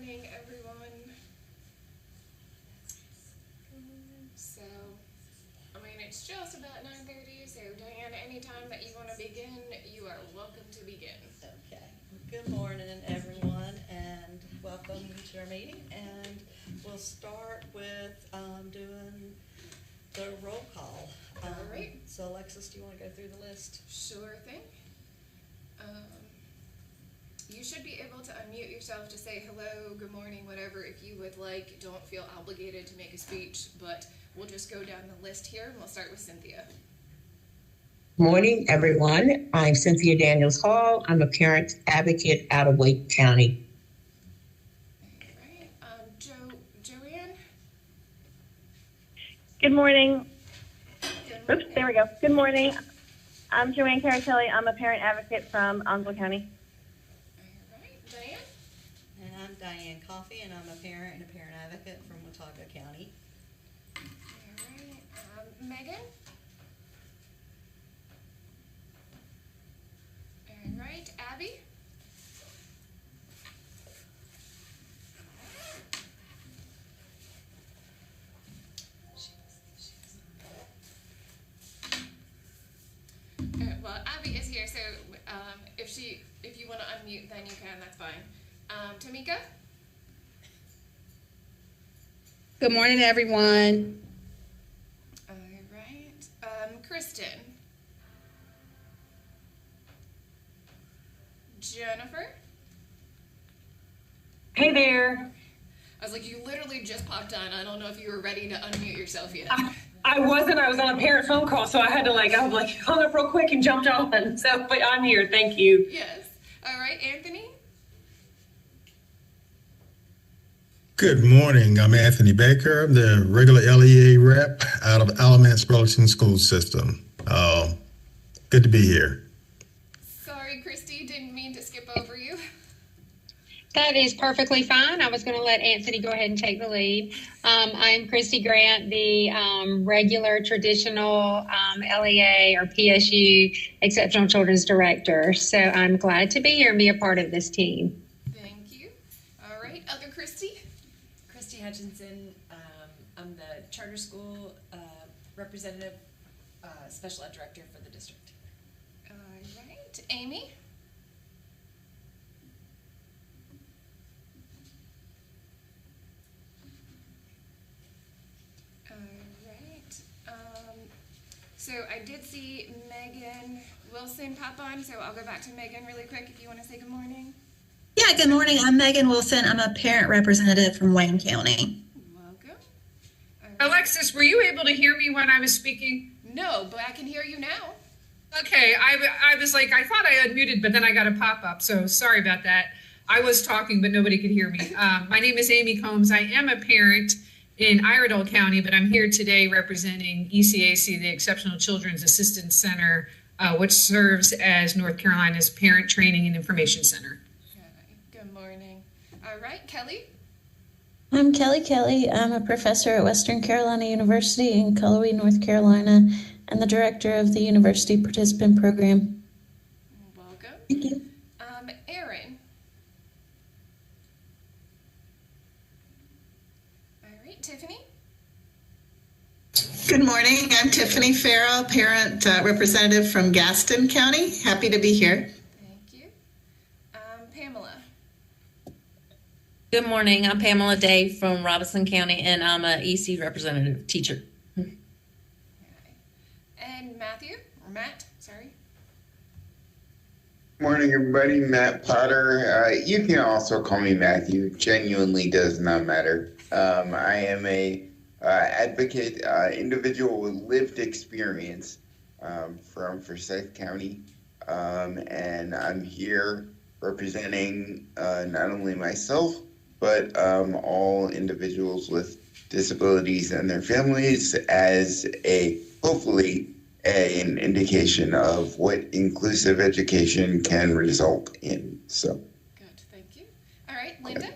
morning, everyone. So, I mean, it's just about 9:30, so Diane, anytime that you want to begin, you are welcome to begin. Okay. Good morning, everyone, and welcome to our meeting. And we'll start with doing the roll call. All right. So, Alexis, do you want to go through the list? Sure thing. You should be able to unmute yourself to say hello, good morning, whatever, if you would like. Don't feel obligated to make a speech, but we'll just go down the list here, and we'll start with Cynthia. Morning, everyone. I'm Cynthia Daniels Hall. I'm a parent advocate out of Wake County. All right. Joanne? Good morning. Good morning. Oops, there we go. Good morning. I'm Joanne Caratelli. I'm a parent advocate from Onslow County. All right. Diane? And I'm Diane Coffey, and I'm a parent and a parent advocate from Watauga County. All right. Megan? All right. Abby? Well, Abby is here, so if you want to unmute, then you can. That's fine. Tamika? Good morning, everyone. All right. Kristen? Jennifer? Hey there. I was like, you literally just popped on. I don't know if you were ready to unmute yourself yet. I wasn't. I was on a parent phone call, so I had to I hung up real quick and jumped on. So, but I'm here. Thank you. Yes. All right, Anthony? Good morning. I'm Anthony Baker. I'm the regular LEA rep out of Alamance Burlington School System. Good to be here. Sorry, Christy, didn't mean to skip over you. That is perfectly fine. I was going to let Anthony go ahead and take the lead. I'm Christy Grant, the regular traditional LEA or PSU Exceptional Children's Director. So I'm glad to be here and be a part of this team. Thank you. All right, other Christy? Christy Hutchinson. I'm the charter school representative, special ed director for the district. All right, Amy? All right. So I did see Megan Wilson pop on, so I'll go back to Megan really quick if you want to say good morning. Yeah, good morning. I'm Megan Wilson. I'm a parent representative from Wayne County. Welcome. Alexis, were you able to hear me when I was speaking? No, but I can hear you now. Okay, I was like, I thought I unmuted, but then I got a pop-up, so sorry about that. I was talking, but nobody could hear me. My name is Amy Combs. I am a parent in Iredell County, but I'm here today representing ECAC, the Exceptional Children's Assistance Center, which serves as North Carolina's Parent Training and Information Center. Good morning. All right, Kelly? I'm Kelly Kelly. I'm a professor at Western Carolina University in Cullowhee, North Carolina, and the director of the University Participant Program. Welcome. Thank you. Erin? All right, Tiffany? Good morning. I'm Tiffany Farrell, parent representative from Gaston County. Happy to be here. Thank you. Pamela? Good morning. I'm Pamela Day from Robinson County, and I'm an EC representative teacher. And Matthew, or Matt, sorry. Morning, everybody. Matt Potter. You can also call me Matthew. Genuinely does not matter. I am a advocate, individual with lived experience from Forsyth County, and I'm here representing not only myself, but all individuals with disabilities and their families as hopefully an indication of what inclusive education can result in. So. Good, thank you. All right, Linda?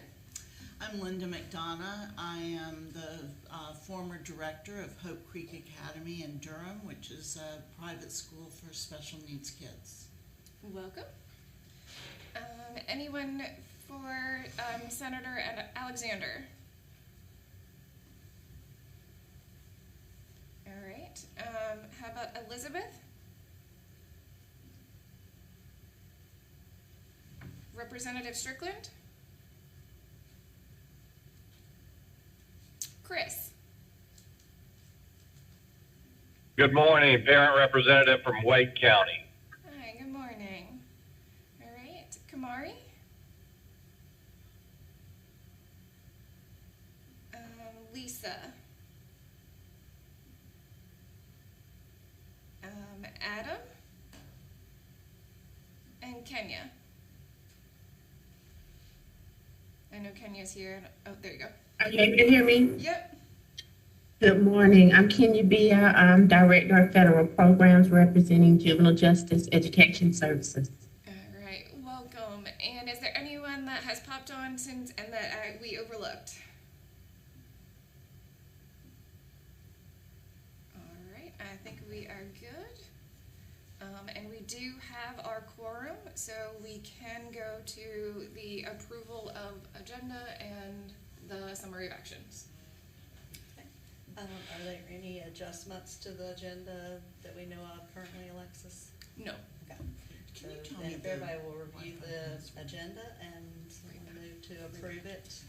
I'm Linda McDonough. I am the former director of Hope Creek Academy in Durham, which is a private school for special needs kids. Welcome. Anyone for Senator Alexander? All right. How about Elizabeth? Representative Strickland? Chris? Good morning, parent representative from Wake County. Hi, good morning. All right, Kamari? Lisa? Adam? And Kenya? I know Kenya's here. Oh, there you go. Okay, you can hear me? Yep. Good morning. I'm Kenya Bia. I'm Director of Federal Programs representing Juvenile Justice Education Services. All right, welcome. And is there anyone that has popped on since and that we overlooked? All right, I think we are good. And we do have our quorum, so we can go to the approval of agenda and the summary of actions. Are there any adjustments to the agenda that we know of currently, Alexis? No. Okay. So Can you tell then me if the everybody will review the agenda and we'll move to approve it.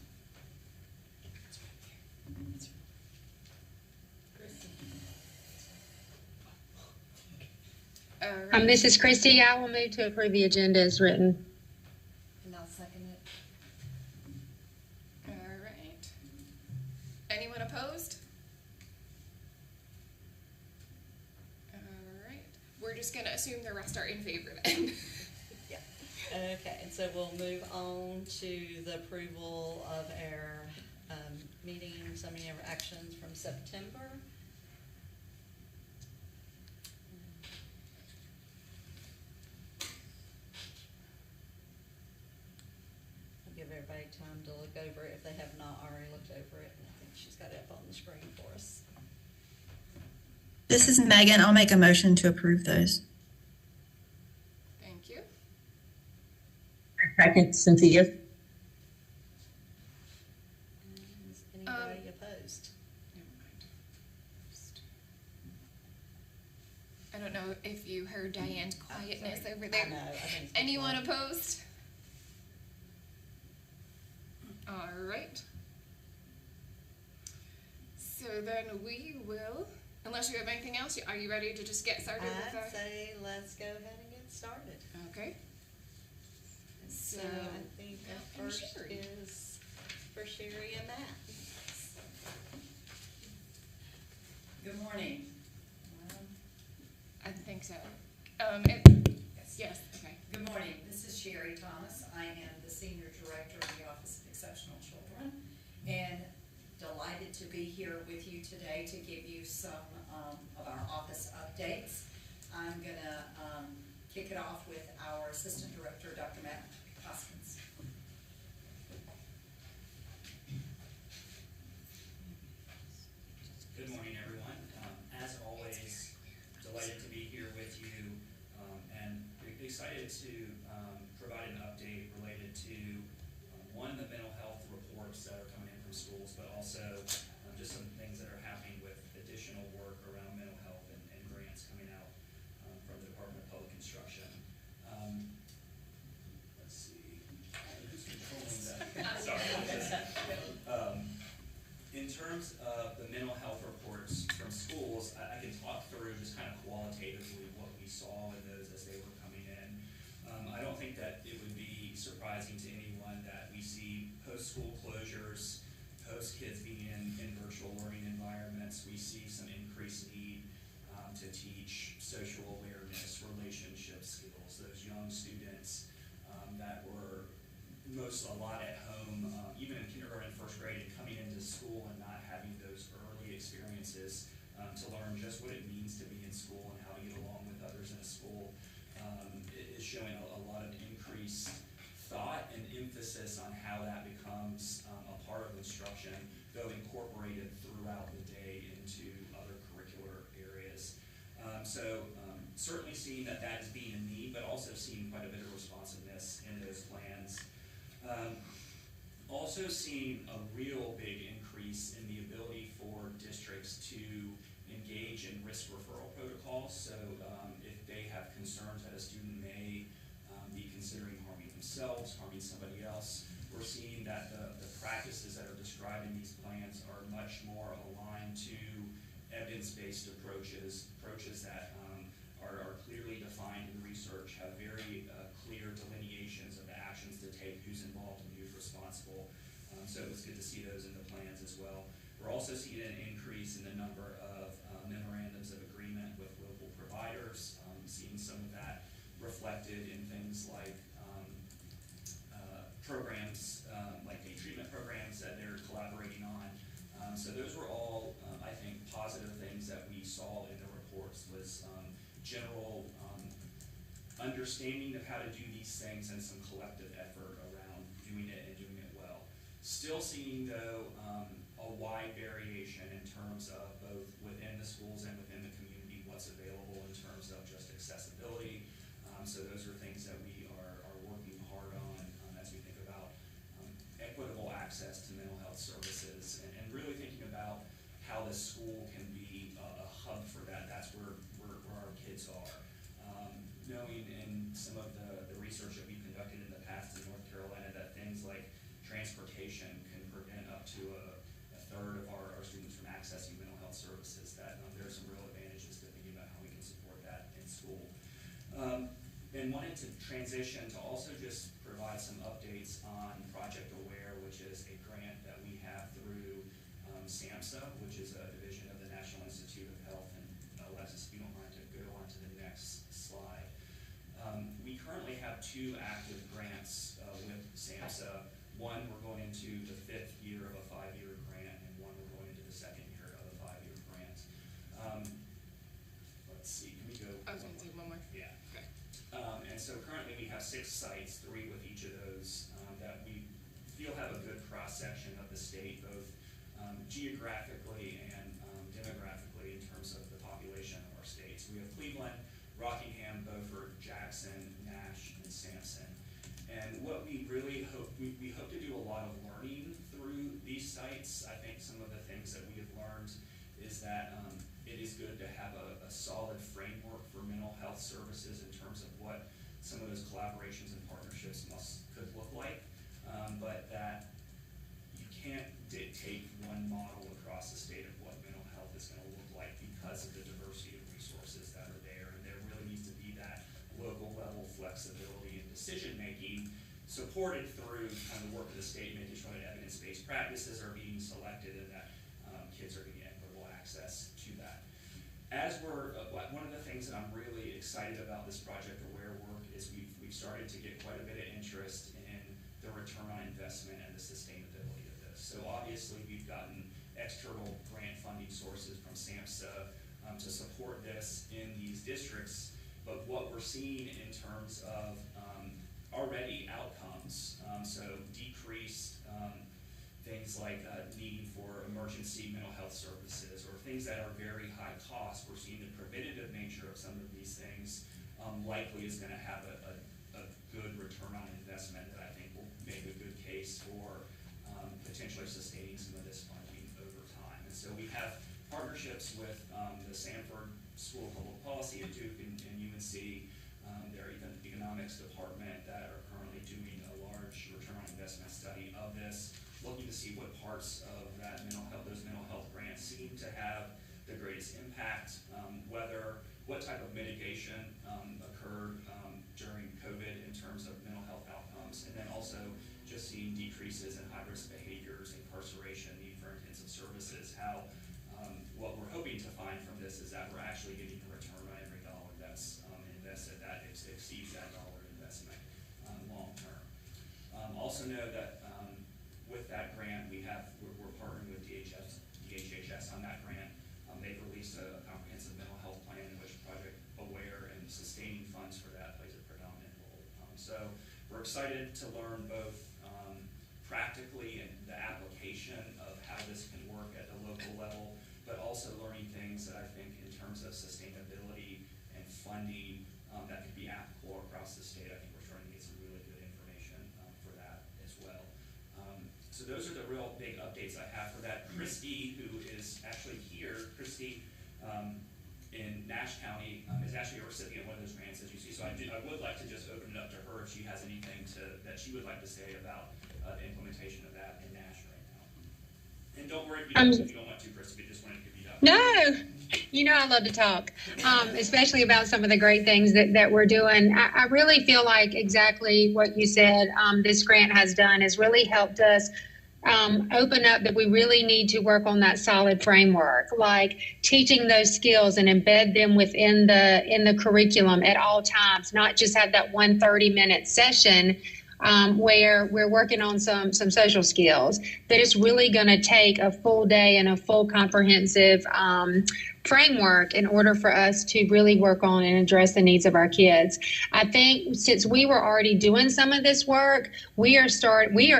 This is Christy. I will move to approve the agenda as written. And I'll second it. All right. Anyone opposed? All right. We're just going to assume the rest are in favor then. Yeah. Okay, and so we'll move on to the approval of our meeting, summary of actions from September. Give everybody time to look over it if they have not already looked over it, and I think she's got it up on the screen for us. This is Megan. I'll make a motion to approve those. Thank you. Second, Cynthia. Is anybody opposed? Never mind. I don't know if you heard Diane's quietness over there. I know. I think it's Anyone before. opposed? All right. So then we will, unless you have anything else, are you ready to just get started with I'd say let's go ahead and get started. Okay. So I think our first Sherry. is for Sherry and Matt. Good morning. I think so. Yes, okay. Good morning. This is Sherry Thomas. I am the Senior Director of the Office of Exceptional Children, and delighted to be here with you today to give you some of our office updates. I'm going to kick it off with our Assistant Director, Dr. Matt Hoskins. Good morning, everyone. As always, delighted to be here with you and excited to provide an update related to one, the mental health reports that are coming in from schools, but also just some things that are happening with additional work around mental health and grants coming out from the Department of Public Instruction. Let's see, who's controlling that? Sorry. In terms of the mental health reports from schools, I can talk through just kind of qualitatively what we saw in those as they were coming in. I don't think that it would be surprising to anyone that we see post-school closures, post-kids being in virtual learning environments, we see some increased need to teach social awareness, relationship skills, those young students that were a lot at home, even in kindergarten and first grade, and coming into school and not having those early experiences to learn just what it means to be in school and how to get along with others in a school is showing a lot of increased thought and emphasis on how that becomes a part of instruction, though incorporated throughout the day into other curricular areas. Certainly seeing that is being a need, but also seeing quite a bit of responsiveness in those plans. Also seeing a real big increase in the ability for districts to engage in risk referral protocols. So if they have concerns that a student may be considering harming themselves, harming somebody else, we're seeing that the practices that are described in these plans are much more aligned to evidence-based approaches that are clearly defined in research, have very clear delineations of the actions to take, who's involved and who's responsible. So it was good to see those in the plans as well. We're also seeing an increase in the number of memorandums of agreement with local providers, seeing some of that reflected in things like programs, like day treatment programs that they're collaborating on. So those were all, I think, positive things that we saw in the reports was general understanding of how to do these things and some collective effort around doing it and doing it well. Still seeing, though, a wide variation in terms of both within the schools and within the community what's available in terms of just accessibility. So those are things that we are working hard on as we think about equitable access to mental health services and really thinking about how the school can be a hub for that. That's where our kids are. Knowing in some of the research that we've conducted in the past in North Carolina that things like transportation can prevent up to a third of our students from accessing mental health services, that there are some real advantages to thinking about how we can support that in school. And wanted to transition to also just provide some updates on Project Aware, which is a grant that we have through SAMHSA, which is a division of the National Institute of Health. And Alexis, if you don't mind to go on to the next slide. We currently have 2 active grants with SAMHSA. One, we're going into the 5th year of a 5-year grant, and one we're going into the 2nd year of a 5-year grant. Let's see, can we go? I was going to do one more. Yeah. Okay. And so currently we have 6 sites, 3 with each of those, that we feel have a good cross-section of the state, both geographically and demographically in terms of the population of our states. We have Cleveland, Rockingham, Beaufort, Jackson, Nash, and Sampson. And what we really hope, we hope to do a lot of learning through these sites. I think some of the things that we have learned is that it is good to have a solid framework for mental health services in terms of what some of those collaborations and partnerships could look like, but that you can't dictate one model across the state of what mental health is going to look like because of the diversity of resources that are there, and there really needs to be that local level flexibility and decision making supported through kind of the work of the state, making sure that evidence-based practices are being selected and that kids are getting equitable access to that. As we're, one of the things that I'm really excited about this Project Aware work is we've started to get quite a bit of interest in the return on investment and the sustainability of this. So obviously we've gotten external grant funding sources from SAMHSA to support this in these districts, but what we're seeing in terms of already outcomes, so decreased things like need for emergency mental health services or things that are very high cost, we're seeing the preventative nature of some of these things likely is going to have a good return on investment that I think will make a good case for potentially sustaining some of this funding over time. And so we have partnerships with the Sanford School of Public Policy at Duke and UNC, their economics department that are currently doing a large return on investment study of this, looking to see what parts of that those mental health grants seem to have the greatest impact, what type of mitigation occurred during COVID in terms of mental health outcomes, and then also just seeing decreases in high-risk behaviors, incarceration, need for intensive services, how what we're hoping to find from this is that we're actually getting a return on every dollar that's invested that exceeds that dollar investment long term. Also know that with that grant, we're partnering with DHHS on that grant. They've released a comprehensive mental health plan in which Project Aware and sustaining funds for that plays a predominant role. So we're excited to learn both practically and the application of how this can work at the local level, but also learning things that I think in terms of sustainability and funding that could be applicable across the state. I think we're starting to get some really good information for that as So those are the real big updates I have for that. Christy, who is actually here, Christy in Nash County is actually a recipient of one of those grants, as you see. So I would like to just open it up to her if she has anything that she would like to say about the implementation of that in Nash right now. And don't worry if you don't want to, Christy, but just wanted to give you that. No, you know I love to talk, especially about some of the great things that we're doing. I really feel like exactly what you said this grant has done has really helped us open up that we really need to work on that solid framework, like teaching those skills and embed them within the curriculum at all times, not just have that 1 30-minute session where we're working on some social skills, that it's really going to take a full day and a full comprehensive framework in order for us to really work on and address the needs of our kids. I think since we were already doing some of this work, we are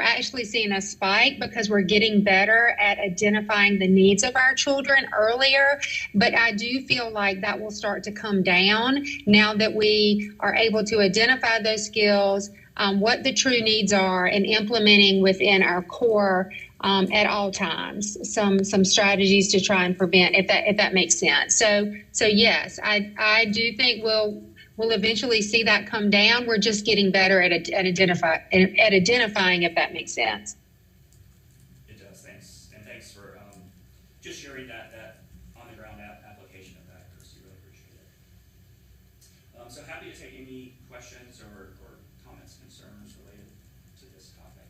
actually seeing a spike because we're getting better at identifying the needs of our children earlier. But I do feel like that will start to come down now that we are able to identify those skills, what the true needs are, and implementing within our core at all times some strategies to try and prevent, if that makes sense. So yes, I do think we'll eventually see that come down. We're just getting better at identifying, if that makes sense. It does. Thanks, and thanks for just sharing that on the ground application of that, Chris. You really appreciate it. So happy to take any questions or comments, concerns related to this topic.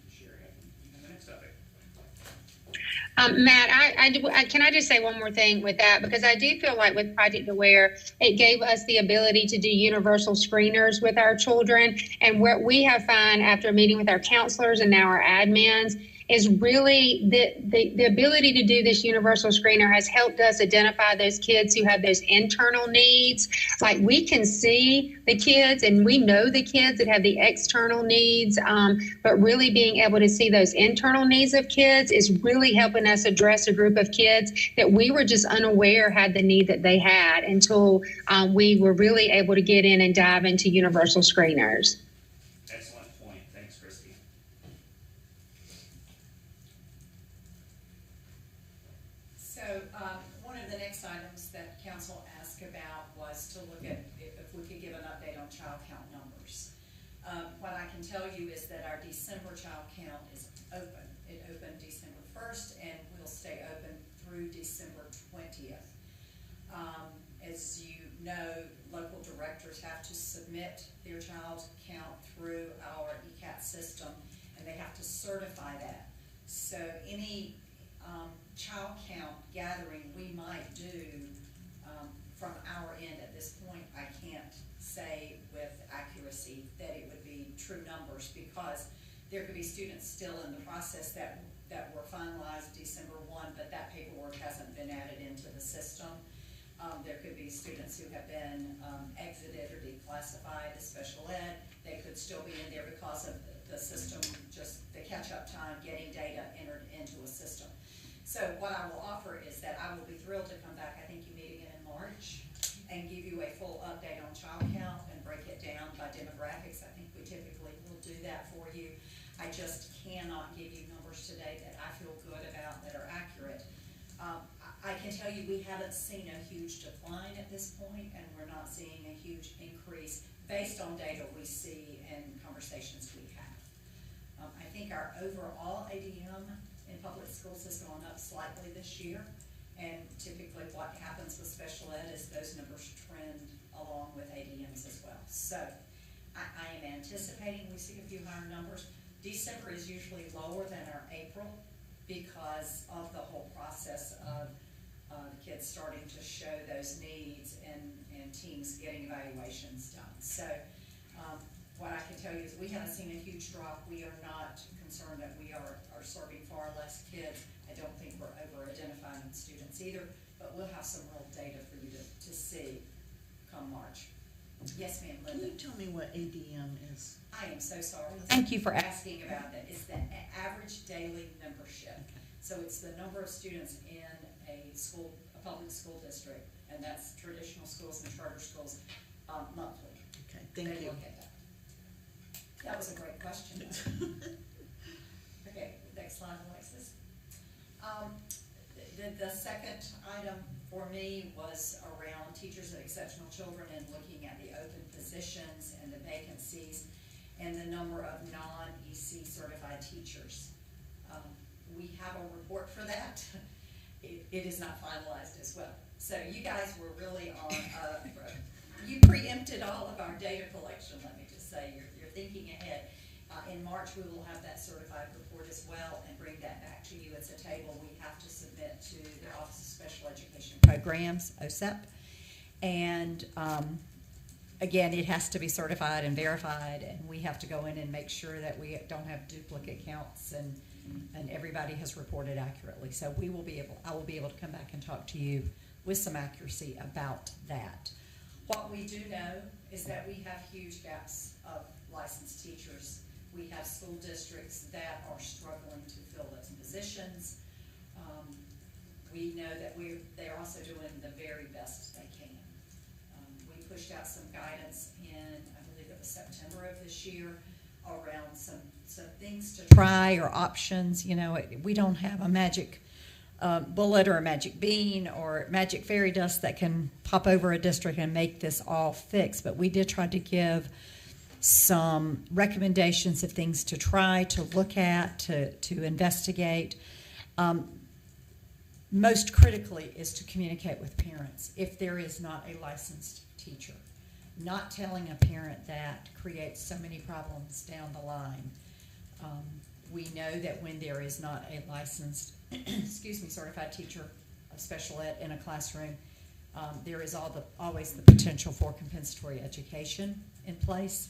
Sherry, you have the next topic. Matt, can I just say one more thing with that? Because I do feel like with Project Aware, it gave us the ability to do universal screeners with our children. And what we have found after meeting with our counselors and now our admins is really the ability to do this universal screener has helped us identify those kids who have those internal needs. Like, we can see the kids and we know the kids that have the external needs, but really being able to see those internal needs of kids is really helping us address a group of kids that we were just unaware had the need that they had until we were really able to get in and dive into universal screeners. Excellent point. Thanks, Christy. So one of the next items that council asked about was to look at if we could give an update on child count numbers. What I can tell you is that our December child count is open. It opened December 1st and will stay open through December 20th. As you know, local directors have to submit their child count through our ECAT system, and they have to certify that. So any child count gathering we might do from our end at this point, I can't say with accuracy that it would be true numbers, because there could be students still in the process that were finalized December 1, but that paperwork hasn't been added into the system. There could be students who have been exited or declassified as special ed. They could still be in there because of the system, just the catch-up time getting data entered into a system. So what I will offer is that I will be thrilled to come back, I think you meet again in March, and give you a full update on child count and break it down by demographics. I think we typically will do that for you. I just cannot give you numbers today that I feel good about, that are accurate. I can tell you we haven't seen a huge decline at this point, and we're not seeing a huge increase based on data we see and conversations we have. I think our overall ADM in public schools has gone up slightly this year, and typically what happens with special ed is those numbers trend along with ADMs as well. So I am anticipating we see a few higher numbers. December is usually lower than our April because of the whole process of the kids starting to show those needs and teams getting evaluations done. So what I can tell you is we haven't seen a huge drop. We are not concerned that we are serving far less kids. I don't think we're over-identifying students either, but we'll have some real data for you to see come March. Yes, ma'am, Linda. Can you tell me what ADM is? I am so sorry. Thank you for asking about that. It's the average daily membership. Okay. So it's the number of students in a school, a public school district, and that's traditional schools and charter schools monthly. Okay, thank you. Look at that. That was a great question. Okay, next slide, Alexis. The second item for me was around teachers of exceptional children and looking at the open positions and the vacancies and the number of non-EC certified teachers. We have a report for that. It is not finalized as well. So you guys were really on, you preempted all of our data collection, let me just say. You're thinking ahead. In March, we will have that certified report as well and bring that back to you. It's a table we have to submit to the Office of Special Education Programs, OSEP. And again, it has to be certified and verified, and we have to go in and make sure that we don't have duplicate counts and everybody has reported accurately. So I will be able to come back and talk to you with some accuracy about that. What we do know is that we have huge gaps of licensed teachers. We have school districts that are struggling to fill those positions. We know that they're also doing the very best they can. We pushed out some guidance in, I believe it was September of this year, around some things to try or options. You know, we don't have a magic bullet or a magic bean or magic fairy dust that can pop over a district and make this all fix, but we did try to give some recommendations of things to try, to look at, to investigate. Most critically is to communicate with parents if there is not a licensed teacher. Not telling a parent that creates so many problems down the line. We know that when there is not a licensed, certified teacher of special ed in a classroom, there is always the potential for compensatory education in place.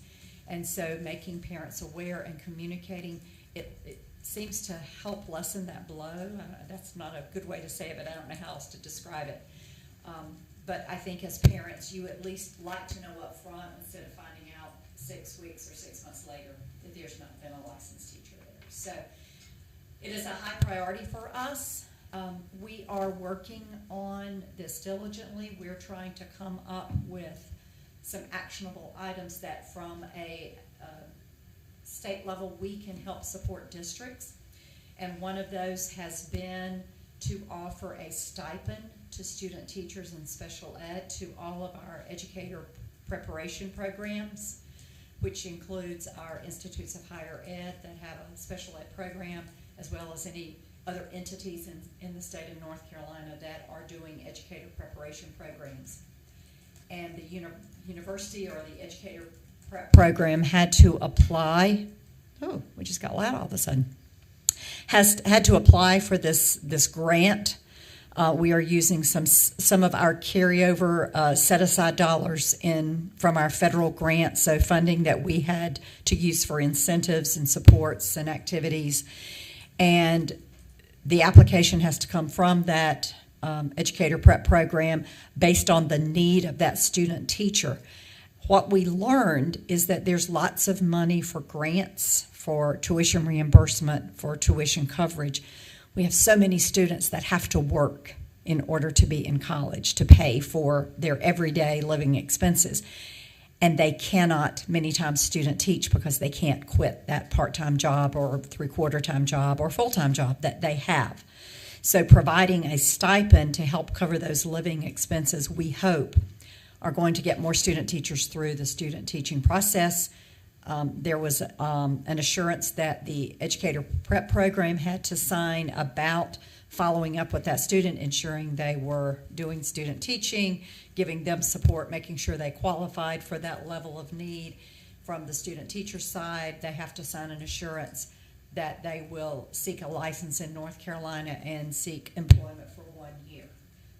And so making parents aware and communicating, it seems to help lessen that blow. That's not a good way to say it, but I don't know how else to describe it. But I think as parents, you at least like to know up front instead of finding out 6 weeks or 6 months later that there's not been a licensed teacher there. So it is a high priority for us. We are working on this diligently. We're trying to come up with some actionable items that from a state level we can help support districts. And one of those has been to offer a stipend to student teachers in special ed to all of our educator preparation programs, which includes our institutes of higher ed that have a special ed program, as well as any other entities in the state of North Carolina that are doing educator preparation programs. And the university or the educator prep program had to apply, oh, we just got loud all of a sudden, had to apply for this grant. We are using some of our carryover set-aside dollars from our federal grant, so funding that we had to use for incentives and supports and activities. And the application has to come from that educator prep program based on the need of that student teacher. What we learned is that there's lots of money for grants, for tuition reimbursement, for tuition coverage. We have so many students that have to work in order to be in college, to pay for their everyday living expenses. And they cannot, many times, student teach because they can't quit that part-time job or three-quarter-time job or full-time job that they have. So providing a stipend to help cover those living expenses, we hope, are going to get more student teachers through the student teaching process. There was an assurance that the educator prep program had to sign about following up with that student, ensuring they were doing student teaching, giving them support, making sure they qualified for that level of need. From the student teacher side, they have to sign an assurance that they will seek a license in North Carolina and seek employment for 1 year.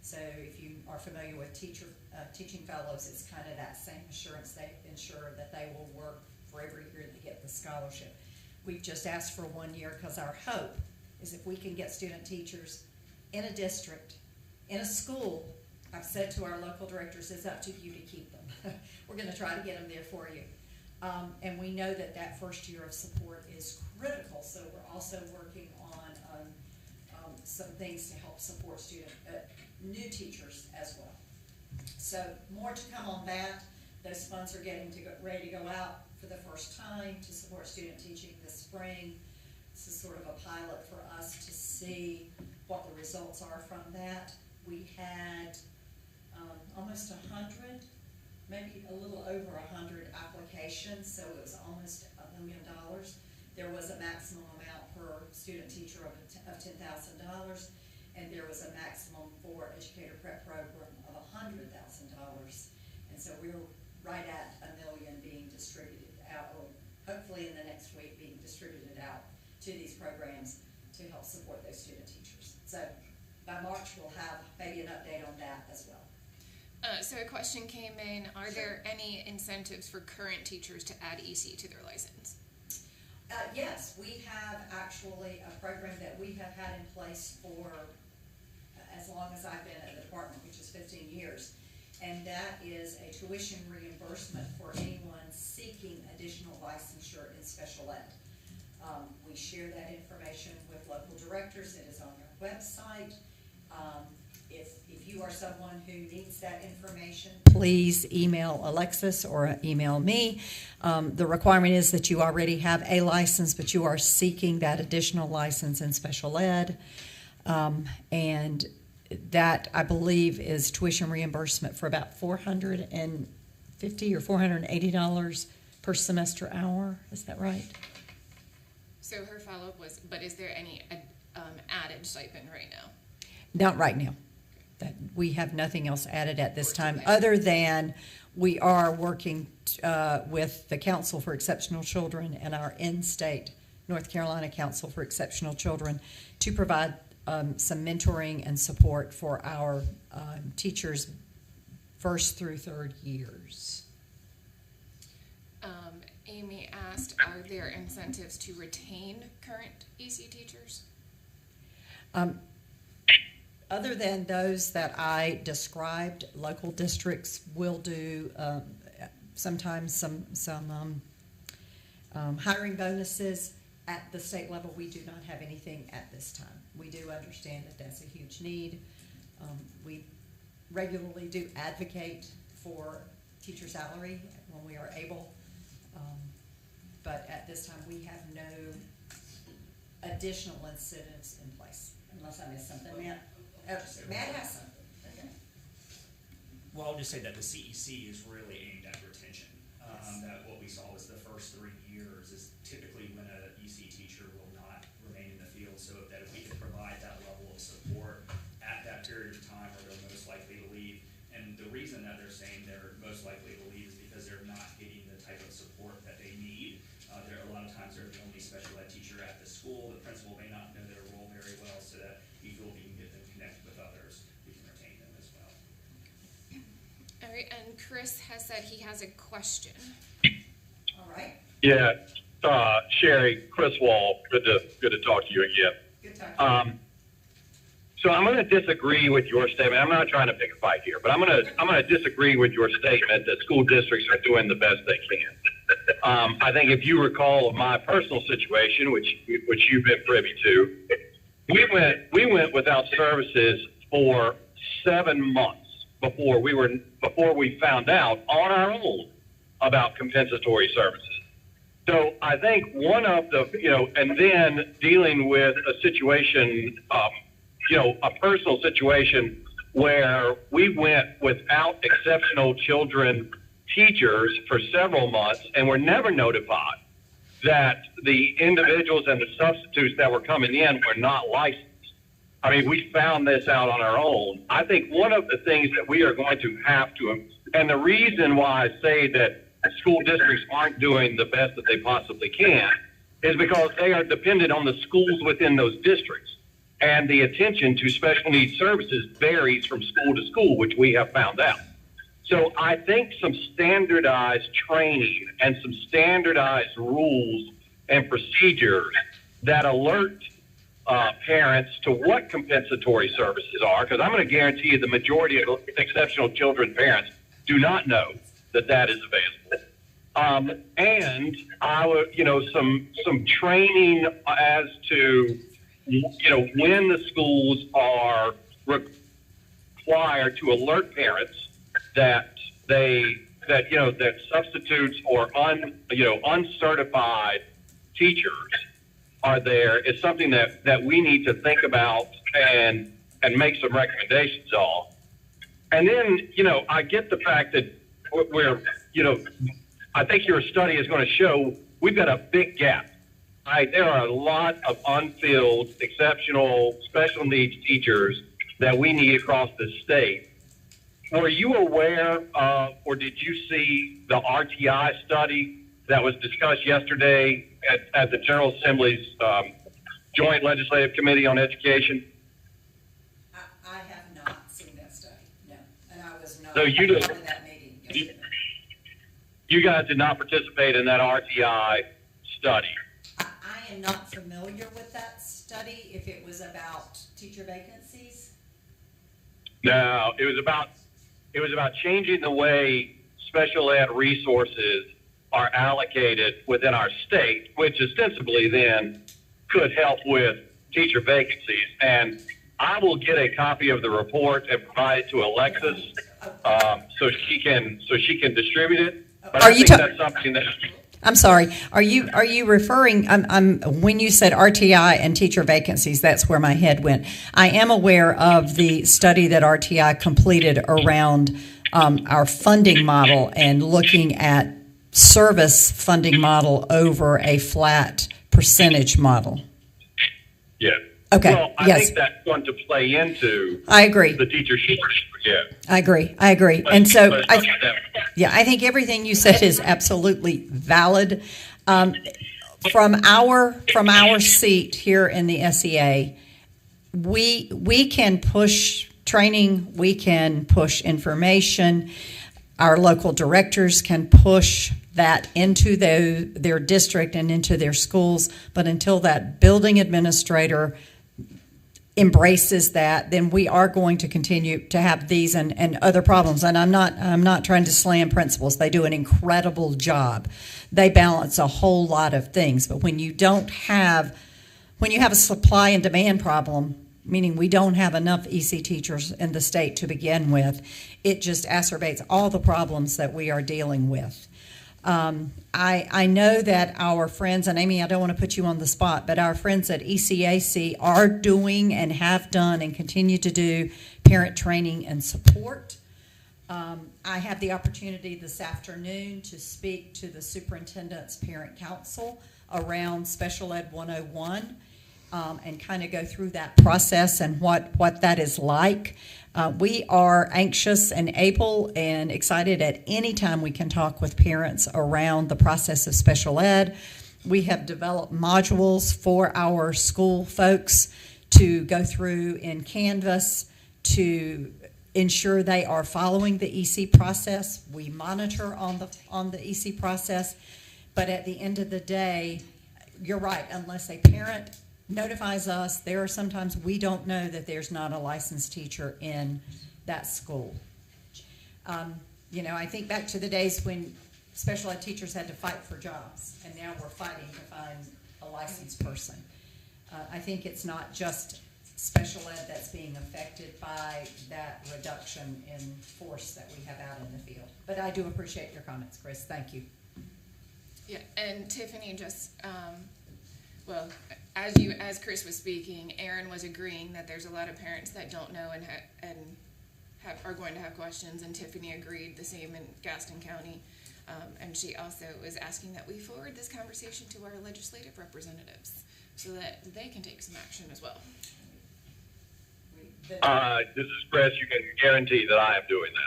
So if you are familiar with teaching fellows, it's kind of that same assurance. They ensure that they will work for every year they get the scholarship. We've just asked for 1 year because our hope is if we can get student teachers in a district, in a school, I've said to our local directors, it's up to you to keep them. We're going to try to get them there for you. And we know that that first year of support is critical, so we're also working on some things to help support new teachers as well. So more to come on that. Those funds are getting ready to go out for the first time to support student teaching this spring. This is sort of a pilot for us to see what the results are from that. We had almost 100, maybe a little over 100 applications, so it was almost $1 million. There was a maximum amount per student teacher of $10,000, and there was a maximum for educator prep program of $100,000. And so we're right at $1 million being distributed out, or hopefully in the next week being distributed out to these programs to help support those student teachers. So by March, we'll have maybe an update on that as well. So a question came in, are there any incentives for current teachers to add EC to their license? Yes, we have actually a program that we have had in place for as long as I've been at the department, which is 15 years. And that is a tuition reimbursement for anyone seeking additional licensure in special ed. We share that information with local directors. It is on our website. If you are someone who needs that information, please email Alexis or email me. The requirement is that you already have a license, but you are seeking that additional license in special ed. And that, I believe, is tuition reimbursement for about $450 or $480 per semester hour. Is that right? So her follow-up was, but is there any added stipend right now? Not right now. That we have nothing else added at this time, other than we are working with the Council for Exceptional Children and our in-state North Carolina Council for Exceptional Children to provide some mentoring and support for our teachers first through third years. Amy asked, are there incentives to retain current EC teachers? Other than those that I described, local districts will do sometimes some hiring bonuses. At the state level, we do not have anything at this time. We do understand that that's a huge need. We regularly do advocate for teacher salary when we are able, but at this time we have no additional incentives in place, unless I missed something. Matt has something. Okay. Well, I'll just say that the CEC is really aimed at retention. That what we saw was the first 3 years is typically when an EC teacher will not remain in the field, so that if we can provide that level of support at that period of time where they're most likely to leave, and the reason that they're saying they're most likely to leave is because they're not getting the type of support that they need. There are a lot of times they're the only special ed teacher at the school. The principal may not know their role very well, so that we feel we can get them connected with others, we can retain them as well. All right, and Chris has said he has a question. All right. Yeah, Sherry, Chris Wall, good to talk to you again. Good talking. So I'm going to disagree with your statement. I'm not trying to pick a fight here, but I'm going to disagree with your statement that school districts are doing the best they can. I think if you recall my personal situation, which you've been privy to, we went without services for 7 months before we found out on our own about compensatory services. So I think one of the, and then dealing with a situation, a personal situation where we went without exceptional children teachers for several months and were never notified that the individuals and the substitutes that were coming in were not licensed. I mean, we found this out on our own. I think one of the things that we are going to have to, and the reason why I say that school districts aren't doing the best that they possibly can, is because they are dependent on the schools within those districts. And the attention to special needs services varies from school to school, which we have found out. So I think some standardized training and some standardized rules and procedures that alert parents to what compensatory services are, because I'm going to guarantee you the majority of exceptional children parents do not know that that is available. And I would, some training as to, when the schools are required to alert parents that they that, you know, that substitutes or uncertified teachers are there is something that we need to think about and make some recommendations on. And then, you know, I get the fact that we're, you know, I think your study is going to show we've got a big gap. Right? There are a lot of unfilled, exceptional, special needs teachers that we need across the state. Were you aware of, or did you see the RTI study that was discussed yesterday at the General Assembly's Joint Legislative Committee on Education? I have not seen that study, no, and I was not So you part did- of that meeting yesterday. You guys did not participate in that RTI study. I am not familiar with that study, if it was about teacher vacancies. No, it was about changing the way special ed resources are allocated within our state, which ostensibly then could help with teacher vacancies. And I will get a copy of the report and provide it to Alexis so she can distribute it. But I think that's something that. I'm sorry. Are you referring? When you said RTI and teacher vacancies, that's where my head went. I am aware of the study that RTI completed around our funding model and looking at service funding model over a flat percentage model. Yeah. Okay. Well, I think that's going to play into. I agree. The teacher shortage. Yeah. I agree. And so, I think everything you said is absolutely valid. From our seat here in the SEA, we can push training, we can push information. Our local directors can push that into their district and into their schools. But until that building administrator embraces that, then we are going to continue to have these and other problems. And I'm not trying to slam principals. They do an incredible job. They balance a whole lot of things. But when you have a supply and demand problem, meaning we don't have enough EC teachers in the state to begin with, it just exacerbates all the problems that we are dealing with. I know that our friends, and Amy, I don't want to put you on the spot, but our friends at ECAC are doing and have done and continue to do parent training and support. I had the opportunity this afternoon to speak to the superintendent's parent council around Special Ed 101 and kind of go through that process and what that is like. We are anxious and able and excited at any time we can talk with parents around the process of special ed. We have developed modules for our school folks to go through in Canvas to ensure they are following the EC process. We monitor on the EC process, but at the end of the day, you're right, unless a parent notifies us, there are sometimes we don't know that there's not a licensed teacher in that school. I think back to the days when special ed teachers had to fight for jobs, and now we're fighting to find a licensed person. I think it's not just special ed that's being affected by that reduction in force that we have out in the field. But I do appreciate your comments, Chris. Thank you. Yeah, and Tiffany just, as Chris was speaking, Aaron was agreeing that there's a lot of parents that don't know and are going to have questions, and Tiffany agreed the same in Gaston County. And she also was asking that we forward this conversation to our legislative representatives so that they can take some action as well. This is Chris. You can guarantee that I am doing that.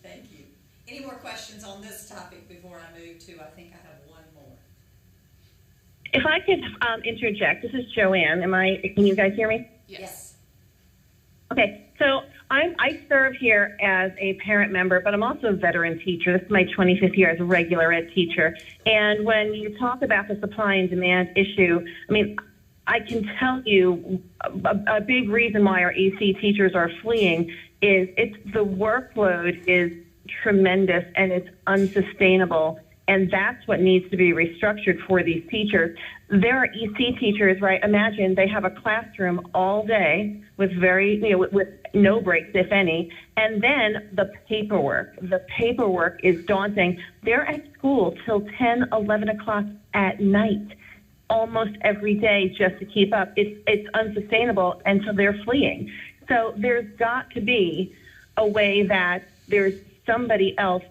Thank you. Any more questions on this topic before I move to, I think I have one more. If I could interject, this is Joanne. Can you guys hear me? Yes. Okay, so I serve here as a parent member, but I'm also a veteran teacher. This is my 25th year as a regular ed teacher. And when you talk about the supply and demand issue, I can tell you a big reason why our EC teachers are fleeing is the workload is tremendous and it's unsustainable. And that's what needs to be restructured for these teachers. there are EC teachers, right? Imagine they have a classroom all day with with no breaks, if any. And then the paperwork is daunting. They're at school till 10, 11 o'clock at night, almost every day just to keep up. It's unsustainable, and so they're fleeing. So there's got to be a way that there's somebody else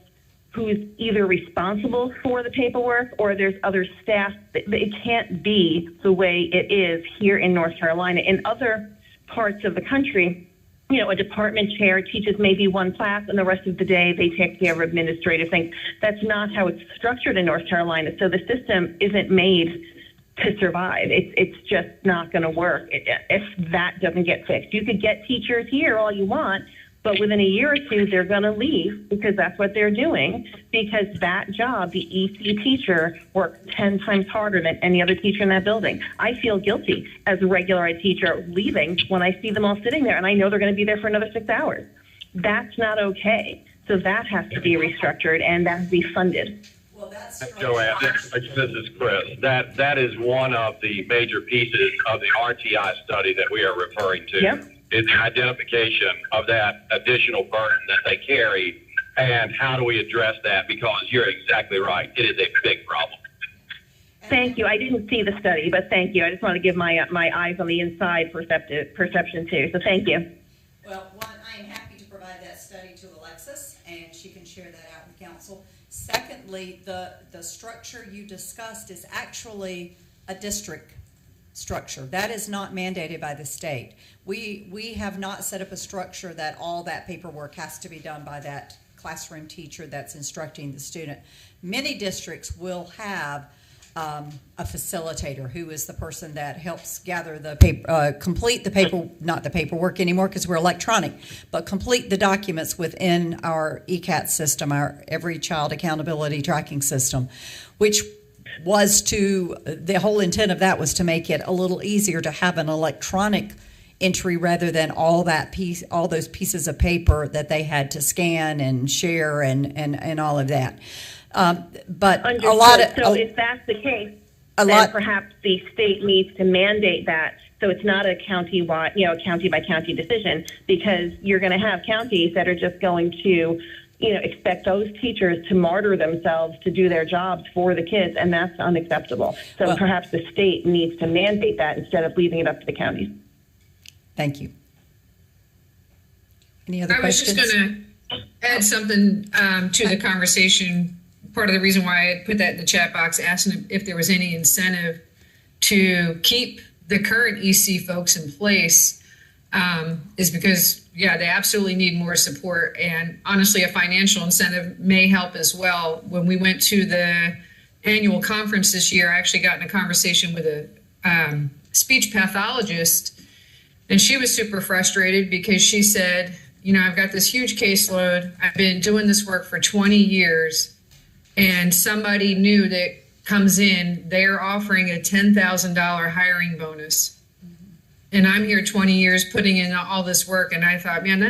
who's either responsible for the paperwork or there's other staff. It can't be the way it is here in North Carolina. In other parts of the country, a department chair teaches maybe one class and the rest of the day they take care of administrative things. That's not how it's structured in North Carolina. So the system isn't made to survive. It's just not going to work if that doesn't get fixed. You could get teachers here all you want, but within a year or two, they're going to leave because that's what they're doing, because that job, the EC teacher, works 10 times harder than any other teacher in that building. I feel guilty as a regular ed teacher leaving when I see them all sitting there, and I know they're going to be there for another 6 hours. That's not okay. So that has to be restructured, and that has to be funded. Well, that's Joanne, this is Chris. That is one of the major pieces of the RTI study that we are referring to. Yep. Is the identification of that additional burden that they carry, and how do we address that? Because you're exactly right. It is a big problem. Thank you. I didn't see the study, but thank you. I just want to give my eyes on the inside perception too. So thank you. Well, one, I am happy to provide that study to Alexis, and she can share that out with council. Secondly, the structure you discussed is actually a district structure. That is not mandated by the state. We have not set up a structure that all that paperwork has to be done by that classroom teacher that's instructing the student. Many districts will have a facilitator who is the person that helps gather the paper, complete the paper, not the paperwork anymore because we're electronic, but complete the documents within our ECAT system, our Every Child Accountability Tracking System, which was the whole intent of that was to make it a little easier to have an electronic entry rather than all those pieces of paper that they had to scan and share and all of that. But Understood. a lot of so if that's the case, then perhaps the state needs to mandate that. So it's not a county by county decision, because you're going to have counties that are just going to expect those teachers to martyr themselves to do their jobs for the kids, and that's unacceptable. So perhaps the state needs to mandate that instead of leaving it up to the counties. Thank you. Any other questions? I was just going to add something to the conversation. Part of the reason why I put that in the chat box, asking if there was any incentive to keep the current EC folks in place, is because, they absolutely need more support. And honestly, a financial incentive may help as well. When we went to the annual conference this year, I actually got in a conversation with a speech pathologist, and she was super frustrated because she said, I've got this huge caseload. I've been doing this work for 20 years, and somebody new that comes in, they're offering a $10,000 hiring bonus. And I'm here 20 years putting in all this work, and I thought, man,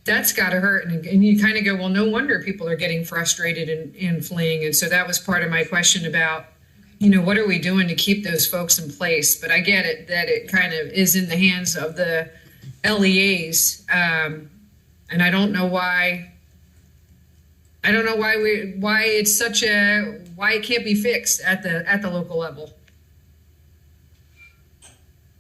that's got to hurt. And you kind of go, well, no wonder people are getting frustrated and fleeing. And so that was part of my question about, what are we doing to keep those folks in place? But I get it that it kind of is in the hands of the LEAs, and I don't know why. I don't know why it's why it can't be fixed at the local level.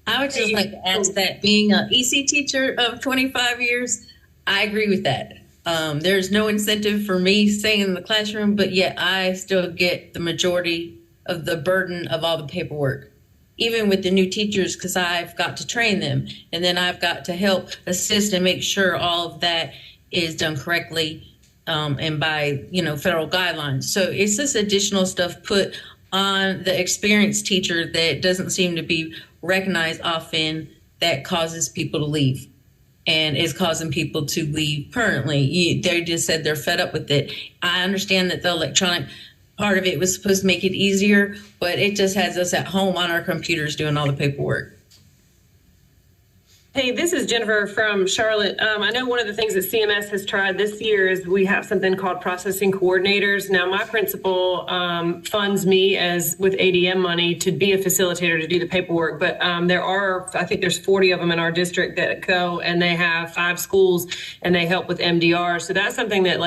I would just like to add to that, being an EC teacher of 25 years, I agree with that. There's no incentive for me staying in the classroom, but yet I still get the majority of the burden of all the paperwork, even with the new teachers, because I've got to train them, and then I've got to help assist and make sure all of that is done correctly and by federal guidelines. So it's this additional stuff put on the experienced teacher that doesn't seem to be recognized often, that causes people to leave and is causing people to leave permanently. They just said they're fed up with it. I understand that the electronic part of it was supposed to make it easier, but it just has us at home on our computers doing all the paperwork. Hey, this is Jennifer from Charlotte. I know one of the things that CMS has tried this year is we have something called processing coordinators. Now, my principal funds me as with ADM money to be a facilitator to do the paperwork. But there are, I think there's 40 of them in our district that go, and they have 5 schools and they help with MDR. So that's something that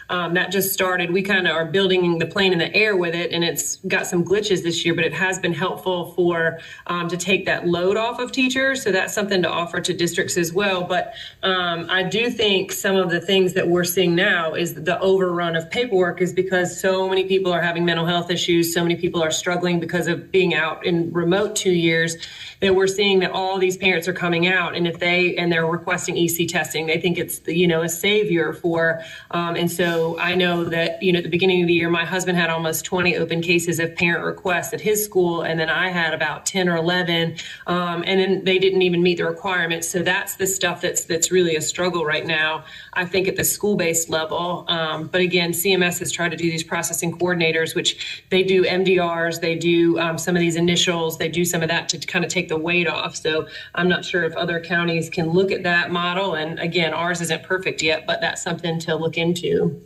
that just started. We kind of are building the plane in the air with it, and it's got some glitches this year, but it has been helpful for to take that load off of teachers. So that's something to offer to districts as well. But I do think some of the things that we're seeing now is the overrun of paperwork is because so many people are having mental health issues. So many people are struggling because of being out in remote 2 years, that we're seeing that all these parents are coming out, and they're requesting EC testing. They think it's a savior for, and so I know that, at the beginning of the year, my husband had almost 20 open cases of parent requests at his school. And then I had about 10 or 11, and then they didn't even meet the requirements. So that's the stuff that's really a struggle right now, I think, at the school-based level. But again, CMS has tried to do these processing coordinators, which they do MDRs, they do some of these initials, they do some of that to kind of take the weight off. So I'm not sure if other counties can look at that model. And again, ours isn't perfect yet, but that's something to look into.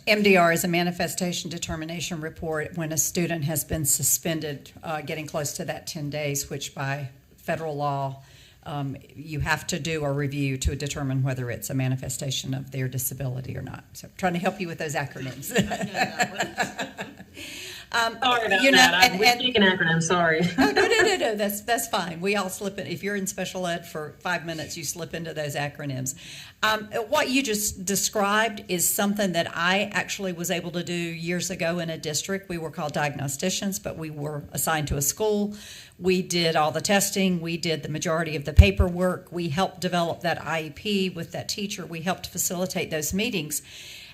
MDR is a manifestation determination report when a student has been suspended, getting close to that 10 days, which by federal law, you have to do a review to determine whether it's a manifestation of their disability or not. So I'm trying to help you with those acronyms. Sorry about that. We're speaking acronyms, sorry. No, that's fine. We all slip in. If you're in special ed for 5 minutes, you slip into those acronyms. What you just described is something that I actually was able to do years ago in a district. We were called diagnosticians, but we were assigned to a school. We did all the testing. We did the majority of the paperwork. We helped develop that IEP with that teacher. We helped facilitate those meetings.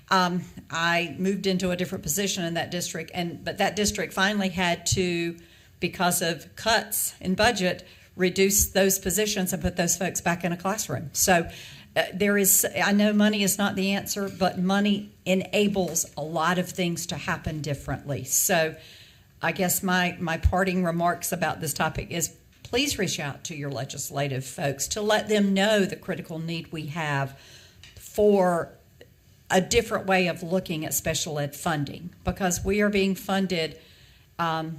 I moved into a different position in that district, but that district finally had to, because of cuts in budget, reduce those positions and put those folks back in a classroom. So I know money is not the answer, but money enables a lot of things to happen differently. So I guess my parting remarks about this topic is please reach out to your legislative folks to let them know the critical need we have for a different way of looking at special ed funding, because we are being funded at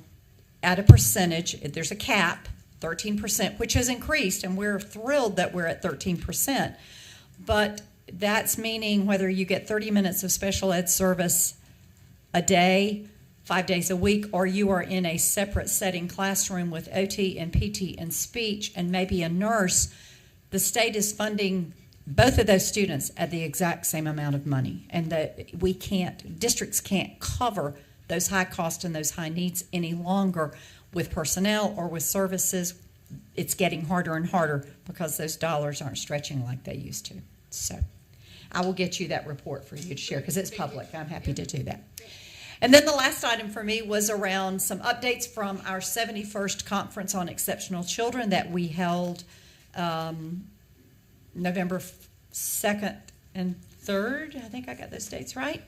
a percentage. There's a cap, 13%, which has increased, and we're thrilled that we're at 13%. But that's meaning whether you get 30 minutes of special ed service a day, 5 days a week, or you are in a separate setting classroom with OT and PT and speech and maybe a nurse, the state is funding both of those students at the exact same amount of money, and that districts can't cover those high costs and those high needs any longer with personnel or with services. It's getting harder and harder because those dollars aren't stretching like they used to. So I will get you that report for you to share because it's public. I'm happy to do that. And then the last item for me was around some updates from our 71st Conference on Exceptional Children that we held November 2nd and 3rd. I think I got those dates right.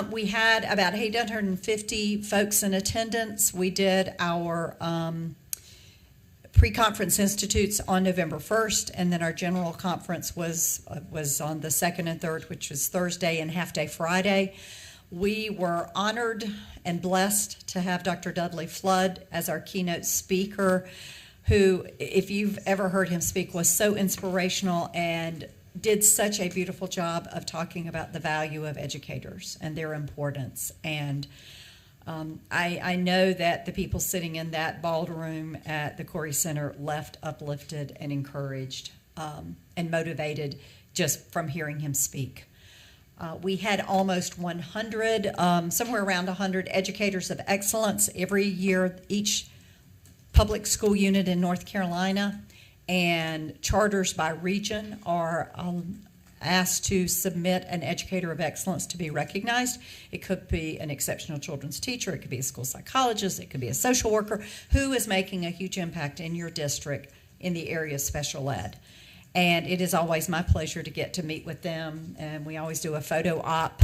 We had about 850 folks in attendance. We did our pre-conference institutes on November 1st, and then our general conference was on the 2nd and 3rd, which was Thursday and half-day Friday. We were honored and blessed to have Dr. Dudley Flood as our keynote speaker, who, if you've ever heard him speak, was so inspirational and did such a beautiful job of talking about the value of educators and their importance. And I know that the people sitting in that ballroom at the Corey Center left uplifted and encouraged and motivated just from hearing him speak. We had almost 100, somewhere around 100 educators of excellence every year. Each public school unit in North Carolina and charters by region are asked to submit an educator of excellence to be recognized. It could be an exceptional children's teacher, it could be a school psychologist, it could be a social worker who is making a huge impact in your district in the area of special ed. And it is always my pleasure to get to meet with them, and we always do a photo op,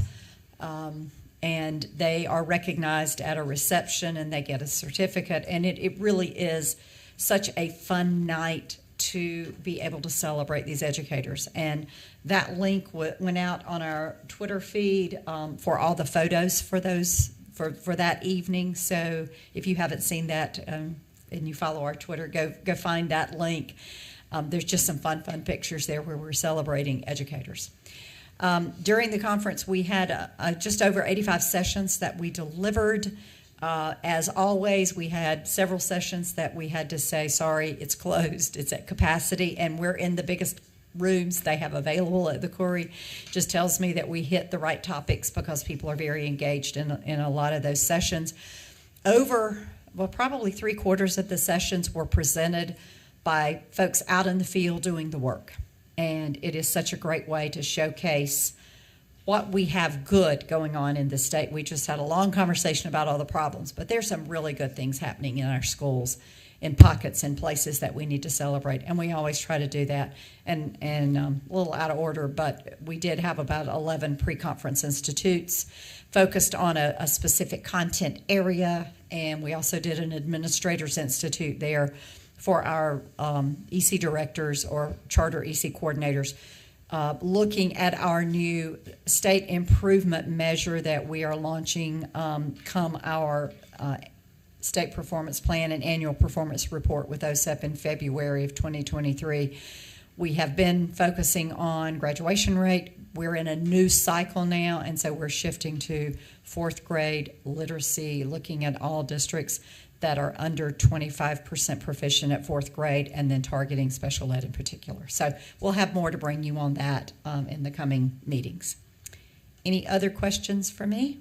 and they are recognized at a reception and they get a certificate, and it really is such a fun night to be able to celebrate these educators. And that link went out on our Twitter feed for all the photos for those for that evening. So if you haven't seen that and you follow our Twitter, go find that link. There's just some fun pictures there where we're celebrating educators. During the conference, we had just over 85 sessions that we delivered. As always, we had several sessions that we had to say, sorry, it's closed, it's at capacity, and we're in the biggest rooms they have available at the Corey. Just tells me that we hit the right topics because people are very engaged in a lot of those sessions. Probably 3/4 of the sessions were presented by folks out in the field doing the work. And it is such a great way to showcase what we have good going on in the state. We just had a long conversation about all the problems, but there's some really good things happening in our schools, in pockets and places that we need to celebrate. And we always try to do that. And a little out of order, but we did have about 11 pre-conference institutes focused on a specific content area. And we also did an administrators institute there for our EC directors or charter EC coordinators, looking at our new state improvement measure that we are launching come our state performance plan and annual performance report with OSEP in February of 2023. We have been focusing on graduation rate. We're in a new cycle now, and so we're shifting to 4th grade literacy, looking at all districts that are under 25% proficient at 4th grade, and then targeting special ed in particular. So we'll have more to bring you on that in the coming meetings. Any other questions for me?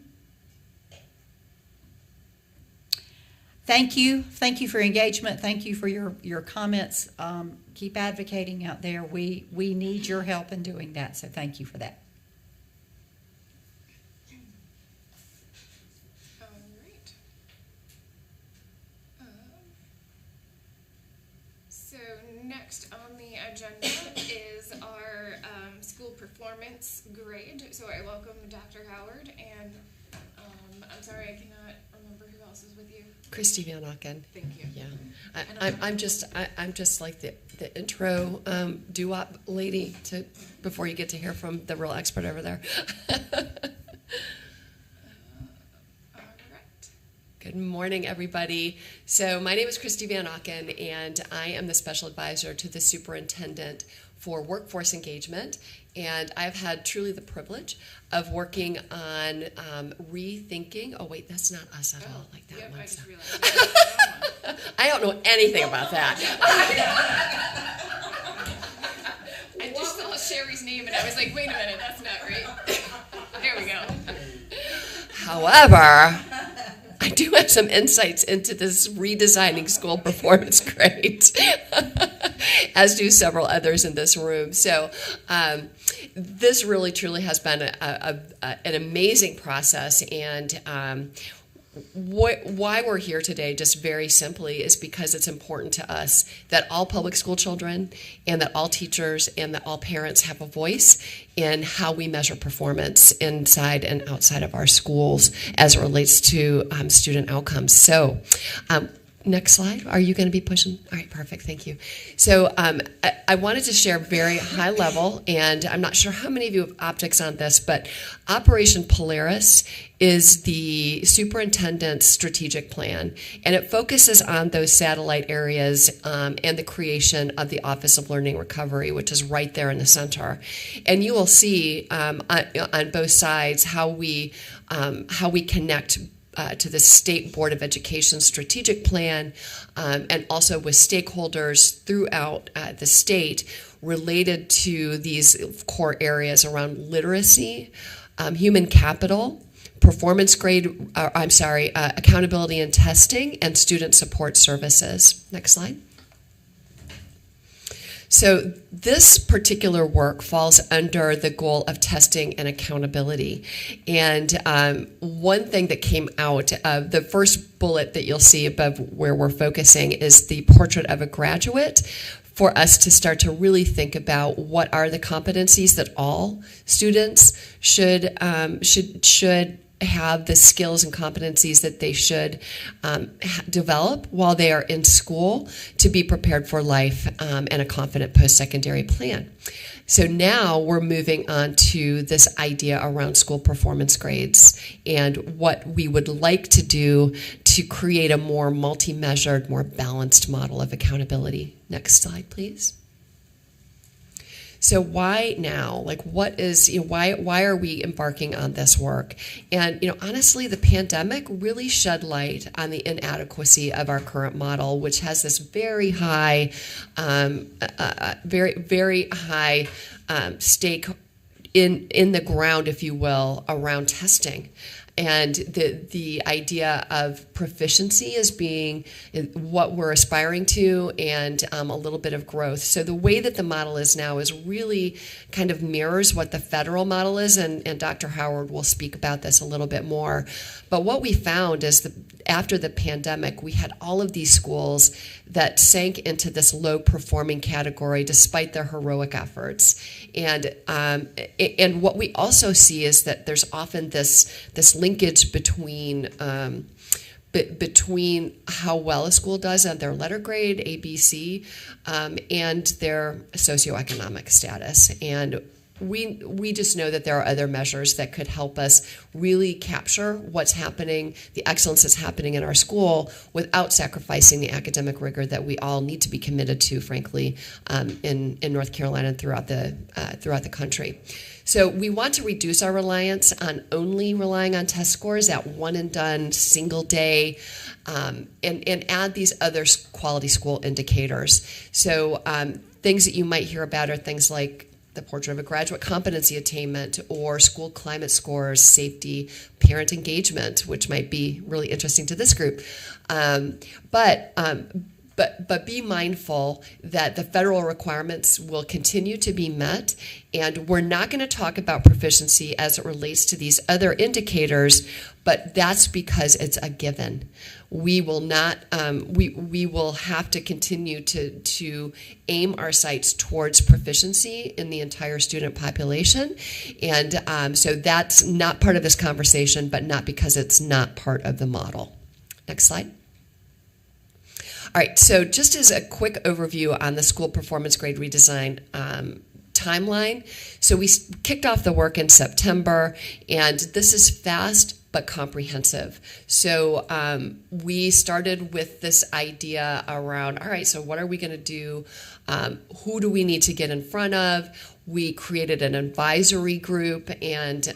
Thank you. Thank you for your engagement. Thank you for your comments. Keep advocating out there. We need your help in doing that, so thank you for that. Next on the agenda is our school performance grade. So I welcome Dr. Howard, and I'm sorry I cannot remember who else is with you. Christy Van Auken. Thank you. Yeah, I'm just like the intro doo-wop lady before you get to hear from the real expert over there. Good morning, everybody. So my name is Christy Van Auken, and I am the special advisor to the superintendent for workforce engagement. And I've had truly the privilege of working on rethinking. Oh, wait, that's not us at all. Like that one. I just realized. I don't know anything about that. I just saw Sherry's name, and I was like, wait a minute, that's not right. There we go. However, I do have some insights into this redesigning school performance grade, as do several others in this room. So this really, truly has been an amazing process. And why we're here today, just very simply, is because it's important to us that all public school children and that all teachers and that all parents have a voice in how we measure performance inside and outside of our schools as it relates to student outcomes. So next slide. Are you going to be pushing? All right, perfect. Thank you. So I wanted to share very high level, and I'm not sure how many of you have optics on this, but Operation Polaris is the superintendent's strategic plan, and it focuses on those satellite areas and the creation of the Office of Learning Recovery, which is right there in the center. And you will see on both sides how we connect to the State Board of Education strategic plan, and also with stakeholders throughout the state related to these core areas around literacy, human capital, performance grade, accountability and testing, and student support services. Next slide. So this particular work falls under the goal of testing and accountability. And one thing that came out of the first bullet that you'll see above where we're focusing is the portrait of a graduate, for us to start to really think about what are the competencies that all students should have the skills and competencies that they should develop while they are in school to be prepared for life and a confident post-secondary plan. So now we're moving on to this idea around school performance grades and what we would like to do to create a more multi-measured, more balanced model of accountability. Next slide, please. So why now? Like, what is, why are we embarking on this work? And, honestly, the pandemic really shed light on the inadequacy of our current model, which has this very high, very high stake in the ground, if you will, around testing. And the idea of proficiency as being what we're aspiring to, and a little bit of growth. So the way that the model is now is really kind of mirrors what the federal model is, and Dr. Howard will speak about this a little bit more. But what we found is that after the pandemic, we had all of these schools that sank into this low performing category despite their heroic efforts. And what we also see is that there's often this linkage between how well a school does on their letter grade, ABC, and their socioeconomic status. And we just know that there are other measures that could help us really capture what's happening, the excellence that's happening in our school, without sacrificing the academic rigor that we all need to be committed to, frankly, in North Carolina and throughout the country. So we want to reduce our reliance on only relying on test scores at one and done, single day, and add these other quality school indicators. So things that you might hear about are things like the portrait of a graduate competency attainment, or school climate scores, safety, parent engagement, which might be really interesting to this group. But be mindful that the federal requirements will continue to be met, and we're not going to talk about proficiency as it relates to these other indicators, but that's because it's a given. We will not. We will have to continue to aim our sights towards proficiency in the entire student population, and so that's not part of this conversation, but not because it's not part of the model. Next slide. All right, so just as a quick overview on the school performance grade redesign timeline. So we kicked off the work in September, and this is fast but comprehensive. So we started with this idea around, all right, so what are we going to do? Who do we need to get in front of? We created an advisory group, and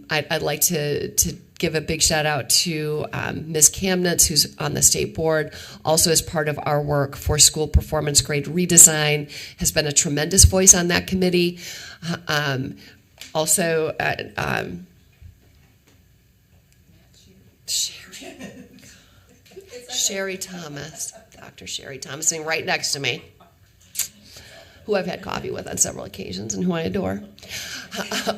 I'd like to give a big shout out to Ms. Kamnitz, who's on the state board, also as part of our work for school performance grade redesign, has been a tremendous voice on that committee. Also, Sherry Thomas, Dr. Sherry Thomas, sitting right next to me, who I've had coffee with on several occasions and who I adore.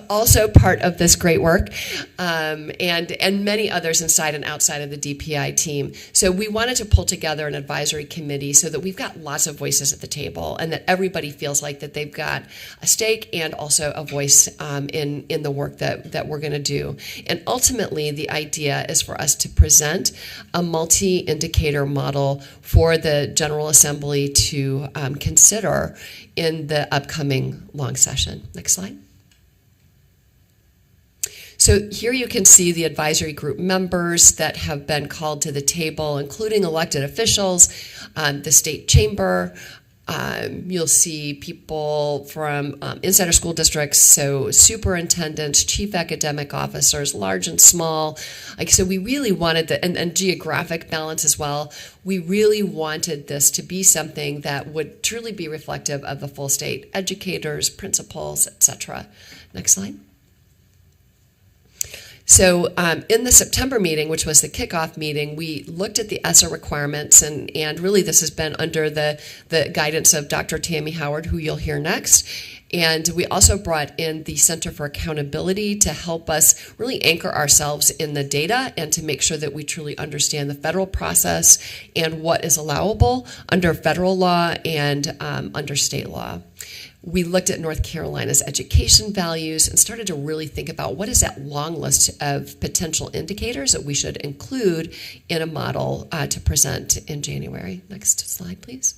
Also part of this great work, and many others inside and outside of the DPI team. So we wanted to pull together an advisory committee so that we've got lots of voices at the table, and that everybody feels like that they've got a stake and also a voice in the work that we're going to do. And ultimately, the idea is for us to present a multi-indicator model for the General Assembly to consider in the upcoming long session. Next slide. So here you can see the advisory group members that have been called to the table, including elected officials, the state chamber. You'll see people from inside our school districts, so superintendents, chief academic officers, large and small. So we really wanted and geographic balance as well. We really wanted this to be something that would truly be reflective of the full state, educators, principals, etc. Next slide. So in the September meeting, which was the kickoff meeting, we looked at the ESSA requirements, and really this has been under the guidance of Dr. Tammy Howard, who you'll hear next. And we also brought in the Center for Accountability to help us really anchor ourselves in the data and to make sure that we truly understand the federal process and what is allowable under federal law and under state law. We looked at North Carolina's education values and started to really think about what is that long list of potential indicators that we should include in a model to present in January. Next slide, please.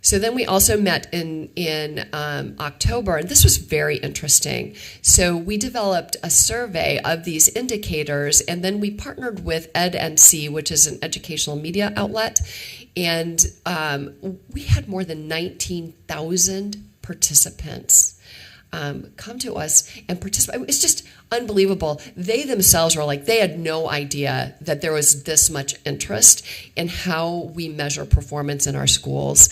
So then we also met in October, and this was very interesting. So we developed a survey of these indicators, and then we partnered with EdNC, which is an educational media outlet, and we had more than 19,000 participants come to us and participate. It's just unbelievable. They themselves were like, they had no idea that there was this much interest in how we measure performance in our schools.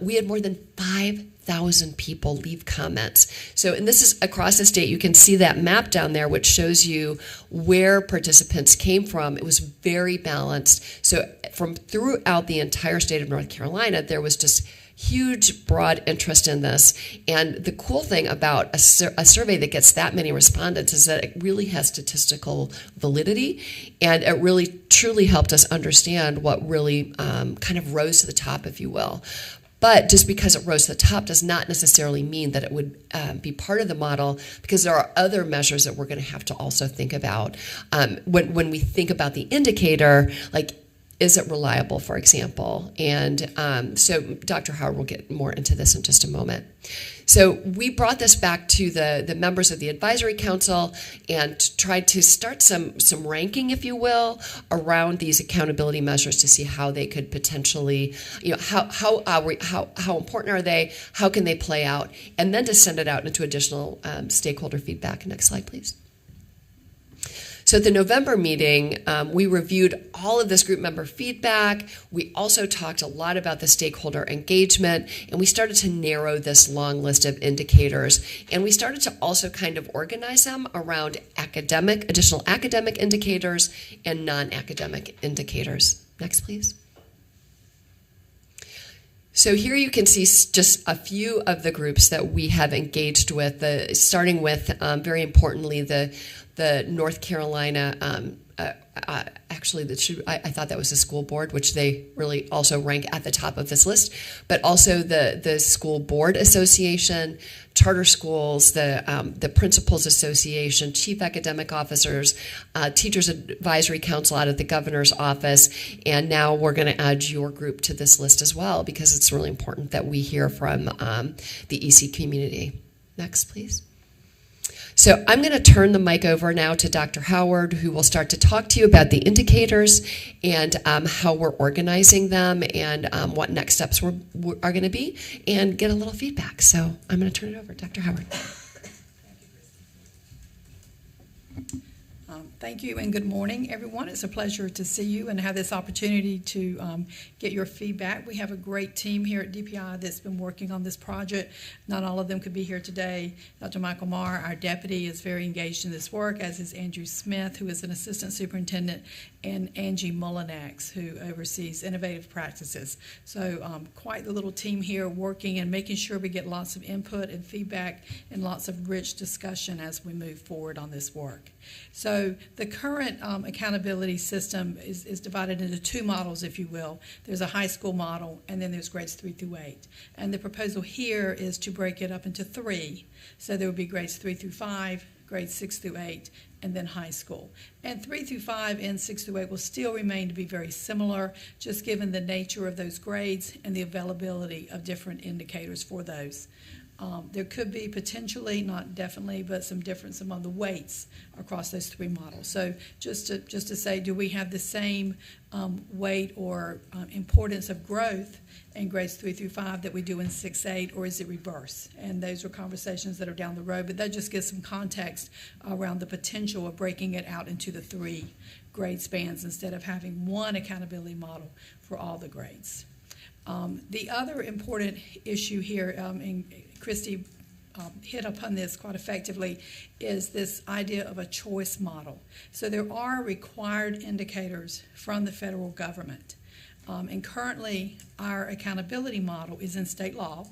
We had more than 5,000 people leave comments. So, and this is across the state. You can see that map down there, which shows you where participants came from. It was very balanced. So from throughout the entire state of North Carolina, there was just huge, broad interest in this. And the cool thing about a survey that gets that many respondents is that it really has statistical validity, and it really, truly helped us understand what really kind of rose to the top, if you will. But just because it rose to the top does not necessarily mean that it would be part of the model, because there are other measures that we're going to have to also think about. When we think about the indicator, like, is it reliable, for example? And so Dr. Howard will get more into this in just a moment. So we brought this back to the members of the advisory council and tried to start some ranking, if you will, around these accountability measures to see how they could potentially, you know, how important are they? How can they play out? And then to send it out into additional stakeholder feedback. Next slide, please. So at the November meeting, we reviewed all of this group member feedback. We also talked a lot about the stakeholder engagement, and we started to narrow this long list of indicators. And we started to also kind of organize them around additional academic indicators and non-academic indicators. Next, please. So here you can see just a few of the groups that we have engaged with, starting with, very importantly, the North Carolina, actually, I thought that was the school board, which they really also rank at the top of this list, but also the School Board Association, charter schools, the Principals Association, chief academic officers, Teachers Advisory Council out of the governor's office, and now we're going to add your group to this list as well, because it's really important that we hear from the EC community. Next, please. So I'm going to turn the mic over now to Dr. Howard, who will start to talk to you about the indicators and how we're organizing them and what next steps are going to be, and get a little feedback. So I'm going to turn it over to Dr. Howard. Thank you and good morning, everyone. It's a pleasure to see you and have this opportunity to get your feedback. We have a great team here at DPI that's been working on this project. Not all of them could be here today. Dr. Michael Marr, our deputy, is very engaged in this work, as is Andrew Smith, who is an assistant superintendent, and Angie Mullinax, who oversees innovative practices. So quite the little team here working and making sure we get lots of input and feedback and lots of rich discussion as we move forward on this work. So the current accountability system is divided into two models, if you will. There's a high school model, and then there's grades 3 through 8. And the proposal here is to break it up into 3. So there would be grades 3 through 5, grades 6 through 8, and then high school. And 3 through 5 and 6 through 8 will still remain to be very similar, just given the nature of those grades and the availability of different indicators for those. There could be potentially, not definitely, but some difference among the weights across those 3 models. So just to say, do we have the same weight or importance of growth in grades 3 through 5 that we do in 6-8, or is it reverse? And those are conversations that are down the road, but that just gives some context around the potential of breaking it out into the 3 grade spans instead of having one accountability model for all the grades. The other important issue here, and Christy hit upon this quite effectively, is this idea of a choice model. So there are required indicators from the federal government. And currently, our accountability model is in state law.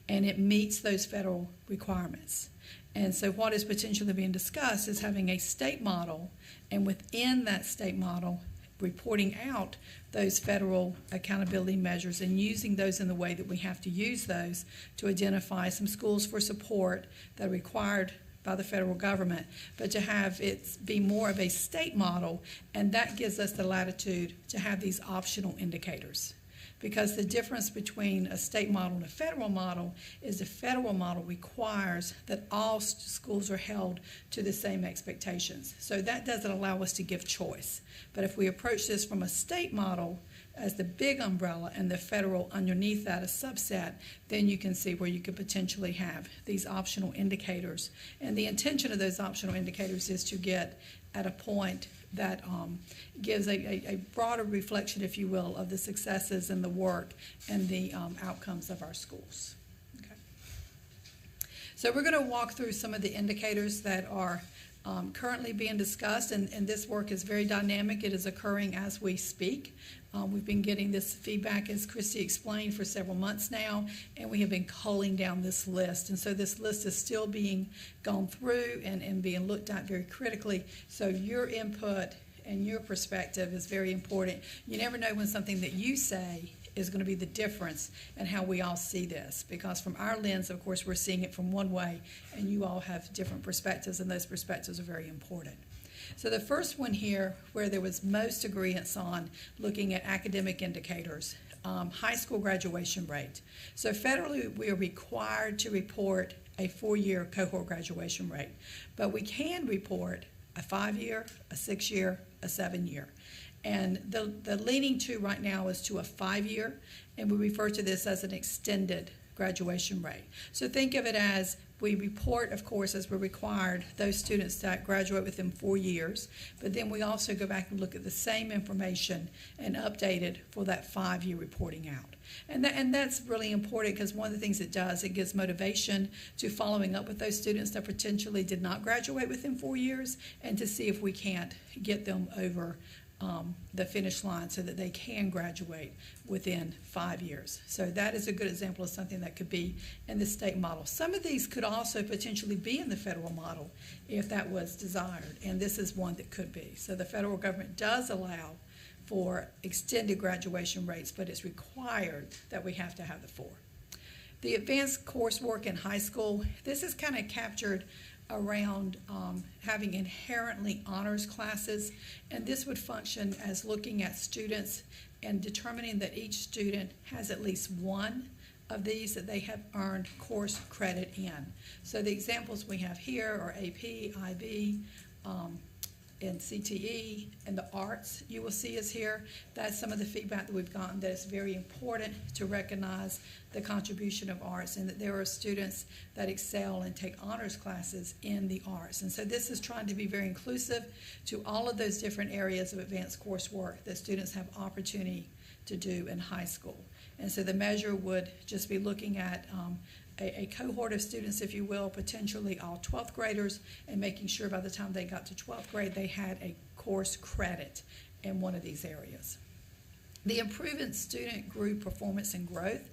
and it meets those federal requirements. And so what is potentially being discussed is having a state model, and within that state model, reporting out those federal accountability measures and using those in the way that we have to use those to identify some schools for support that are required by the federal government, but to have it be more of a state model, and that gives us the latitude to have these optional indicators. Because the difference between a state model and a federal model is the federal model requires that all schools are held to the same expectations. So that doesn't allow us to give choice. But if we approach this from a state model as the big umbrella and the federal underneath that a subset, then you can see where you could potentially have these optional indicators. And the intention of those optional indicators is to get at a point that gives a broader reflection, if you will, of the successes and the work and the outcomes of our schools. Okay. So we're going to walk through some of the indicators that are currently being discussed, and this work is very dynamic. It is occurring as we speak. We've been getting this feedback, as Christy explained, for several months now, and we have been culling down this list. And so this list is still being gone through and being looked at very critically. So your input and your perspective is very important. You never know when something that you say is going to be the difference in how we all see this, because from our lens, of course, we're seeing it from one way, and you all have different perspectives, and those perspectives are very important. So the first one here, where there was most agreement on looking at academic indicators, high school graduation rate. So federally, we are required to report a 4-year cohort graduation rate, but we can report a 5-year, a 6-year, a 7-year. And the leaning to right now is to a 5-year, and we refer to this as an extended graduation rate. So think of it as we report, of course, as we're required, those students that graduate within 4 years, but then we also go back and look at the same information and update it for that 5-year reporting out. And that's really important, because one of the things it does, it gives motivation to following up with those students that potentially did not graduate within 4 years, and to see if we can't get them over the finish line so that they can graduate within 5 years. So that is a good example of something that could be in the state model. Some of these could also potentially be in the federal model if that was desired, and this is one that could be. So the federal government does allow for extended graduation rates, but it's required that we have to have the 4. The advanced coursework in high school, this is kind of captured around having inherently honors classes, and this would function as looking at students and determining that each student has at least one of these that they have earned course credit in. So the examples we have here are AP, IB, and CTE, and the arts you will see is here. That's some of the feedback that we've gotten, that it's very important to recognize the contribution of arts, and that there are students that excel and take honors classes in the arts. And so this is trying to be very inclusive to all of those different areas of advanced coursework that students have opportunity to do in high school. And so the measure would just be looking at a cohort of students, if you will, potentially all 12th graders, and making sure by the time they got to 12th grade they had a course credit in one of these areas. The improving student group performance and growth.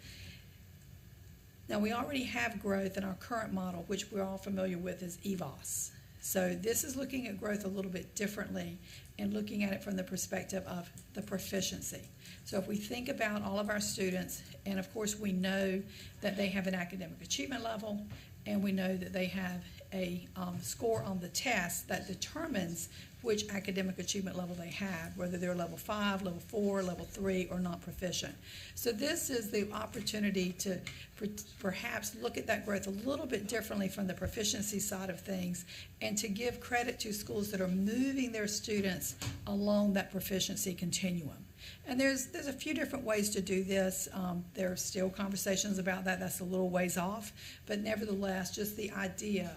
Now, we already have growth in our current model, which we're all familiar with as EVOS. So this is looking at growth a little bit differently and looking at it from the perspective of the proficiency. So if we think about all of our students, and of course we know that they have an academic achievement level, and we know that they have a score on the test that determines which academic achievement level they have, whether they're level 5, level 4, level 3, or not proficient. So this is the opportunity to perhaps look at that growth a little bit differently from the proficiency side of things, and to give credit to schools that are moving their students along that proficiency continuum. And there's a few different ways to do this. There are still conversations about that. That's a little ways off. But nevertheless, just the idea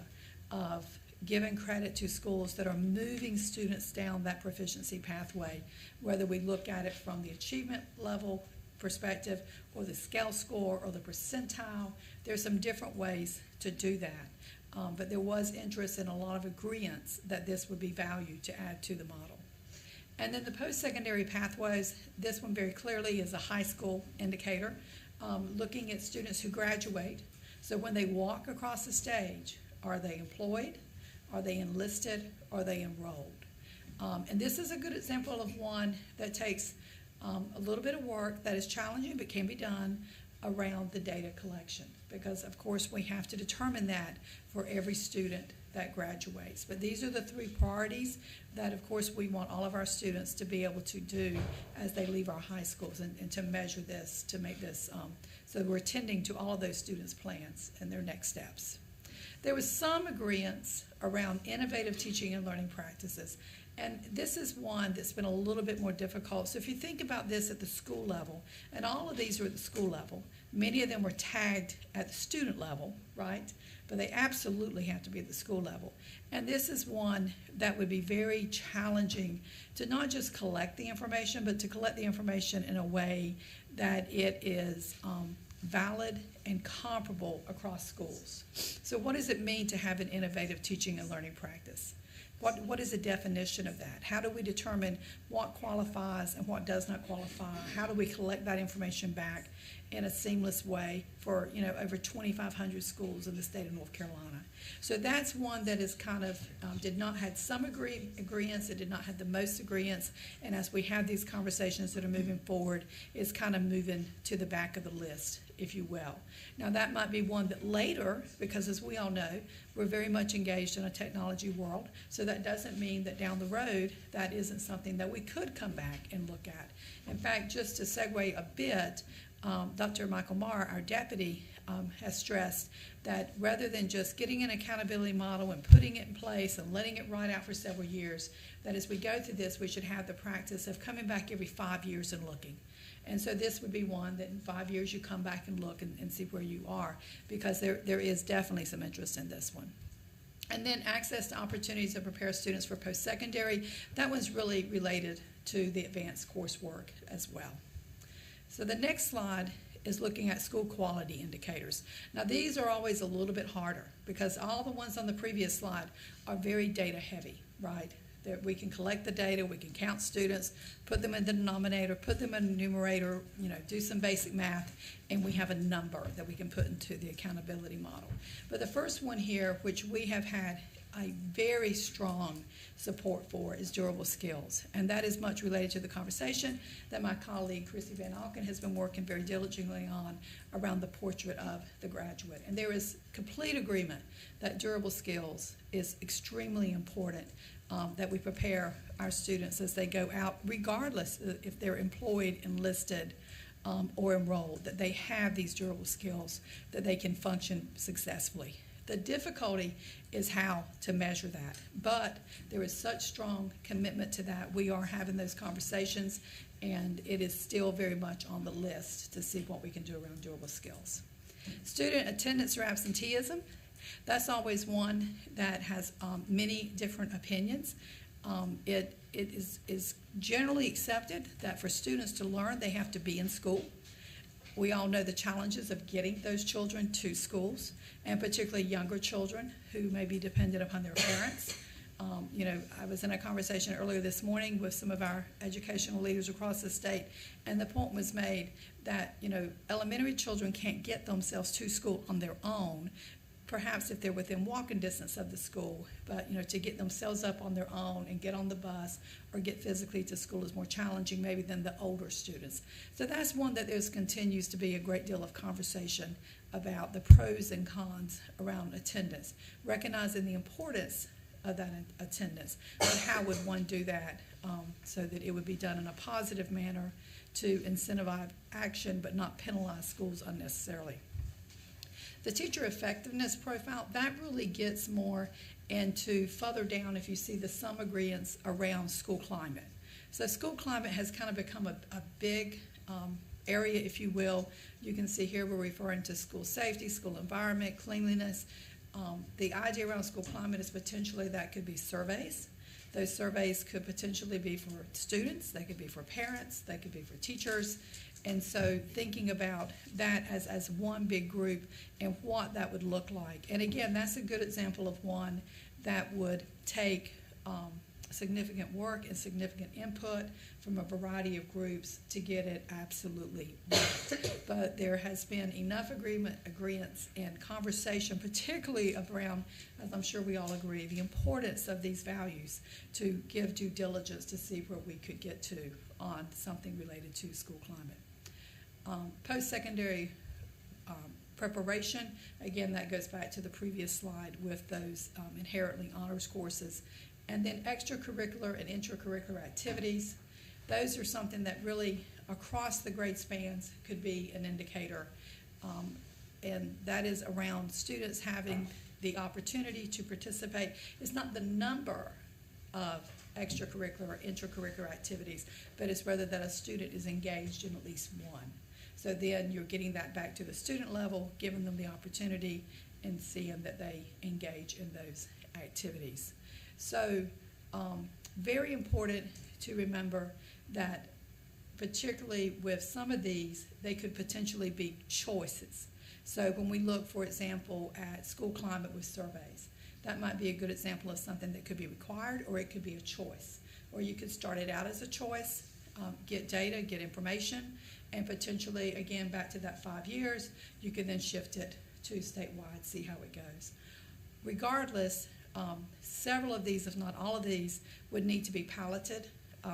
of giving credit to schools that are moving students down that proficiency pathway, whether we look at it from the achievement level perspective or the scale score or the percentile. There's some different ways to do that. But there was interest in a lot of agreements that this would be valued to add to the model. And then the post-secondary pathways, this one very clearly is a high school indicator, looking at students who graduate So when they walk across the stage, are they employed? Are they enlisted? Are they enrolled? And this is a good example of one that takes a little bit of work that is challenging but can be done around the data collection, because of course we have to determine that for every student that graduates. But these are the 3 priorities that of course we want all of our students to be able to do as they leave our high schools, and to measure this, to make this, so we're attending to all of those students' plans and their next steps. There was some agreement around innovative teaching and learning practices. And this is one that's been a little bit more difficult. So if you think about this at the school level, and all of these are at the school level, many of them were tagged at the student level, right? But they absolutely have to be at the school level. And this is one that would be very challenging to not just collect the information, but to collect the information in a way that it is valid and comparable across schools. So what does it mean to have an innovative teaching and learning practice? What is the definition of that? How do we determine what qualifies and what does not qualify? How do we collect that information back in a seamless way for, over 2,500 schools in the state of North Carolina? So that's one that is kind of, did not have some agreements, it did not have the most agreements, and as we have these conversations that are moving forward, it's kind of moving to the back of the list, if you will. Now that might be one that later, because as we all know, we're very much engaged in a technology world, so that doesn't mean that down the road that isn't something that we could come back and look at. In fact, just to segue a bit, Dr. Michael Marr, our deputy, has stressed that rather than just getting an accountability model and putting it in place and letting it ride out for several years, that as we go through this, we should have the practice of coming back every 5 years and looking. And so this would be one that in 5 years you come back and look and see where you are, because there is definitely some interest in this one. And then access to opportunities to prepare students for post-secondary. That one's really related to the advanced coursework as well. So the next slide is looking at school quality indicators. Now these are always a little bit harder because all the ones on the previous slide are very data heavy, right? That we can collect the data, we can count students, put them in the denominator, put them in the numerator, do some basic math, and we have a number that we can put into the accountability model. But the first one here, which we have had a very strong support for, is durable skills. And that is much related to the conversation that my colleague Chrissy Van Auken has been working very diligently on around the portrait of the graduate. And there is complete agreement that durable skills is extremely important, that we prepare our students as they go out, regardless if they're employed, enlisted, or enrolled, that they have these durable skills that they can function successfully. The difficulty is how to measure that, but there is such strong commitment to that. We are having those conversations, and it is still very much on the list to see what we can do around durable skills. Student attendance or absenteeism, that's always one that has many different opinions. It is generally accepted that for students to learn, they have to be in school. We all know the challenges of getting those children to schools, and particularly younger children who may be dependent upon their parents. I was in a conversation earlier this morning with some of our educational leaders across the state, and the point was made that, elementary children can't get themselves to school on their own, perhaps if they're within walking distance of the school, but to get themselves up on their own and get on the bus or get physically to school is more challenging maybe than the older students. So that's one that there continues to be a great deal of conversation about the pros and cons around attendance, recognizing the importance of that attendance, but how would one do that so that it would be done in a positive manner to incentivize action but not penalize schools unnecessarily. The teacher effectiveness profile, that really gets more into further down if you see the some agreements around school climate. So school climate has kind of become a big area, if you will. You can see here we're referring to school safety, school environment, cleanliness. The idea around school climate is potentially that could be surveys. Those surveys could potentially be for students, they could be for parents, they could be for teachers. And so thinking about that as one big group and what that would look like. And again, that's a good example of one that would take significant work and significant input from a variety of groups to get it absolutely right. But there has been enough agreements and conversation, particularly around, as I'm sure we all agree, the importance of these values to give due diligence to see where we could get to on something related to school climate. Post-secondary preparation, again, that goes back to the previous slide with those inherently honors courses. And then extracurricular and intracurricular activities. Those are something that really, across the grade spans, could be an indicator. And that is around students having the opportunity to participate. It's not the number of extracurricular or intracurricular activities, but it's rather that a student is engaged in at least one. So then you're getting that back to the student level, giving them the opportunity and seeing that they engage in those activities. So very important to remember that particularly with some of these, they could potentially be choices. So when we look, for example, at school climate with surveys, that might be a good example of something that could be required, or it could be a choice. Or you could start it out as a choice, get data, get information, and potentially, again, back to that 5 years, you can then shift it to statewide, see how it goes. Regardless, several of these, if not all of these, would need to be piloted.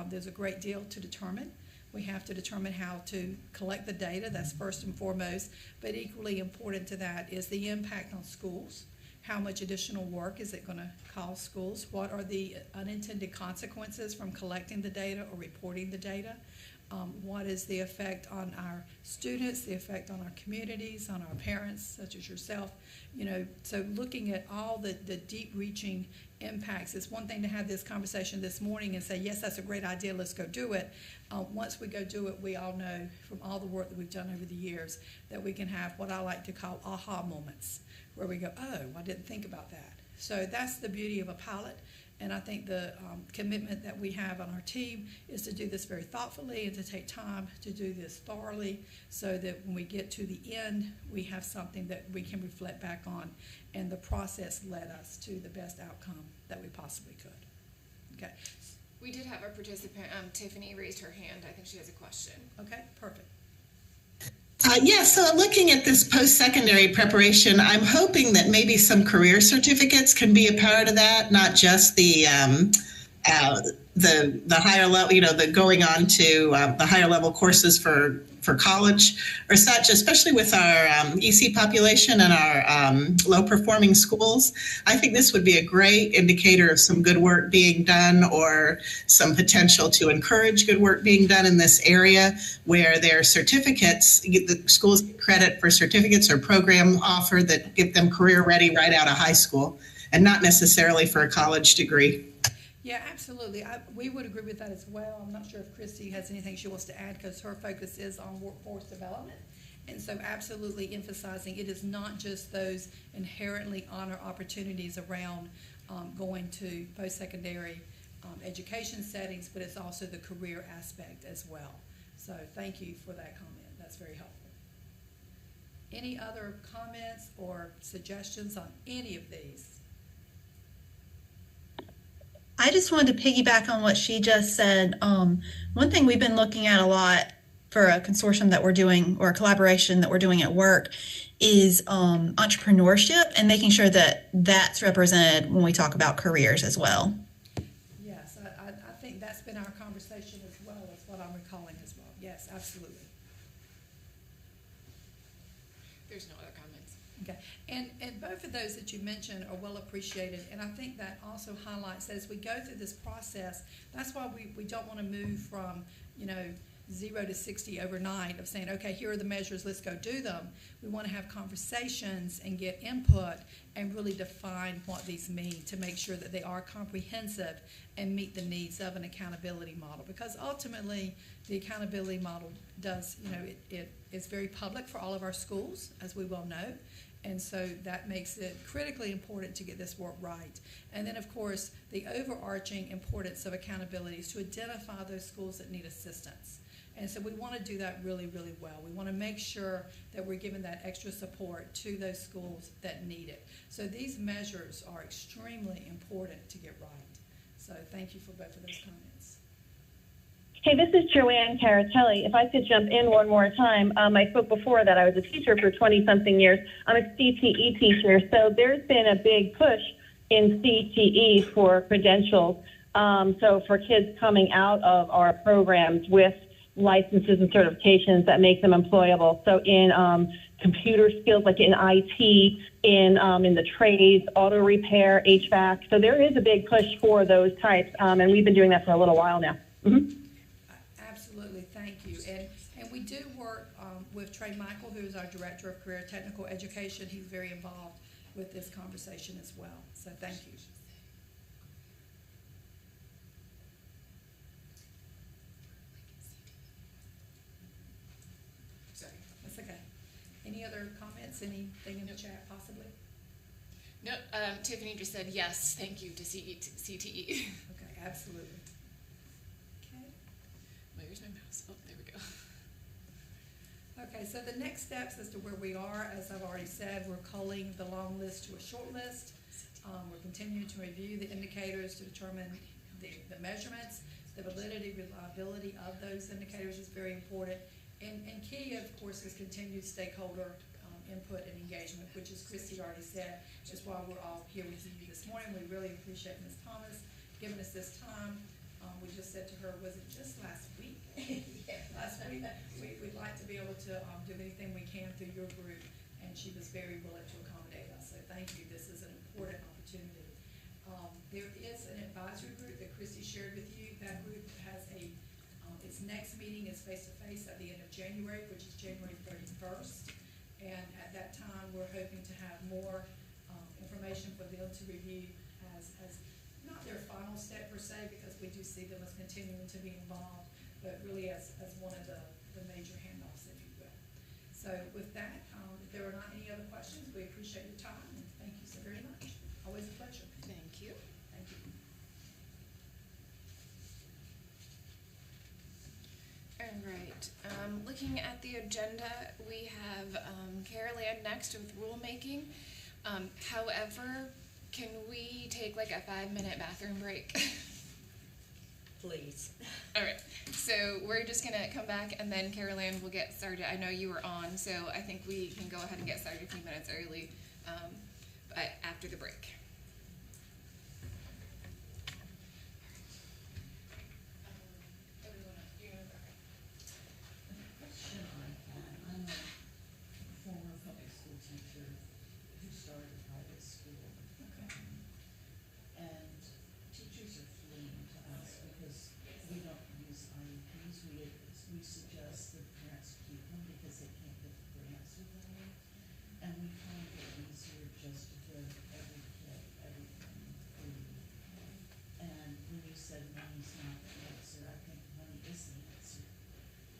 There's a great deal to determine. We have to determine how to collect the data, that's first and foremost, but equally important to that is the impact on schools. How much additional work is it going to cost schools? What are the unintended consequences from collecting the data or reporting the data? What is the effect on our students, the effect on our communities, on our parents, such as yourself? You know, so looking at all the deep-reaching impacts. It's one thing to have this conversation this morning and say, yes, that's a great idea, let's go do it. Once we go do it, we all know from all the work that we've done over the years that we can have what I like to call aha moments, where we go, oh, I didn't think about that. So that's the beauty of a pilot. And I think the commitment that we have on our team is to do this very thoughtfully and to take time to do this thoroughly so that when we get to the end, we have something that we can reflect back on. And the process led us to the best outcome that we possibly could. Okay. We did have a participant, Tiffany raised her hand. I think she has a question. Okay, perfect. So looking at this post-secondary preparation, I'm hoping that maybe some career certificates can be a part of that, not just the higher level, you know, the going on to the higher level courses for college or such, especially with our EC population and our low performing schools. I think this would be a great indicator of some good work being done or some potential to encourage good work being done in this area where their certificates, the schools get credit for certificates or program offer that get them career ready right out of high school and not necessarily for a college degree. Yeah, absolutely. We would agree with that as well. I'm not sure if Christy has anything she wants to add because her focus is on workforce development. And so absolutely emphasizing it is not just those inherently honor opportunities around going to post-secondary education settings, but it's also the career aspect as well. So thank you for that comment. That's very helpful. Any other comments or suggestions on any of these? I just wanted to piggyback on what she just said. One thing we've been looking at a lot for a consortium that we're doing or a collaboration that we're doing at work is entrepreneurship and making sure that that's represented when we talk about careers as well. Yes, I think that's been our conversation as well. That's what I'm recalling as well. Yes, absolutely. There's no other comments. Okay, and both of those that you mentioned are well appreciated, and I think that also highlights that as we go through this process, that's why we don't want to move from, 0 to 60 overnight of saying, okay, here are the measures, let's go do them. We want to have conversations and get input and really define what these mean to make sure that they are comprehensive and meet the needs of an accountability model. Because ultimately, the accountability model does, it is very public for all of our schools, as we well know. And so that makes it critically important to get this work right. And then, of course, the overarching importance of accountability is to identify those schools that need assistance. And so we want to do that really, really well. We want to make sure that we're giving that extra support to those schools that need it. So these measures are extremely important to get right. So thank you for both of those comments. Hey, this is Joanne Caratelli. If I could jump in one more time, I spoke before that I was a teacher for 20-something years. I'm a CTE teacher, so there's been a big push in CTE for credentials. So for kids coming out of our programs with licenses and certifications that make them employable. So in computer skills, like in IT, in the trades, auto repair, HVAC. So there is a big push for those types, and we've been doing that for a little while now. Mm-hmm. Absolutely, thank you. And we do work with Trey Michael, who is our Director of Career Technical Education. He's very involved with this conversation as well. So thank you. Sorry, that's okay. Any other comments? Anything in the chat possibly? No, Tiffany just said yes, thank you to CTE. Okay, absolutely. Where's my mouse? Oh, there we go. Okay, so the next steps as to where we are, as I've already said, we're culling the long list to a short list. We're continuing to review the indicators to determine the measurements. The validity, reliability of those indicators is very important. And key, of course, is continued stakeholder input and engagement, which, as Christy already said, is why we're all here with you this morning. We really appreciate Ms. Thomas giving us this time. We just said to her, was it just last week? Last week, we'd like to be able to do anything we can through your group, and she was very willing to accommodate us. So thank you. This is an important opportunity. There is an advisory group that Christy shared with you. That group has its next meeting is face-to-face at the end of January, which is January 31st. And at that time, we're hoping to have more information for them to review as not their final step per se, because we do see them as continuing to be involved, but really as one of the major handoffs, if you will. So with that, if there are not any other questions, we appreciate your time, and thank you so very much. Always a pleasure. Thank you. Thank you. All right. Looking at the agenda, we have Carol Ann next with rulemaking. However, can we take like a 5-minute bathroom break? Please. All right. So we're just going to come back, and then Carol Ann will get started. I know you were on, so I think we can go ahead and get started a few minutes early but after the break. We suggest that parents keep them because they can't get the grants without them. And we find it easier just to give every kid everything free. And when you said money's not the answer, I think money is the answer.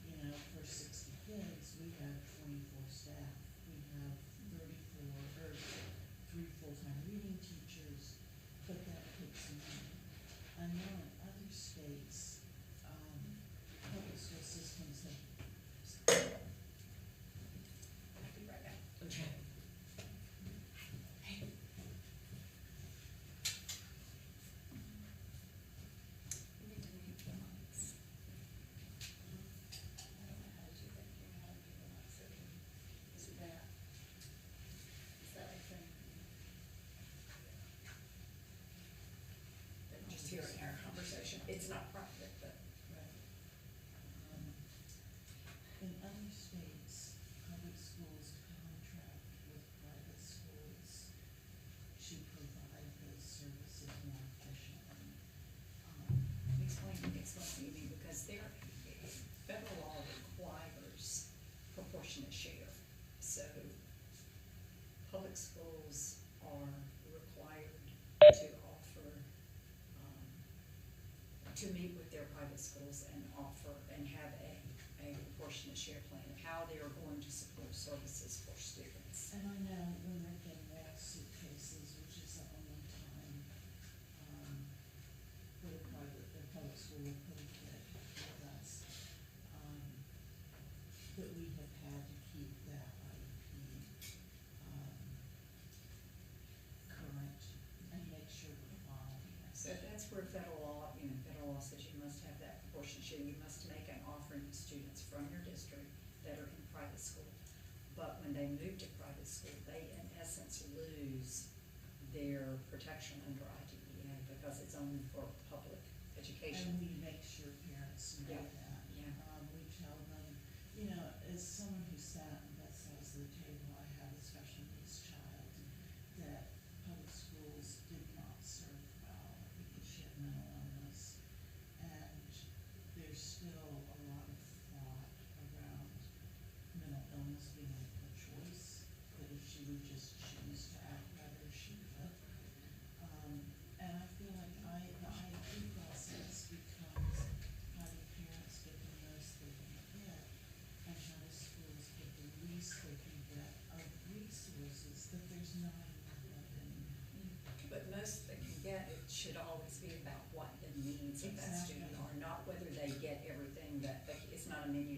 You know, for 60 kids, we have 24 staff. We have 3 full-time reading teachers, but that takes money. I know in other states, public school systems have. I'll be right back. Okay. You need to mute the mics. I don't know how to do that. You know how to mute the mics, okay? Is it that? Is that a thing? They're just hearing our conversation. It's not private, but. In other states, public schools contract with private schools to provide those services more efficiently. Explain to me, because federal law requires proportionate share. So public schools are required to offer, to meet with their private schools and offer and have a proportionate share plan of how they are going to support services for students. And I know when they've been lawsuit cases, which is the only time, the public school will put a kid with us, that we have had to keep that IEP, current and make sure we're following it. So that's where federal they move to private school, they in essence lose their protection under IDEA because it's only for public education. And we make sure parents know Yeah. that. Yeah. We tell them, you know, as someone who sat on both sides of the table, I have a special needs child that public schools did not serve well because she had mental illness. And there's still a lot of thought around mental illness being a choice, that if she would just choose to act better, she could. And I feel like the IEP process becomes how do parents get the most they can get, and how do schools get the least they can get of resources that there's not enough of in. But most they can get, it should always be about what the needs of that student are, not whether they get everything that, it's not a menu.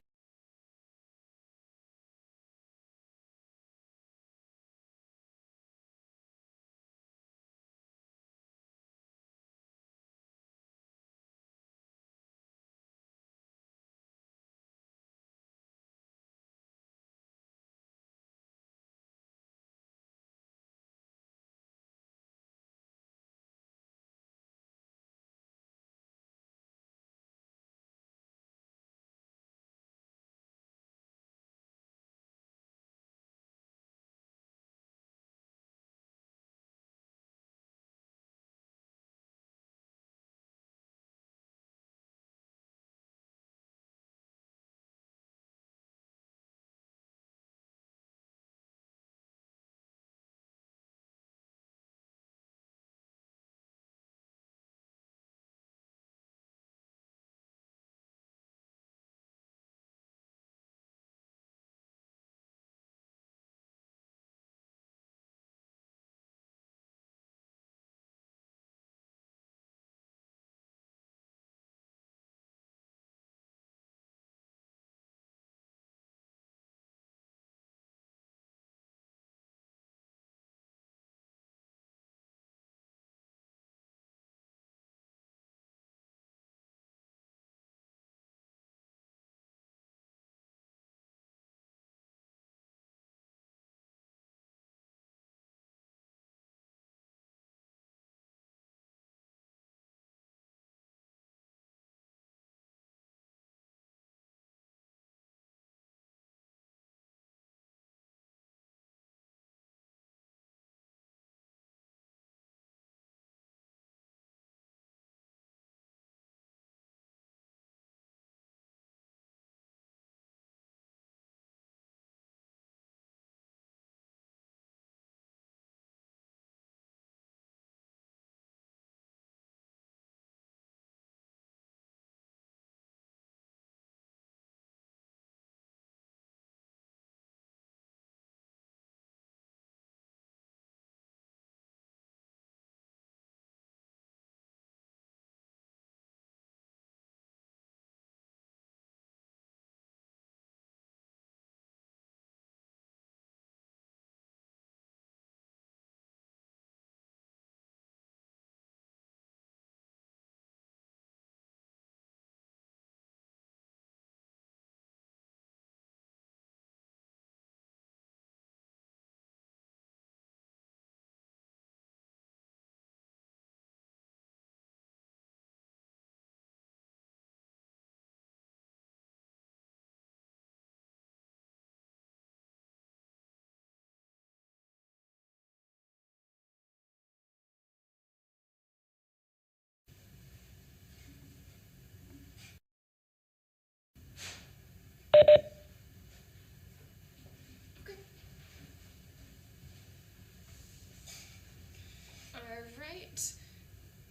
Alright.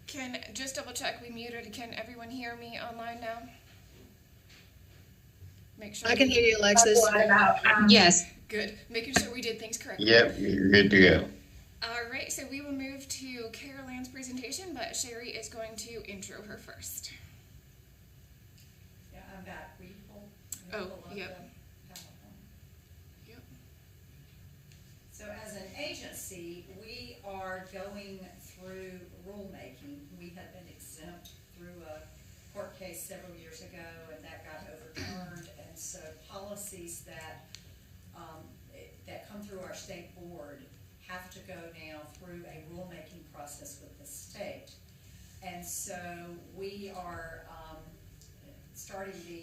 Can, just double check, we muted, can everyone hear me online now? Make sure. I can hear you, Alexis. Yes. Good, making sure we did things correctly. Yep, you're good to go. Alright, so we will move to Carol Ann's presentation, but Sherry is going to intro her first. Yeah, I'm back. Will you pull Oh, up yep. the PowerPoint? Yep. So as an agency, we are going through rulemaking. We had been exempt through a court case several years ago, and that got overturned. And so policies that through our state board have to go now through a rulemaking process with the state. And so we are starting the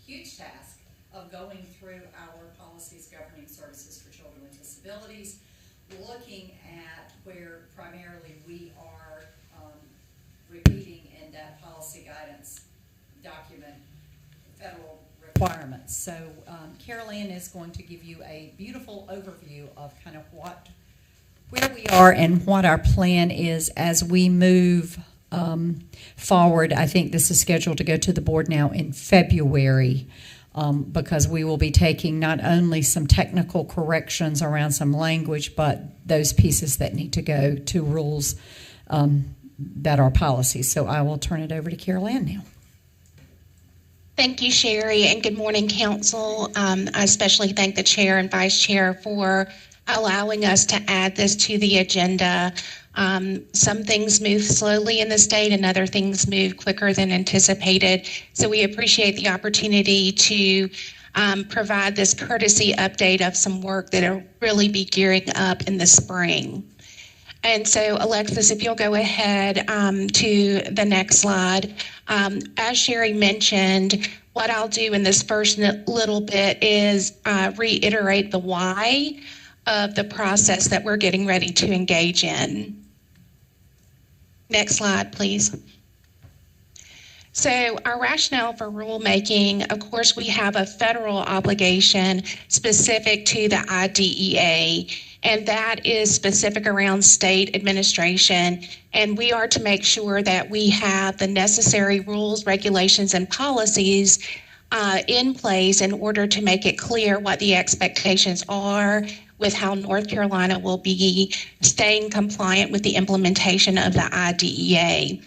huge task of going through our policies governing services for children with disabilities, looking at where primarily we are repeating in that policy guidance document federal requirements. So Carol Ann is going to give you a beautiful overview of kind of where we are and what our plan is as we move forward. I think this is scheduled to go to the board now in February. Because we will be taking not only some technical corrections around some language, but those pieces that need to go to rules that are policies. So I will turn it over to Carol Ann now. Thank you, Sherry, and good morning, Council. I especially thank the Chair and Vice Chair for allowing us to add this to the agenda. Some things move slowly in the state and other things move quicker than anticipated. So we appreciate the opportunity to provide this courtesy update of some work that will really be gearing up in the spring. And so, Alexis, if you'll go ahead to the next slide. As Sherry mentioned, what I'll do in this first little bit is reiterate the why of the process that we're getting ready to engage in. Next slide, please. So our rationale for rulemaking, of course, we have a federal obligation specific to the IDEA, and that is specific around state administration. And we are to make sure that we have the necessary rules, regulations, and policies in place in order to make it clear what the expectations are with how North Carolina will be staying compliant with the implementation of the IDEA.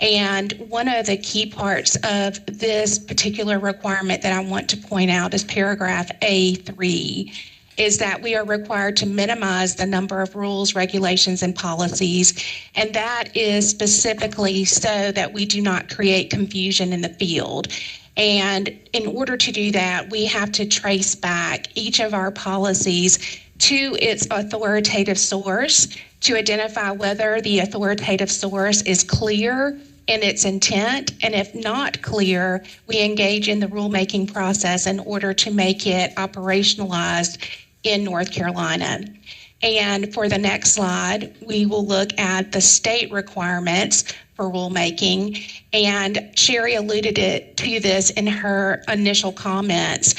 And one of the key parts of this particular requirement that I want to point out is paragraph A3, is that we are required to minimize the number of rules, regulations, and policies. And that is specifically so that we do not create confusion in the field. And in order to do that, we have to trace back each of our policies to its authoritative source to identify whether the authoritative source is clear in its intent, and if not clear, we engage in the rulemaking process in order to make it operationalized in North Carolina. And for the next slide, we will look at the state requirements for rulemaking. And Sherry alluded to this in her initial comments.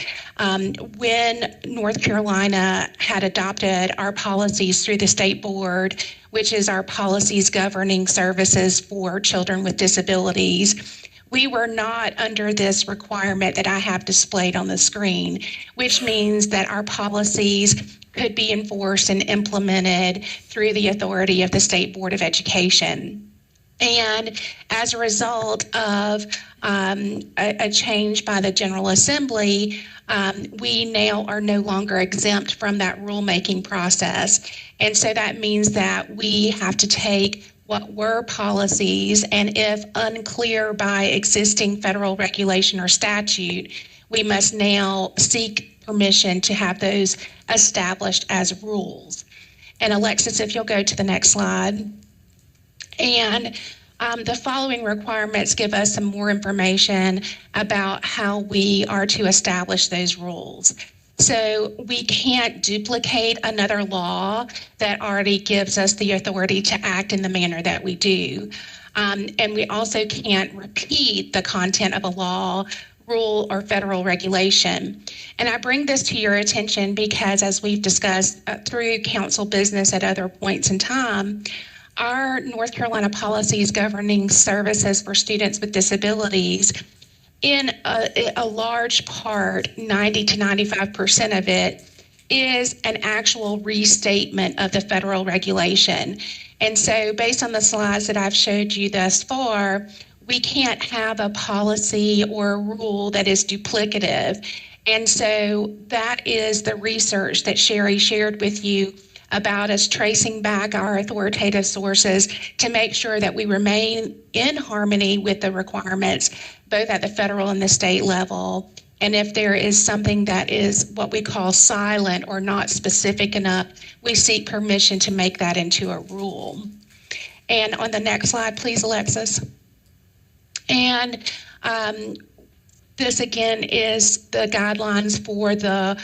When North Carolina had adopted our policies through the state board, which is our policies governing services for children with disabilities, we were not under this requirement that I have displayed on the screen, which means that our policies could be enforced and implemented through the authority of the State Board of Education. And as a result of a change by the General Assembly, we now are no longer exempt from that rulemaking process. And so that means that we have to take what were policies, and if unclear by existing federal regulation or statute, we must now seek permission to have those established as rules. And Alexis, if you'll go to the next slide. And the following requirements give us some more information about how we are to establish those rules. So we can't duplicate another law that already gives us the authority to act in the manner that we do. And we also can't repeat the content of a law, rule, or federal regulation. And I bring this to your attention because, as we've discussed through council business at other points in time, our North Carolina policies governing services for students with disabilities, in a large part, 90 to 95% of it, is an actual restatement of the federal regulation. And so based on the slides that I've showed you thus far, we can't have a policy or a rule that is duplicative. And so that is the research that Sherry shared with you about us tracing back our authoritative sources to make sure that we remain in harmony with the requirements, both at the federal and the state level, And if there is something that is what we call silent or not specific enough, we seek permission to make that into a rule. And on the next slide, please, Alexis. And this again is the guidelines for the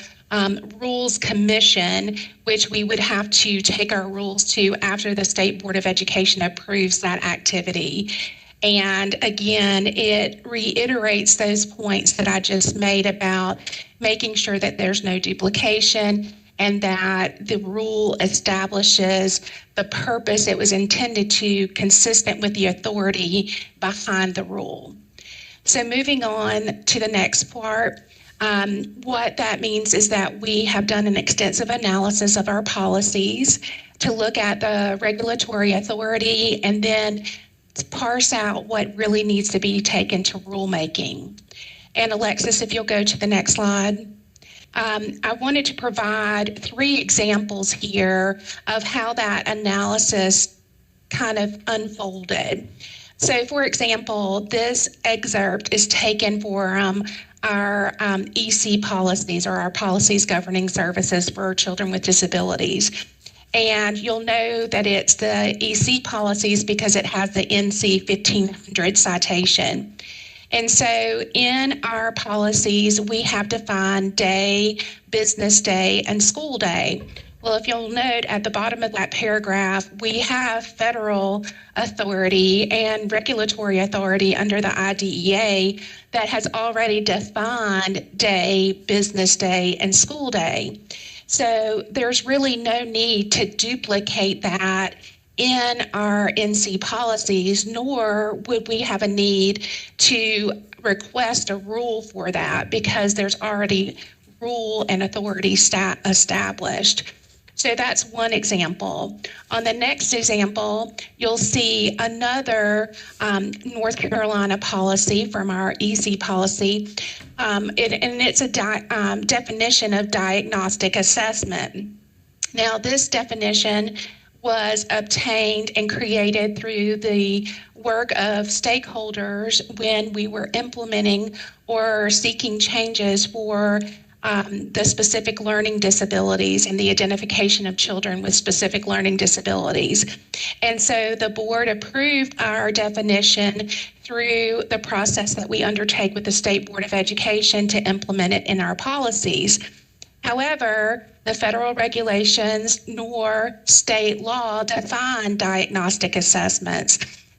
Rules Commission, which we would have to take our rules to after the State Board of Education approves that activity. And again, it reiterates those points that I just made about making sure that there's no duplication and that the rule establishes the purpose it was intended to, consistent with the authority behind the rule. So moving on to the next part, what that means is that we have done an extensive analysis of our policies to look at the regulatory authority and then parse out what really needs to be taken to rulemaking. And Alexis, if you'll go to the next slide. I wanted to provide 3 examples here of how that analysis kind of unfolded. So, for example, this excerpt is taken from our EC policies, or our policies governing services for children with disabilities. And you'll know that it's the EC policies because it has the NC 1500 citation. And so in our policies, we have defined day, business day, and school day. Well, if you'll note at the bottom of that paragraph, we have federal authority and regulatory authority under the IDEA that has already defined day, business day, and school day. So there's really no need to duplicate that in our NC policies, nor would we have a need to request a rule for that because there's already rule and authority established. So that's one example. On the next example, you'll see another North Carolina policy from our EC policy, and it's a definition of diagnostic assessment. Now, this definition was obtained and created through the work of stakeholders when we were implementing or seeking changes for the specific learning disabilities and the identification of children with specific learning disabilities. And so the board approved our definition through the process that we undertake with the State Board of Education to implement it in our policies. However, the federal regulations nor state law define diagnostic assessments.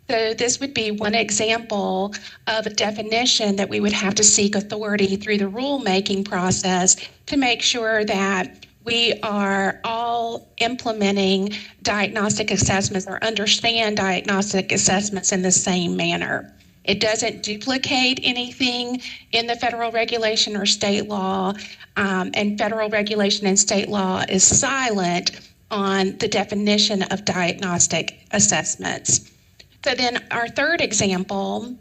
So this would be one example of a definition that we would have to seek authority through the rulemaking process to make sure that we are all implementing diagnostic assessments or understand diagnostic assessments in the same manner. It doesn't duplicate anything in the federal regulation or state law, and federal regulation and state law is silent on the definition of diagnostic assessments. So then our third example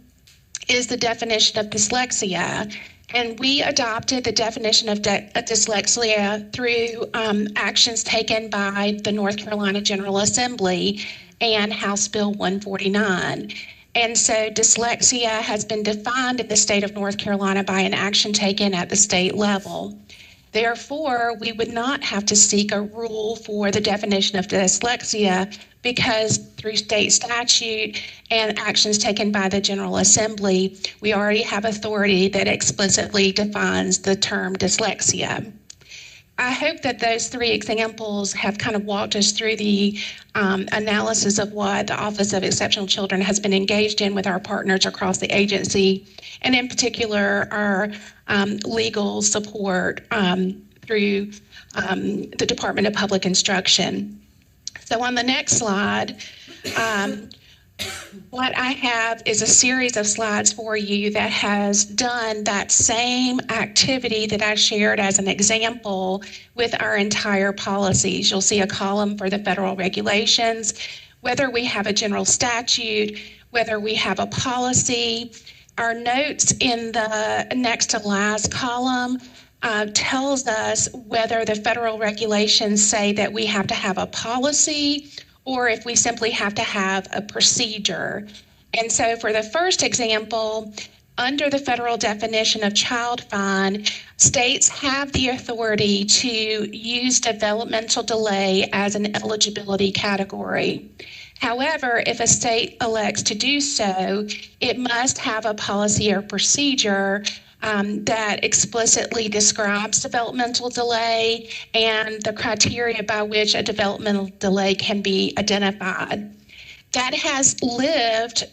is the definition of dyslexia. And we adopted the definition of dyslexia through actions taken by the North Carolina General Assembly and House Bill 149. And so dyslexia has been defined in the state of North Carolina by an action taken at the state level. Therefore, we would not have to seek a rule for the definition of dyslexia because through state statute and actions taken by the General Assembly, we already have authority that explicitly defines the term dyslexia. I hope that those 3 examples have kind of walked us through the analysis of what the Office of Exceptional Children has been engaged in with our partners across the agency, and in particular our legal support through the Department of Public Instruction. So on the next slide, what I have is a series of slides for you that has done that same activity that I shared as an example with our entire policies. You'll see a column for the federal regulations, whether we have a general statute, whether we have a policy. Our notes in the next to last column tells us whether the federal regulations say that we have to have a policy or if we simply have to have a procedure. And so for the first example, under the federal definition of child find, states have the authority to use developmental delay as an eligibility category. However, if a state elects to do so, it must have a policy or procedure that explicitly describes developmental delay and the criteria by which a developmental delay can be identified. That has lived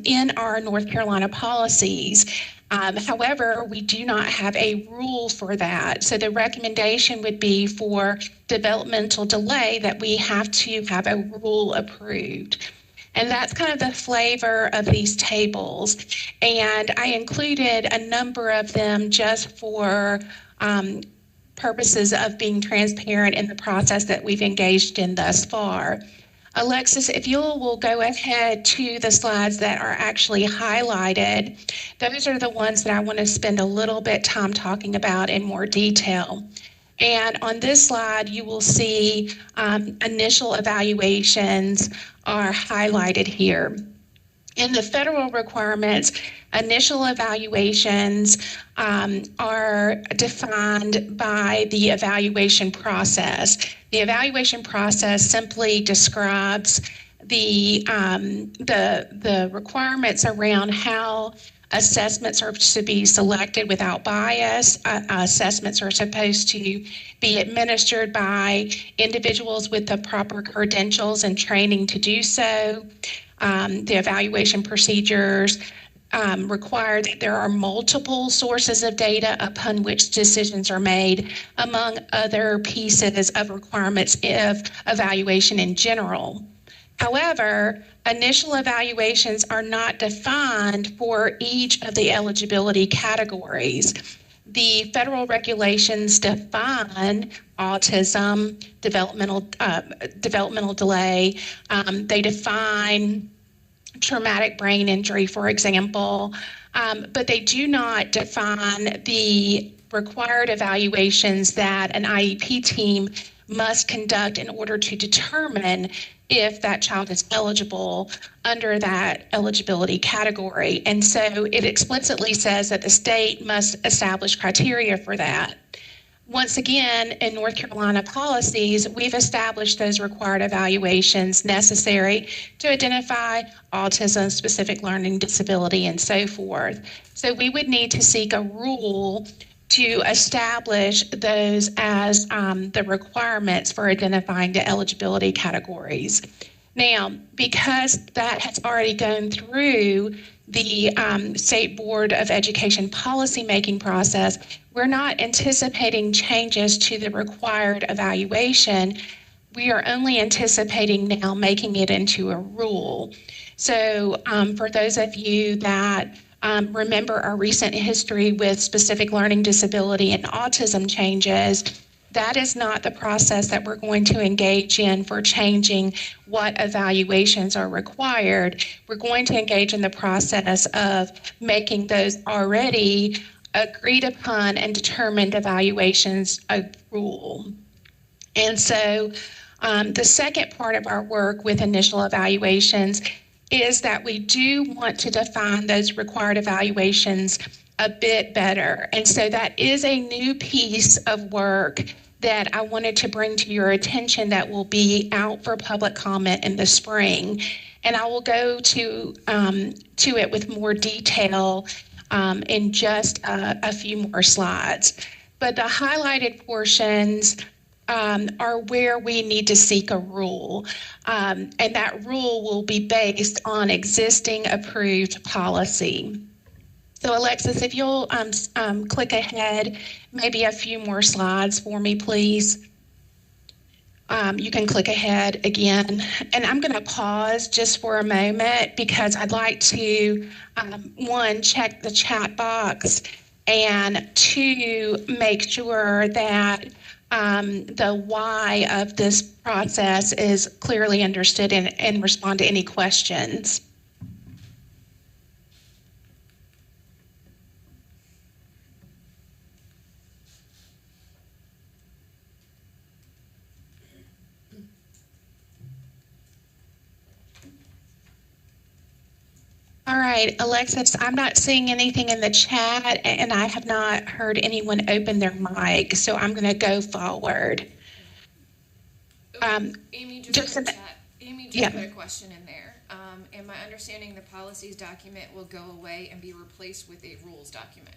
in our North Carolina policies. However, we do not have a rule for that. So the recommendation would be for developmental delay that we have to have a rule approved. And that's kind of the flavor of these tables. And I included a number of them just for purposes of being transparent in the process that we've engaged in thus far. Alexis, if you will go ahead to the slides that are actually highlighted, those are the ones that I want to spend a little bit time talking about in more detail. And on this slide, you will see initial evaluations are highlighted here. In the federal requirements, initial evaluations are defined by the evaluation process. The evaluation process simply describes the requirements around how assessments are to be selected without bias. Assessments are supposed to be administered by individuals with the proper credentials and training to do so. The evaluation procedures require that there are multiple sources of data upon which decisions are made, among other pieces of requirements of evaluation in general. However, initial evaluations are not defined for each of the eligibility categories. The federal regulations define autism, developmental delay. They define traumatic brain injury, for example, but they do not define the required evaluations that an IEP team must conduct in order to determine if that child is eligible under that eligibility category. And so it explicitly says that the state must establish criteria for that. Once again, in North Carolina policies, we've established those required evaluations necessary to identify autism, specific learning disability, and so forth. So we would need to seek a rule to establish those as the requirements for identifying the eligibility categories. Now, because that has already gone through the State Board of Education policymaking process, we're not anticipating changes to the required evaluation. We are only anticipating now making it into a rule. So for those of you that remember our recent history with specific learning disability and autism changes, that is not the process that we're going to engage in for changing what evaluations are required. We're going to engage in the process of making those already agreed upon and determined evaluations a rule. And so the second part of our work with initial evaluations is that we do want to define those required evaluations a bit better. And so that is a new piece of work that I wanted to bring to your attention that will be out for public comment in the spring. And I will go to it with more detail in just a few more slides. But the highlighted portions are where we need to seek a rule. And that rule will be based on existing approved policy. So Alexis, if you'll click ahead, maybe a few more slides for me, please. You can click ahead again. And I'm going to pause just for a moment because I'd like to, one, check the chat box, and two, make sure that the why of this process is clearly understood and respond to any questions. All right, Alexis, I'm not seeing anything in the chat, and I have not heard anyone open their mic, so I'm going to go forward. Amy just put a question in there. And my understanding, the policies document will go away and be replaced with a rules document.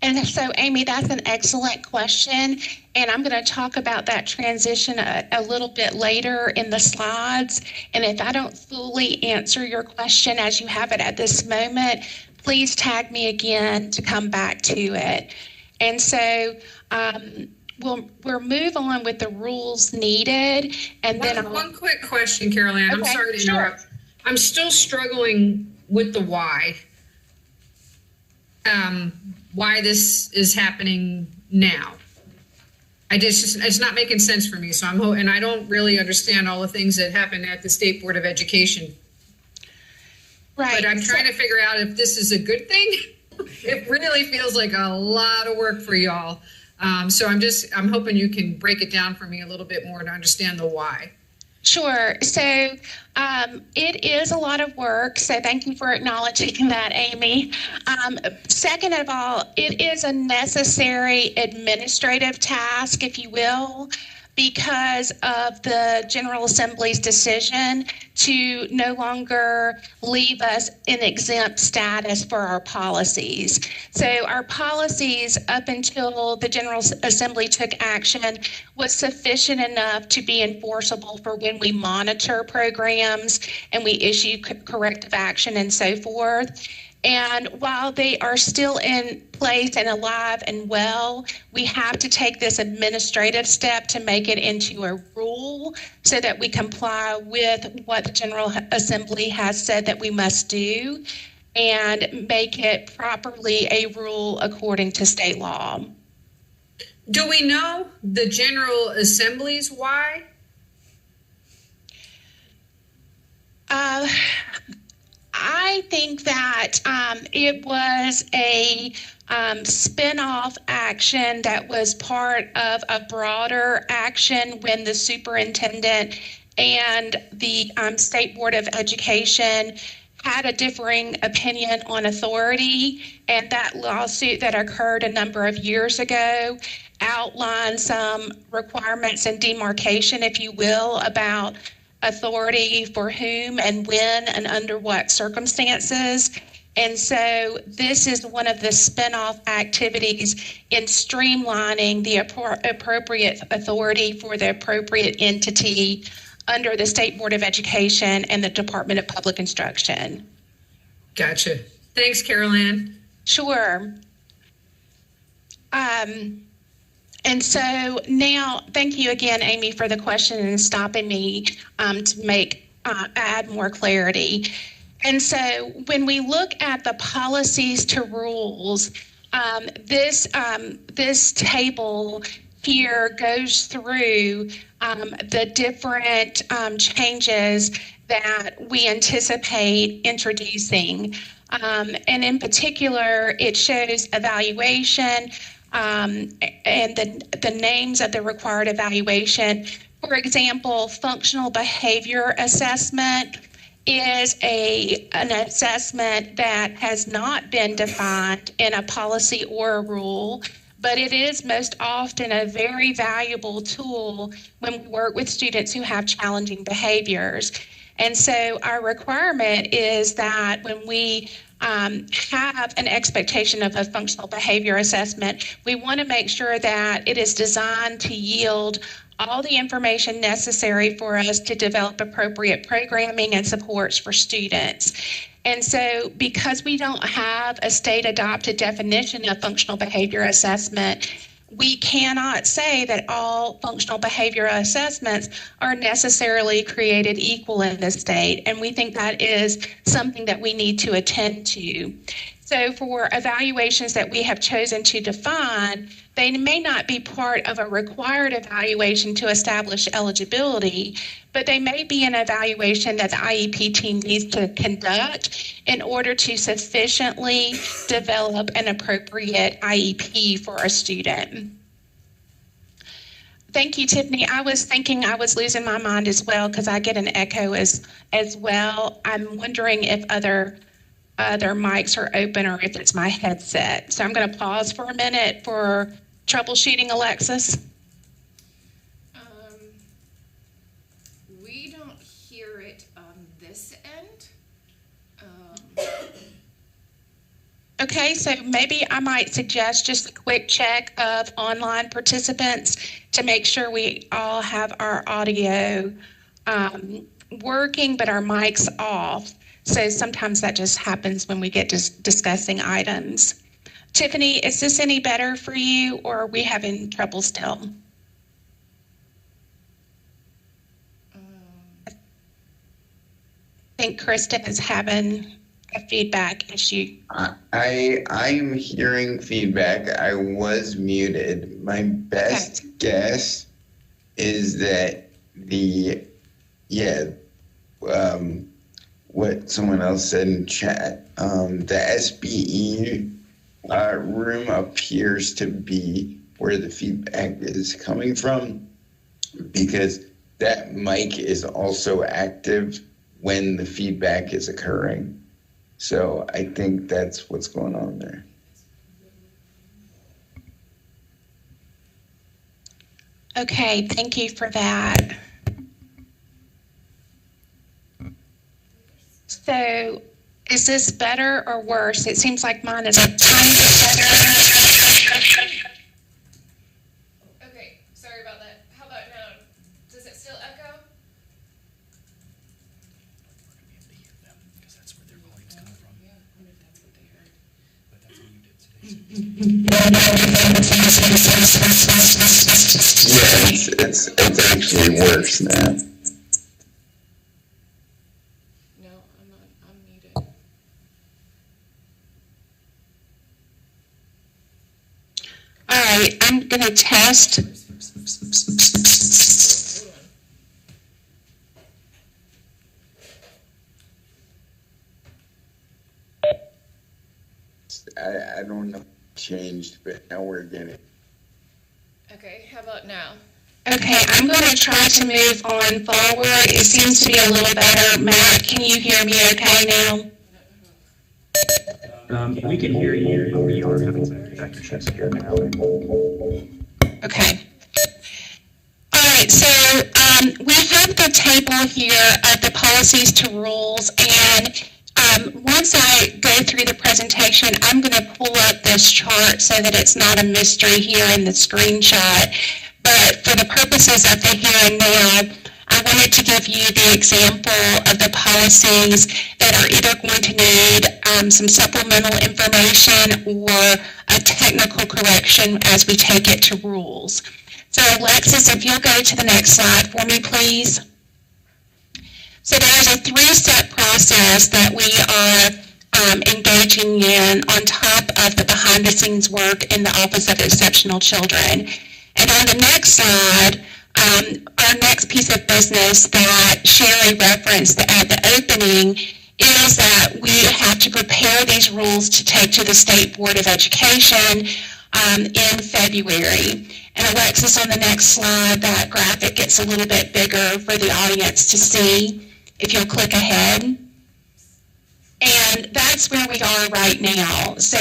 And so, Amy, that's an excellent question, and I'm going to talk about that transition a little bit later in the slides. And if I don't fully answer your question as you have it at this moment, please tag me again to come back to it. And so we'll move on with the rules needed. And then one quick question, Carol Ann. I'm Okay, sorry to sure. interrupt. I'm still struggling with the why. Why this is happening now. It's not making sense for me. So and I don't really understand all the things that happen at the State Board of Education. Right. But I'm trying to figure out if this is a good thing. It really feels like a lot of work for y'all. So I'm hoping you can break it down for me a little bit more to understand the why. Sure. So it is a lot of work. So thank you for acknowledging that, Amy. Second of all, it is a necessary administrative task, if you will, because of the General Assembly's decision to no longer leave us in exempt status for our policies. So our policies up until the General Assembly took action was sufficient enough to be enforceable for when we monitor programs and we issue corrective action and so forth. And while they are still in place and alive and well, we have to take this administrative step to make it into a rule so that we comply with what the General Assembly has said that we must do and make it properly a rule according to state law. Do we know the General Assembly's why? I think that it was a spin-off action that was part of a broader action when the superintendent and the State Board of Education had a differing opinion on authority, and that lawsuit that occurred a number of years ago outlined some requirements and demarcation, if you will, about authority for whom and when and under what circumstances. And so this is one of the spin-off activities in streamlining the appropriate authority for the appropriate entity under the State Board of Education and the Department of Public Instruction. Gotcha. Thanks, Carol Ann. Sure. And so now, thank you again, Amy, for the question and stopping me to add more clarity. And so when we look at the policies to rules, this table here goes through the different changes that we anticipate introducing. And in particular, it shows evaluation, and the names of the required evaluation. For example, functional behavior assessment is an assessment that has not been defined in a policy or a rule, but it is most often a very valuable tool when we work with students who have challenging behaviors. And so our requirement is that when we have an expectation of a functional behavior assessment, we want to make sure that it is designed to yield all the information necessary for us to develop appropriate programming and supports for students. And so because we don't have a state-adopted definition of functional behavior assessment, we cannot say that all functional behavior assessments are necessarily created equal in the state, and we think that is something that we need to attend to. So for evaluations that we have chosen to define, they may not be part of a required evaluation to establish eligibility, but they may be an evaluation that the IEP team needs to conduct in order to sufficiently develop an appropriate IEP for a student. Thank you, Tiffany. I was thinking I was losing my mind as well because I get an echo as well. I'm wondering if other their mics are open or if it's my headset. So I'm going to pause for a minute for troubleshooting, Alexis. We don't hear it on this end. Okay, so maybe I might suggest just a quick check of online participants to make sure we all have our audio working, but our mics off. So sometimes that just happens when we get discussing items. Tiffany, is this any better for you, or are we having trouble still? I think Kristen is having a feedback issue. I'm hearing feedback. I was muted. My best guess is that what someone else said in chat, the SBE room appears to be where the feedback is coming from, because that mic is also active when the feedback is occurring. So I think that's what's going on there. Okay, thank you for that. So is this better or worse? It seems like mine is a tiny bit better. Okay, sorry about that. How about now? Does it still echo? Yeah, it's actually worse now. No, I'm muted. All right, I'm going to test. I don't know, changed, but now we're getting. Okay, how about now? Okay, I'm going to try to move on forward. It seems to be a little better. Matt, can you hear me okay now? We can hear you. We are having some technical issues here now. Okay. All right, so we have the table here of the policies to rules, and once I go through the presentation, I'm going to pull up this chart so that it's not a mystery here in the screenshot. But for the purposes of the here and now, I wanted to give you the example of the policies that are either going to need some supplemental information or a technical correction as we take it to rules. So Alexis, if you'll go to the next slide for me, please. So there's a three-step process that we are engaging in on top of the behind-the-scenes work in the Office of Exceptional Children. And on the next slide, our next piece of business that Sherry referenced at the opening is that we have to prepare these rules to take to the State Board of Education in February. And Alexis, on the next slide, that graphic gets a little bit bigger for the audience to see. If you'll click ahead. And that's where we are right now. So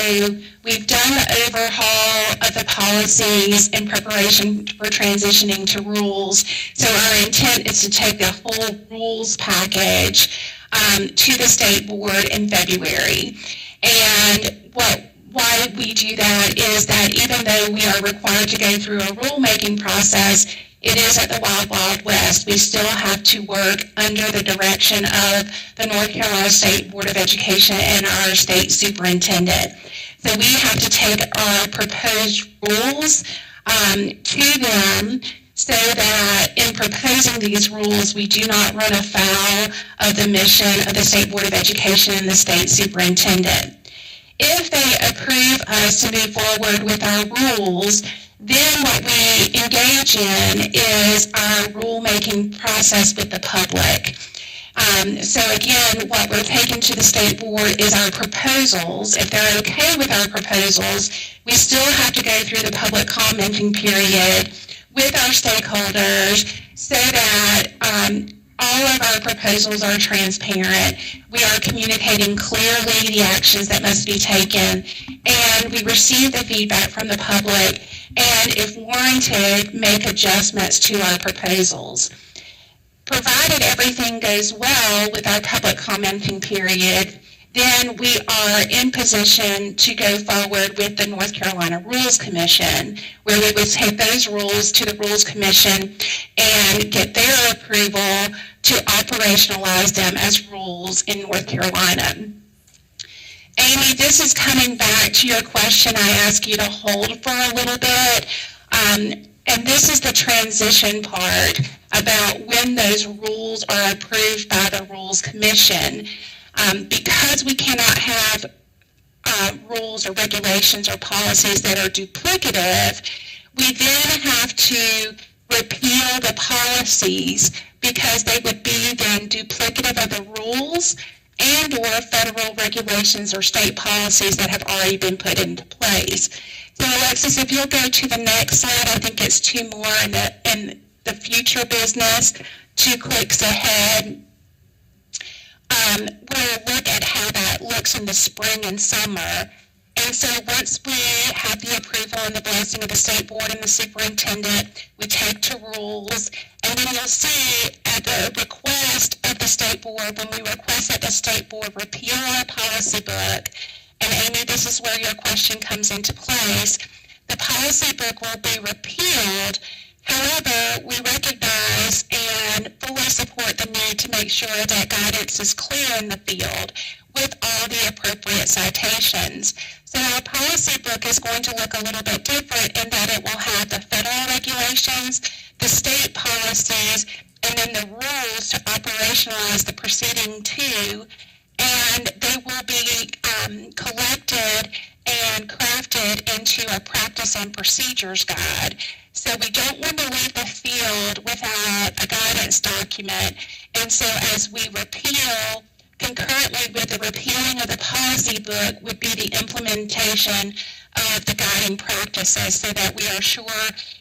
we've done the overhaul of the policies in preparation for transitioning to rules. So our intent is to take the whole rules package to the State Board in February. And why we do that is that even though we are required to go through a rulemaking process, it is at the Wild Wild West. We still have to work under the direction of the North Carolina State Board of Education and our state superintendent. So we have to take our proposed rules to them so that in proposing these rules, we do not run afoul of the mission of the State Board of Education and the state superintendent. If they approve us to move forward with our rules, then what we engage in is our rulemaking process with the public. So again, what we're taking to the State Board is our proposals. If they're okay with our proposals, we still have to go through the public commenting period with our stakeholders so that all of our proposals are transparent. We are communicating clearly the actions that must be taken, and we receive the feedback from the public, and if warranted, make adjustments to our proposals. Provided everything goes well with our public commenting period, then we are in position to go forward with the North Carolina Rules Commission, where we would take those rules to the Rules Commission and get their approval to operationalize them as rules in North Carolina. Amy, this is coming back to your question I asked you to hold for a little bit. And this is the transition part about when those rules are approved by the Rules Commission. Because we cannot have rules or regulations or policies that are duplicative, we then have to repeal the policies because they would be then duplicative of the rules and or federal regulations or state policies that have already been put into place. So Alexis, if you'll go to the next slide, I think it's two more in the future business, 2 clicks ahead. We'll look at how that looks in the spring and summer. And so once we have the approval and the blessing of the state board and the superintendent, we take to rules. And then you'll see at the request of the state board, when we request that the state board repeal our policy book, and Amy, this is where your question comes into place, the policy book will be repealed. However, we recognize and fully support the need to make sure that guidance is clear in the field with all the appropriate citations. So our policy book is going to look a little bit different in that it will have the federal regulations, the state policies, and then the rules to operationalize the proceeding too. And they will be collected and crafted into a practice and procedures guide. So we don't want to leave the field without a guidance document. And so as we repeal, concurrently with the repealing of the policy book would be the implementation of the guiding practices so that we are sure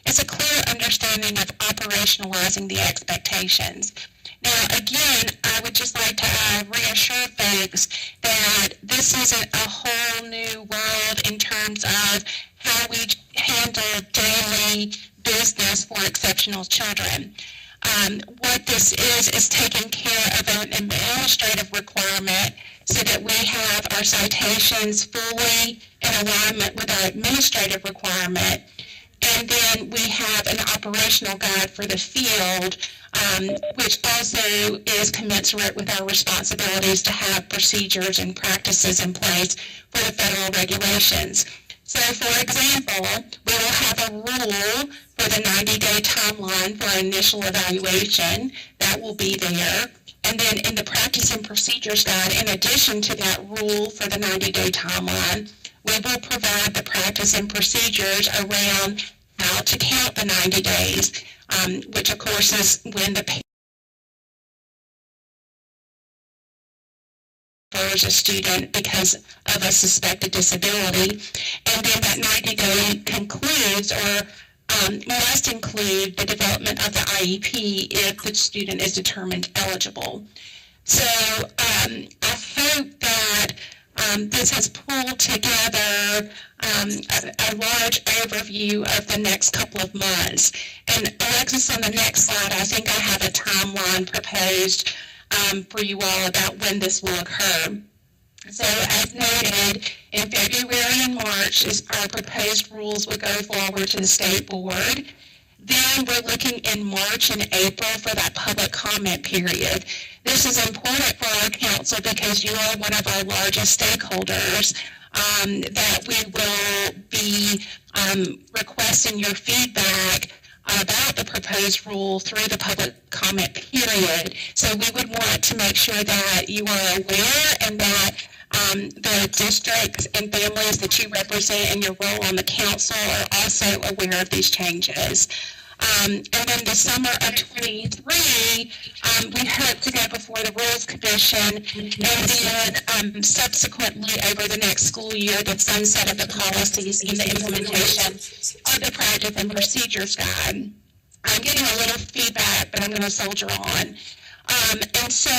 it's a clear understanding of operationalizing the expectations. Now, again, I would just like to reassure folks that this isn't a whole new world in terms of how we handle daily business for exceptional children. What this is taking care of an administrative requirement so that we have our citations fully in alignment with our administrative requirement. And then we have an operational guide for the field, which also is commensurate with our responsibilities to have procedures and practices in place for the federal regulations. So, for example, we will have a rule for the 90-day timeline for our initial evaluation. That will be there. And then in the practice and procedures guide, in addition to that rule for the 90-day timeline, we will provide the practice and procedures around how to count the 90 days, which of course is when the as a student because of a suspected disability, and then that 90-day concludes or must include the development of the IEP if the student is determined eligible. So I hope that this has pulled together a large overview of the next couple of months. And Alexis, on the next slide, I think I have a timeline proposed for you all about when this will occur. So as noted, in February and March, our proposed rules will go forward to the state board. Then we're looking in March and April for that public comment period. This is important for our council because you are one of our largest stakeholders, that we will be requesting your feedback about the proposed rule through the public comment period. So we would want to make sure that you are aware and that the districts and families that you represent in your role on the council are also aware of these changes. And then the summer of 23, we hope to go before the Rules Commission and then subsequently over the next school year, the sunset of the policies and the implementation of the practice and procedures guide. I'm getting a little feedback, but I'm going to soldier on. And so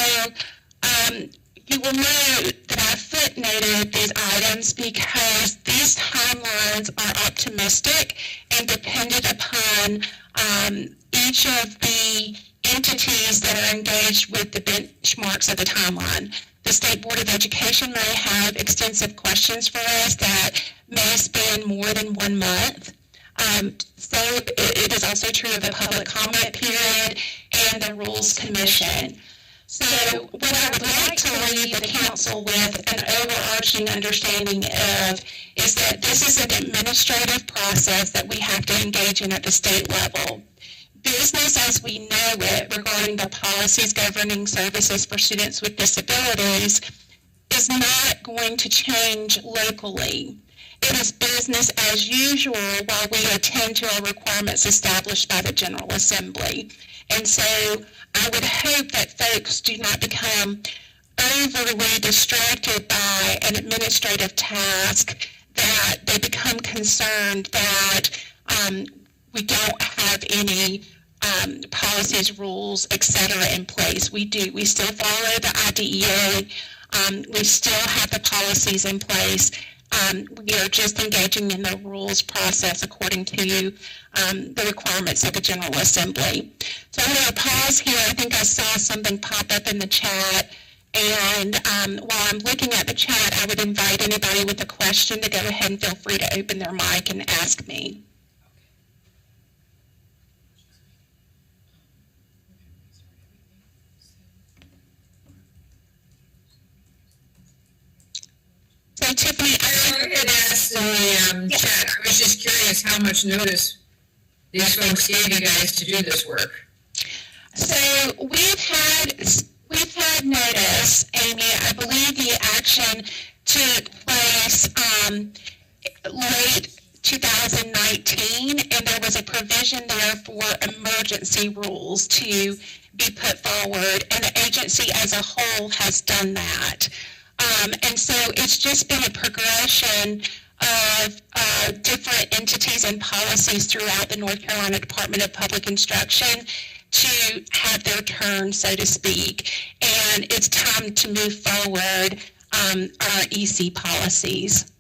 you will note that I footnoted these items because these timelines are optimistic and dependent upon each of the entities that are engaged with the benchmarks of the timeline. The State Board of Education may have extensive questions for us that may span more than 1 month. So it is also true of the public comment period and the Rules Commission. So what I would like to leave the council with an overarching understanding of is that this is an administrative process that we have to engage in at the state level. Business as we know it regarding the policies governing services for students with disabilities is not going to change locally. It is business as usual while we attend to our requirements established by the General Assembly. And so I would hope that folks do not become overly distracted by an administrative task, that they become concerned that we don't have any policies, rules, etc. in place. We do. We still follow the IDEA. We still have the policies in place. We are just engaging in the rules process according to the requirements of the General Assembly. So I'm going to pause here. I think I saw something pop up in the chat. And while I'm looking at the chat, I would invite anybody with a question to go ahead and feel free to open their mic and ask me. So Tiffany, I had asked in the chat, I was just curious how much notice these folks gave you guys to do this work. So we've had notice, Amy. I believe the action took place late 2019, and there was a provision there for emergency rules to be put forward, and the agency as a whole has done that. And so it's just been a progression of different entities and policies throughout the North Carolina Department of Public Instruction to have their turn, so to speak. And it's time to move forward our EC policies.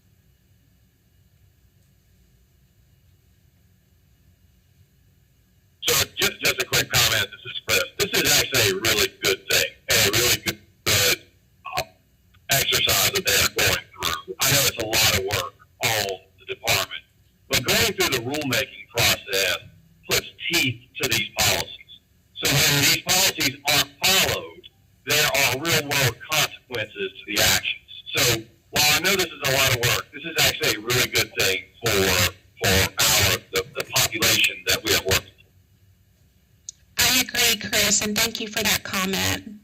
So just a quick comment, this is Chris. This is actually a really good thing, and a really good exercise that they're going through. I know it's a lot of work on the department, but going through the rulemaking process puts teeth to these policies. So when these policies aren't followed, there are real-world consequences to the actions. So while I know this is a lot of work, this is actually a really good thing for the population that we are working for. I agree, Chris, and thank you for that comment.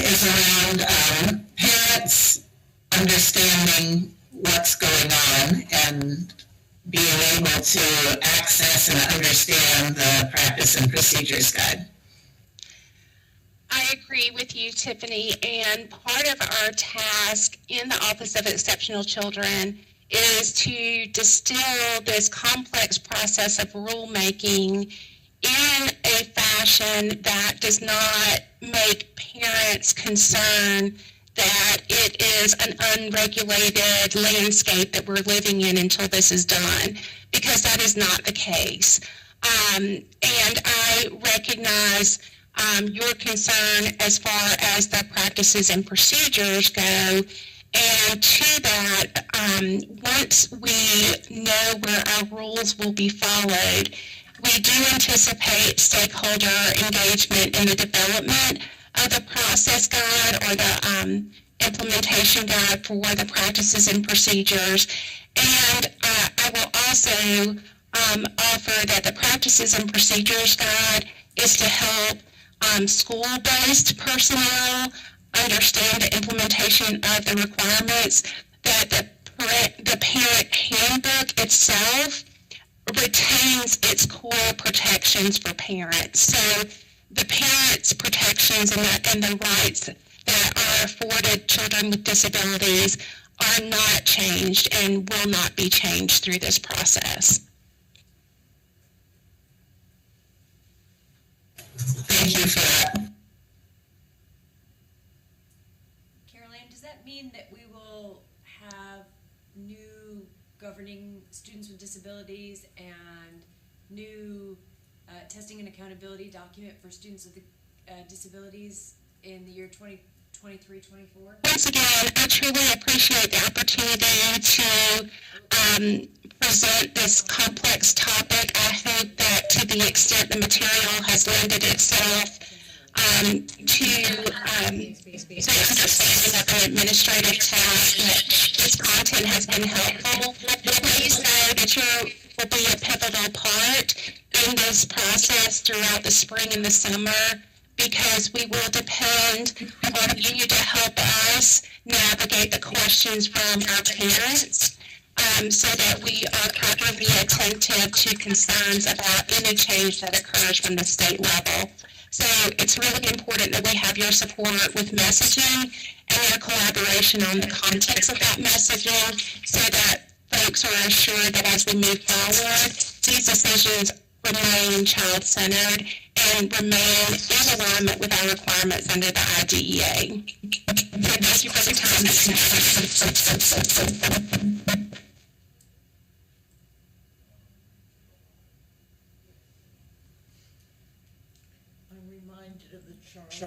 Is around parents understanding what's going on and being able to access and understand the practice and procedures guide. I agree with you, Tiffany, and part of our task in the Office of Exceptional Children is to distill this complex process of rulemaking in a fashion that does not make parents concerned that it is an unregulated landscape that we're living in until this is done, because that is not the case. And I recognize your concern as far as the practices and procedures go. And to that, once we know where our rules will be followed, we do anticipate stakeholder engagement in the development of the process guide or the implementation guide for the practices and procedures. And I will also offer that the practices and procedures guide is to help school-based personnel understand the implementation of the requirements, that the parent handbook itself retains has its core protections for parents. So the parents' protections and the rights that are afforded children with disabilities are not changed and will not be changed through this process. Thank you for that. Carol Ann, does that mean that we will have new governing students with disabilities and new testing and accountability document for students with disabilities in the year 2023-24? Once again, I truly appreciate the opportunity to present this complex topic. I hope that to the extent the material has lended itself to the understanding of an administrative task, that this content has been helpful. Please know that you will be a pivotal part in this process throughout the spring and the summer, because we will depend on you to help us navigate the questions from our parents, so that we are properly attentive to concerns about any change that occurs from the state level. So it's really important that we have your support with messaging and your collaboration on the context of that messaging, so that folks are assured that as we move forward, these decisions remain child-centered and remain in alignment with our requirements under the IDEA. So thank you for the time. I'm reminded of the Charles things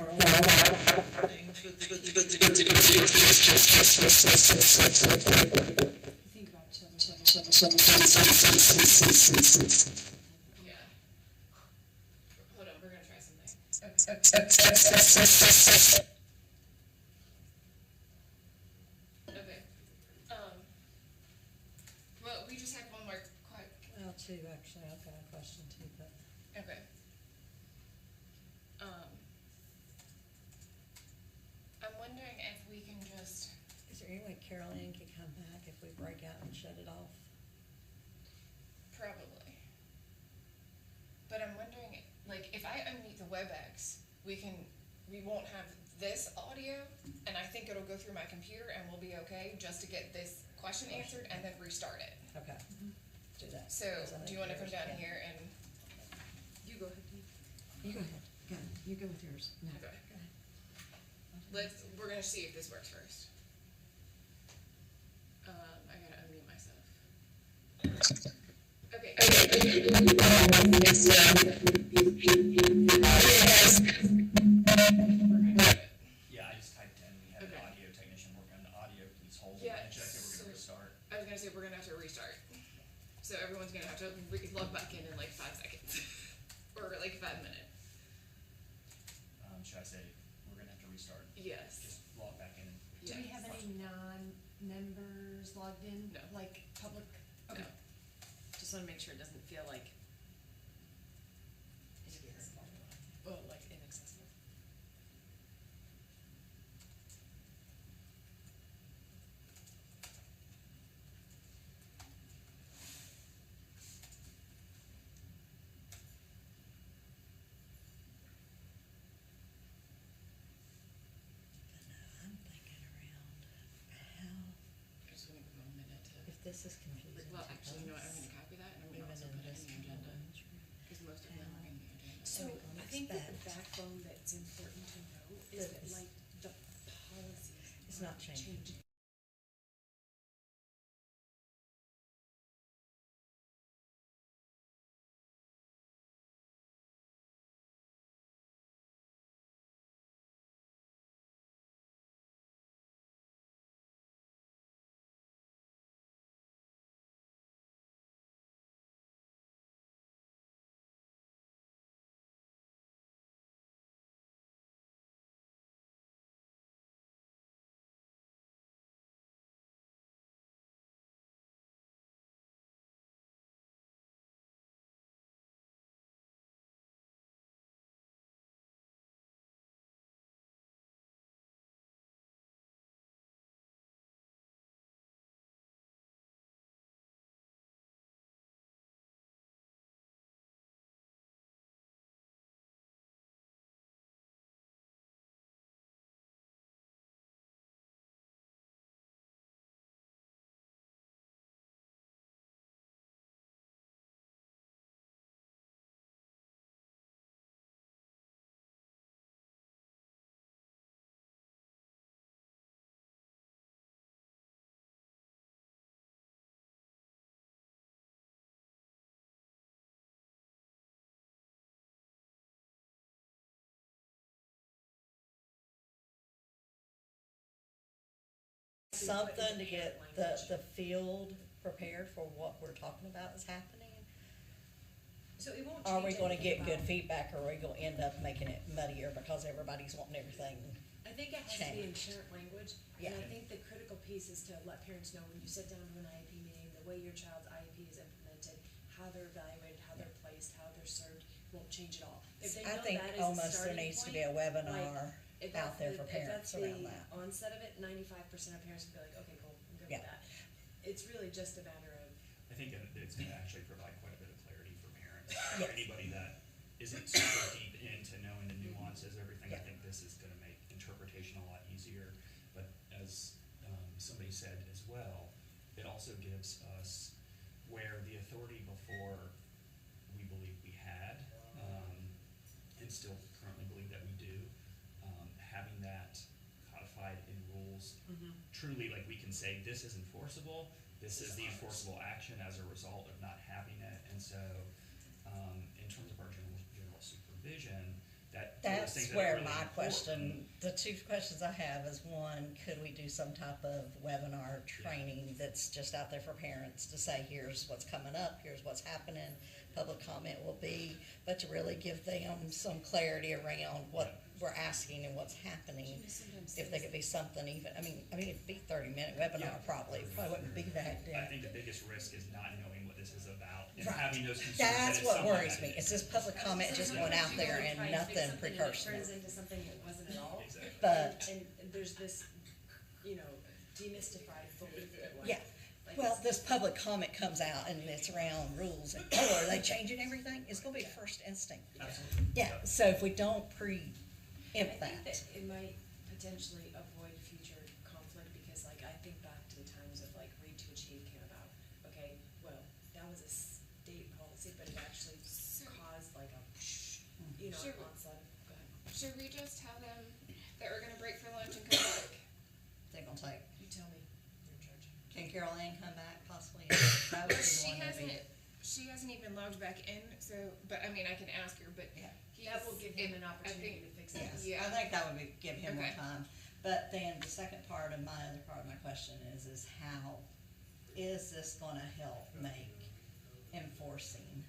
Think about Hold on, we're gonna try something. Okay. Well, we just have one more Well, two, actually, I've got a question too, but. Okay. I'm wondering if we can just, Is there any way Carol Ann could come back if we break out and shut it off? probably. But I'm wondering, like, if I unmute the WebEx, we won't have this audio, and I think it'll go through my computer and we'll be okay, just to get this question answered and then restart it. Okay. Do that. So, do you wanna come down here and? You go ahead. You go ahead. Go. You go with yours. No. Okay. Go ahead. We're gonna see if this works first. I gotta unmute myself. Okay. Yeah, I just typed in, we had an audio technician working on the audio, please hold Yeah, and check that we're gonna restart. I was gonna say, we're gonna have to restart. So everyone's gonna have to log back in like 5 seconds. Or like 5 minutes. Should I say, we're gonna have to restart? Yes. Just log back in. Do we have any non-members logged in? No. Like public? Okay. Just wanna make sure it doesn't feel like. Well, like inaccessible. I'm thinking around how, I just wanna give them a minute to. if this is confusing. Well, to actually, you know what, I'm us, gonna copy that and I'm gonna even also in put it this in the agenda. conundrum, Cause most of them are in the agenda. So we gonna I think that the expect backbone that's important to know is that that it's- like the policies. It's not changing. something to get the field prepared for what we're talking about is happening? So it won't Are we change gonna anything get good about- feedback, or are we gonna end up making it muddier because everybody's wanting everything? I think it has to be inherent language, Yeah. and I think the critical piece is to let parents know when you sit down to an IEP meeting, the way your child's IEP is implemented, how they're evaluated, how they're placed, how they're served, won't change at all. If they I know think that is a almost there starting needs to point, be a like, webinar if out that's there the- for parents around that. If that's the onset of it, 95% of parents will be like, okay, cool, I'm good Yeah. with that. It's really just a matter of, I think it's going to actually provide quite a bit of clarity for parents. Yes. For anybody that isn't super deep into knowing the nuances, everything, I Yeah. think this is going to make interpretation a lot easier. But as somebody said as well, it also gives us where the authority before we believe we had, and still currently believe that we do, having that codified in rules, truly, like, we can say this is enforceable, this is the enforceable action as a result of not having it. And so in terms of our general supervision, those That's things that are where really my important. question, the two questions I have is, one, could we do some type of webinar training that's just out there for parents to say, here's what's coming up, here's what's happening, public comment will be, but to really give them some clarity around what we're asking and what's happening. If there could be something even, I mean, it'd be 30-minute webinar probably, it probably wouldn't be that. I think the biggest risk is not knowing what this is about and Right. having those concerns. That's that it's what something worries that- me. It's this public comment just going out there and try to fix nothing something and precursor. it turns into something it wasn't at all. Exactly. But- And there's this, demystified belief that it was. Yeah. Like Well, it's- this public comment comes out and it's around rules and, oh, are they changing everything? It's gonna be first instinct. Absolutely. Yeah, so if we don't preempt I think that. that it might potentially avoid future conflict, because like, I think back to the times of like Read to Achieve came about. Okay, well, that was a state policy, but it actually caused like a, Sure. onslaught. Go ahead. Should we just tell them that we're gonna break for lunch and come back? They're gonna take. You tell me, you're in charge. Can Carol Ann come back possibly? That would be the She one that'd be- hasn't even logged back in, so, but I mean, I can ask her, but Yeah. That will give him an I opportunity think- to fix it. Yes, Yeah. I think that would be, give him more Okay. time. But then the second part of my, other part of my question is how is this gonna help make enforcing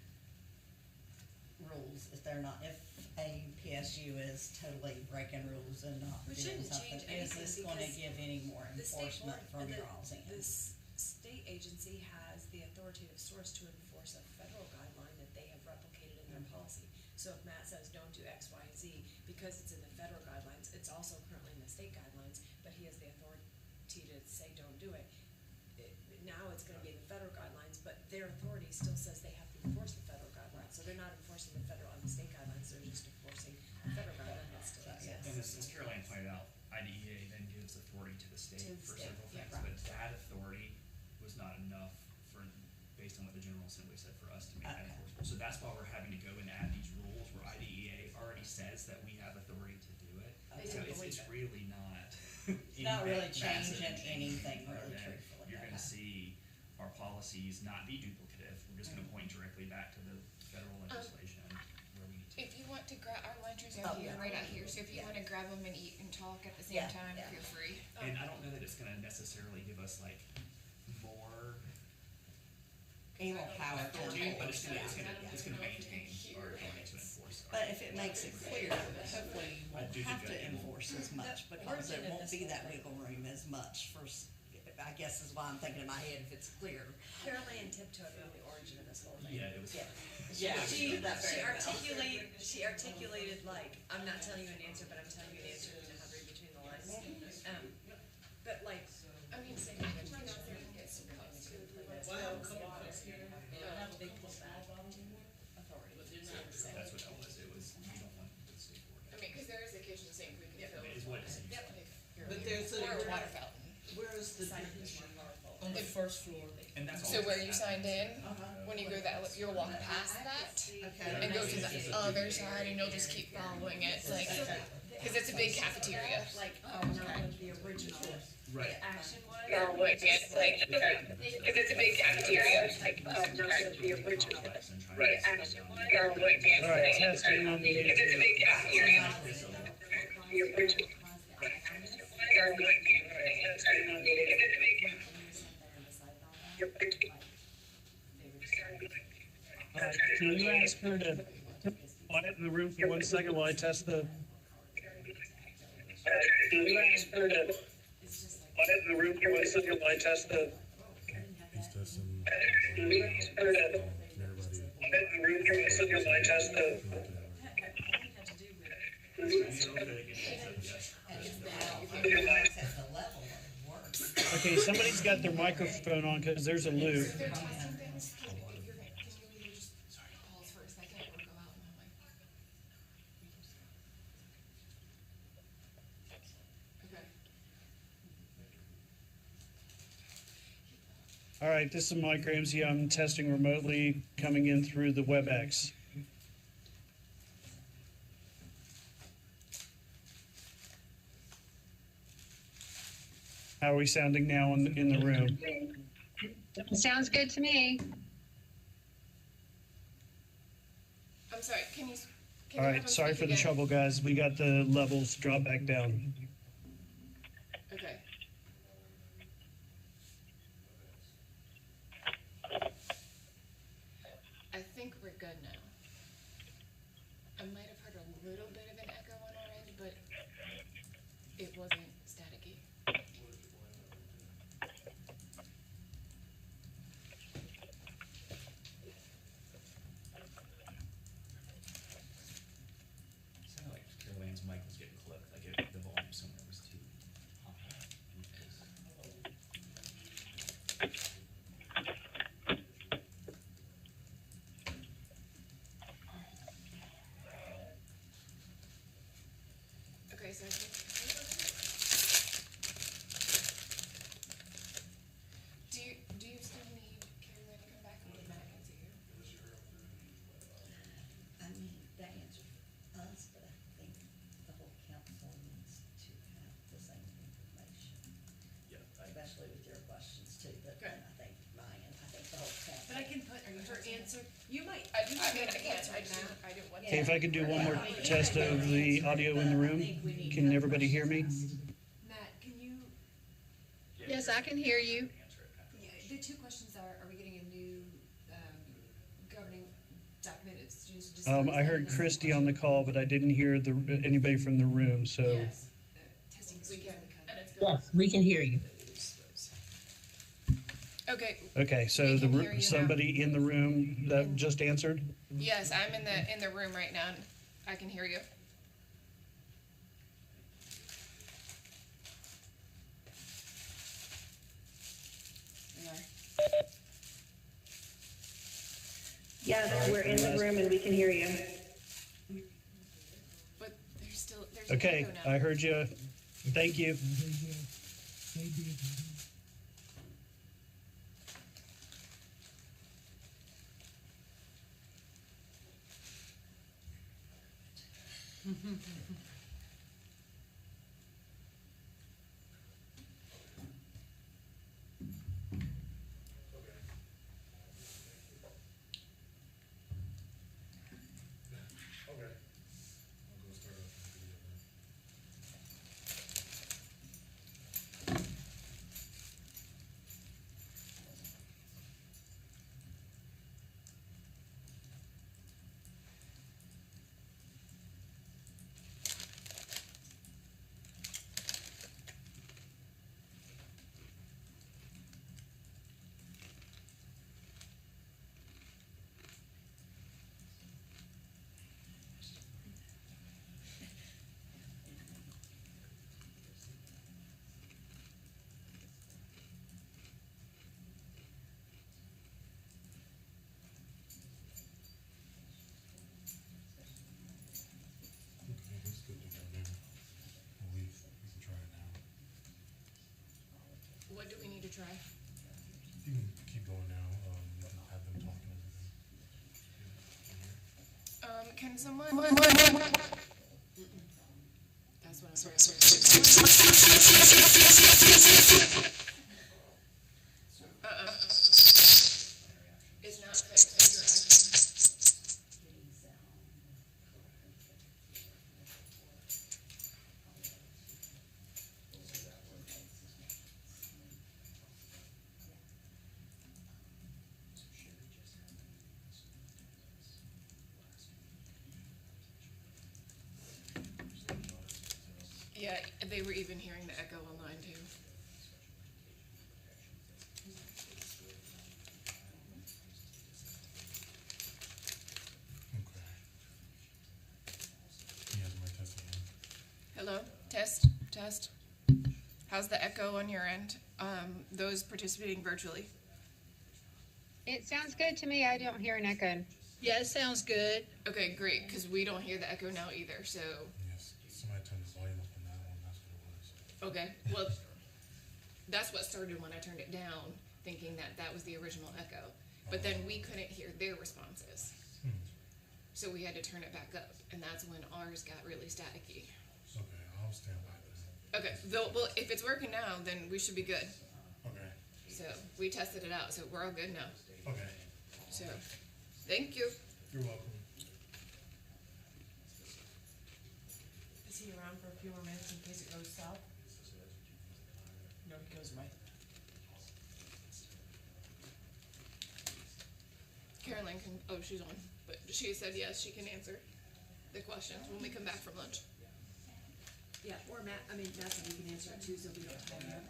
rules if they're not, if a PSU is totally breaking rules and not We doing shouldn't something? change Is anything this gonna because give any more The state enforcement board, from the, your all's end? this state agency has the authoritative source to enforce a federal guideline that they have replicated in their policy. So if Matt says don't do X, Y, and Z, because it's in the federal guidelines, it's also currently in the state guidelines, but he has the authority to say don't do it. Now it's gonna be in the federal guidelines, but their authority still says they have to enforce the federal guidelines. So they're not enforcing the federal and the state guidelines, they're just enforcing the federal guidelines that still exists. And as Caroline pointed out, IDEA then gives authority to the state To the for state, several yeah, things, right. but that authority was not enough for, based on what the General Assembly said, for us to make that Okay. enforceable. So that's why we're having to go and add these rules where IDEA already says that we have authority to do it. They So didn't it's believe it. really not. It's not really massive changing anything, other really, than truthfully. You're gonna Okay. see our policies not be duplicative. We're just gonna point directly back to the federal legislation where we need to. If you want to grab, our lunches Oh, are here, yeah. right out here, so if you Yeah. wanna grab them and eat and talk at the same Yeah, time, yeah. feel free. And I don't know that it's gonna necessarily give us like more Equal power to authority, but enforce, it's gonna maintain our ability to enforce. But if it makes it clear, hopefully you I won't do think have that to it will. enforce as much, The because there origin of won't this be whole that thing. wiggle room as much for, I guess is why I'm thinking in my head, if it's clear. Carol Ann tiptoed around the origin of this whole thing. Yeah, it was. Yeah. She That's very she articulated like, I'm not telling you an answer, but I'm telling you an answer, and you know how to read between the lines. But like, I mean, I can run out there and get some cups too. wow, come on, have a big pushback authority. That's what that was. It was, we don't want the state board. I mean, cause there is a kitchen sink we can fill. It is what it seems. But there's Or a a, water fountain. where is the, Sign is more powerful. on the first floor? And that's So all. where you signed in, when you go that, you'll walk past that and go to the other side and you'll just keep following it, like, cause it's a big cafeteria. Like, the original, Right. the action was. Like, cause it's a big cafeteria, like, the original. Right. Alright, testing on the. Cause it's a big cafeteria. The original. Can you ask her to quiet in the room for 1 second while I test the? Can you ask her to quiet in the room for 1 second while I test the? He's testing. Can you ask her to quiet in the room for 1 second while I test the? Okay, somebody's got their microphone on because there's a loop. All right, this is Mike Ramsey. I'm testing remotely, coming in through the WebEx. How are we sounding now in the room? Sounds good to me. I'm sorry, can you All right, sorry for the trouble, guys. We got the levels drop back down. Okay. I think we're good now. I might have heard a little bit of an echo on our end, but it wasn't staticky. It sounded like Caroline's mic was getting clipped, like the volume somewhere was too high. Okay, so I think. Do you still need Caroline to come back and Matt can see you? I mean, that answers for us, but I think the whole council needs to have the same information. Yeah. Especially with your questions too, but then I think Ryan, I think the whole council. But I can put her answer, you might, I you might be able to can't. answer I now. didn't want Okay, if I could do one more test of the audio in the room, can everybody hear me? Matt, can you, Yes, I can hear you. yeah, the two questions are we getting a new, governing document of students with disabilities? I heard Christy on the call, but I didn't hear anybody from the room, so. Yes, testing. We can, and it's good. Yes, we can hear you. Okay, Okay, so We can hear you now. somebody in the room that just answered? yes, I'm in the room right now, and I can hear you. You are. Yes, we're in the room and we can hear you. But there's an Okay, echo now. I heard you. Thank you. What do we need to try? You can keep going now. You can have them talking and everything. Can someone? That's what I'm sorry. It's not fixed. Yeah, they were even hearing the echo online too. He has my test again. Hello, test, test. How's the echo on your end? Those participating virtually. It sounds good to me. I don't hear an echo. Yeah, it sounds good. Okay, great, because we don't hear the echo now either, so. Yes, somebody turned the volume up on that one, that's what it was. Okay, well, that's what started when I turned it down, thinking that that was the original echo. But then we couldn't hear their responses. So we had to turn it back up, and that's when ours got really staticky. Okay, I'll stand by that. Okay, well, if it's working now, then we should be good. Okay. So we tested it out, so we're all good now. Okay. So, thank you. You're welcome. Is he around for a few more minutes in case it goes south? No, he goes away. Carolyn can, oh, she's on, but she said yes, she can answer the questions when we come back from lunch. Yeah, or Matt, I mean, Matt said you can answer it too, so we don't have that.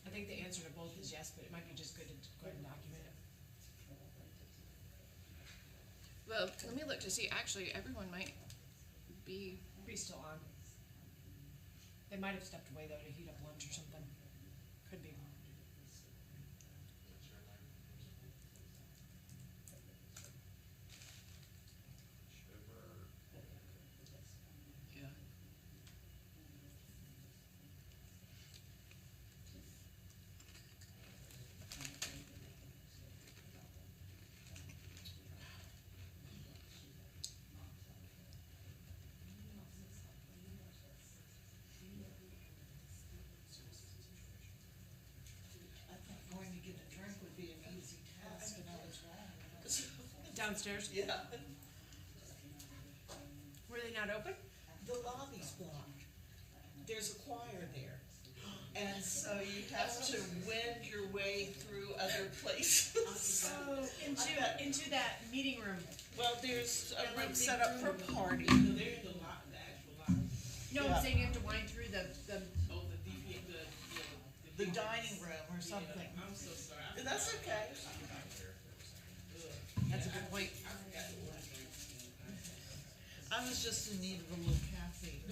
I think the answer to both is yes, but it might be just good to go ahead and document it. Well, let me look to see, actually, everyone might be. Be still on. They might have stepped away though to heat up lunch or something. Could be. Yeah. I thought going to get a drink would be an easy task, and I was wrong. Downstairs? Yeah. Were they not open? The lobby's blocked. There's a choir there. And so you have to wend your way through other places. Oh, into that meeting room. Well, there's a Like room big set up for room. party. No, I'm saying you have to wind through the The dining room or something. I'm so sorry. That's okay. That's a good point. I was just in need of a little caffeine.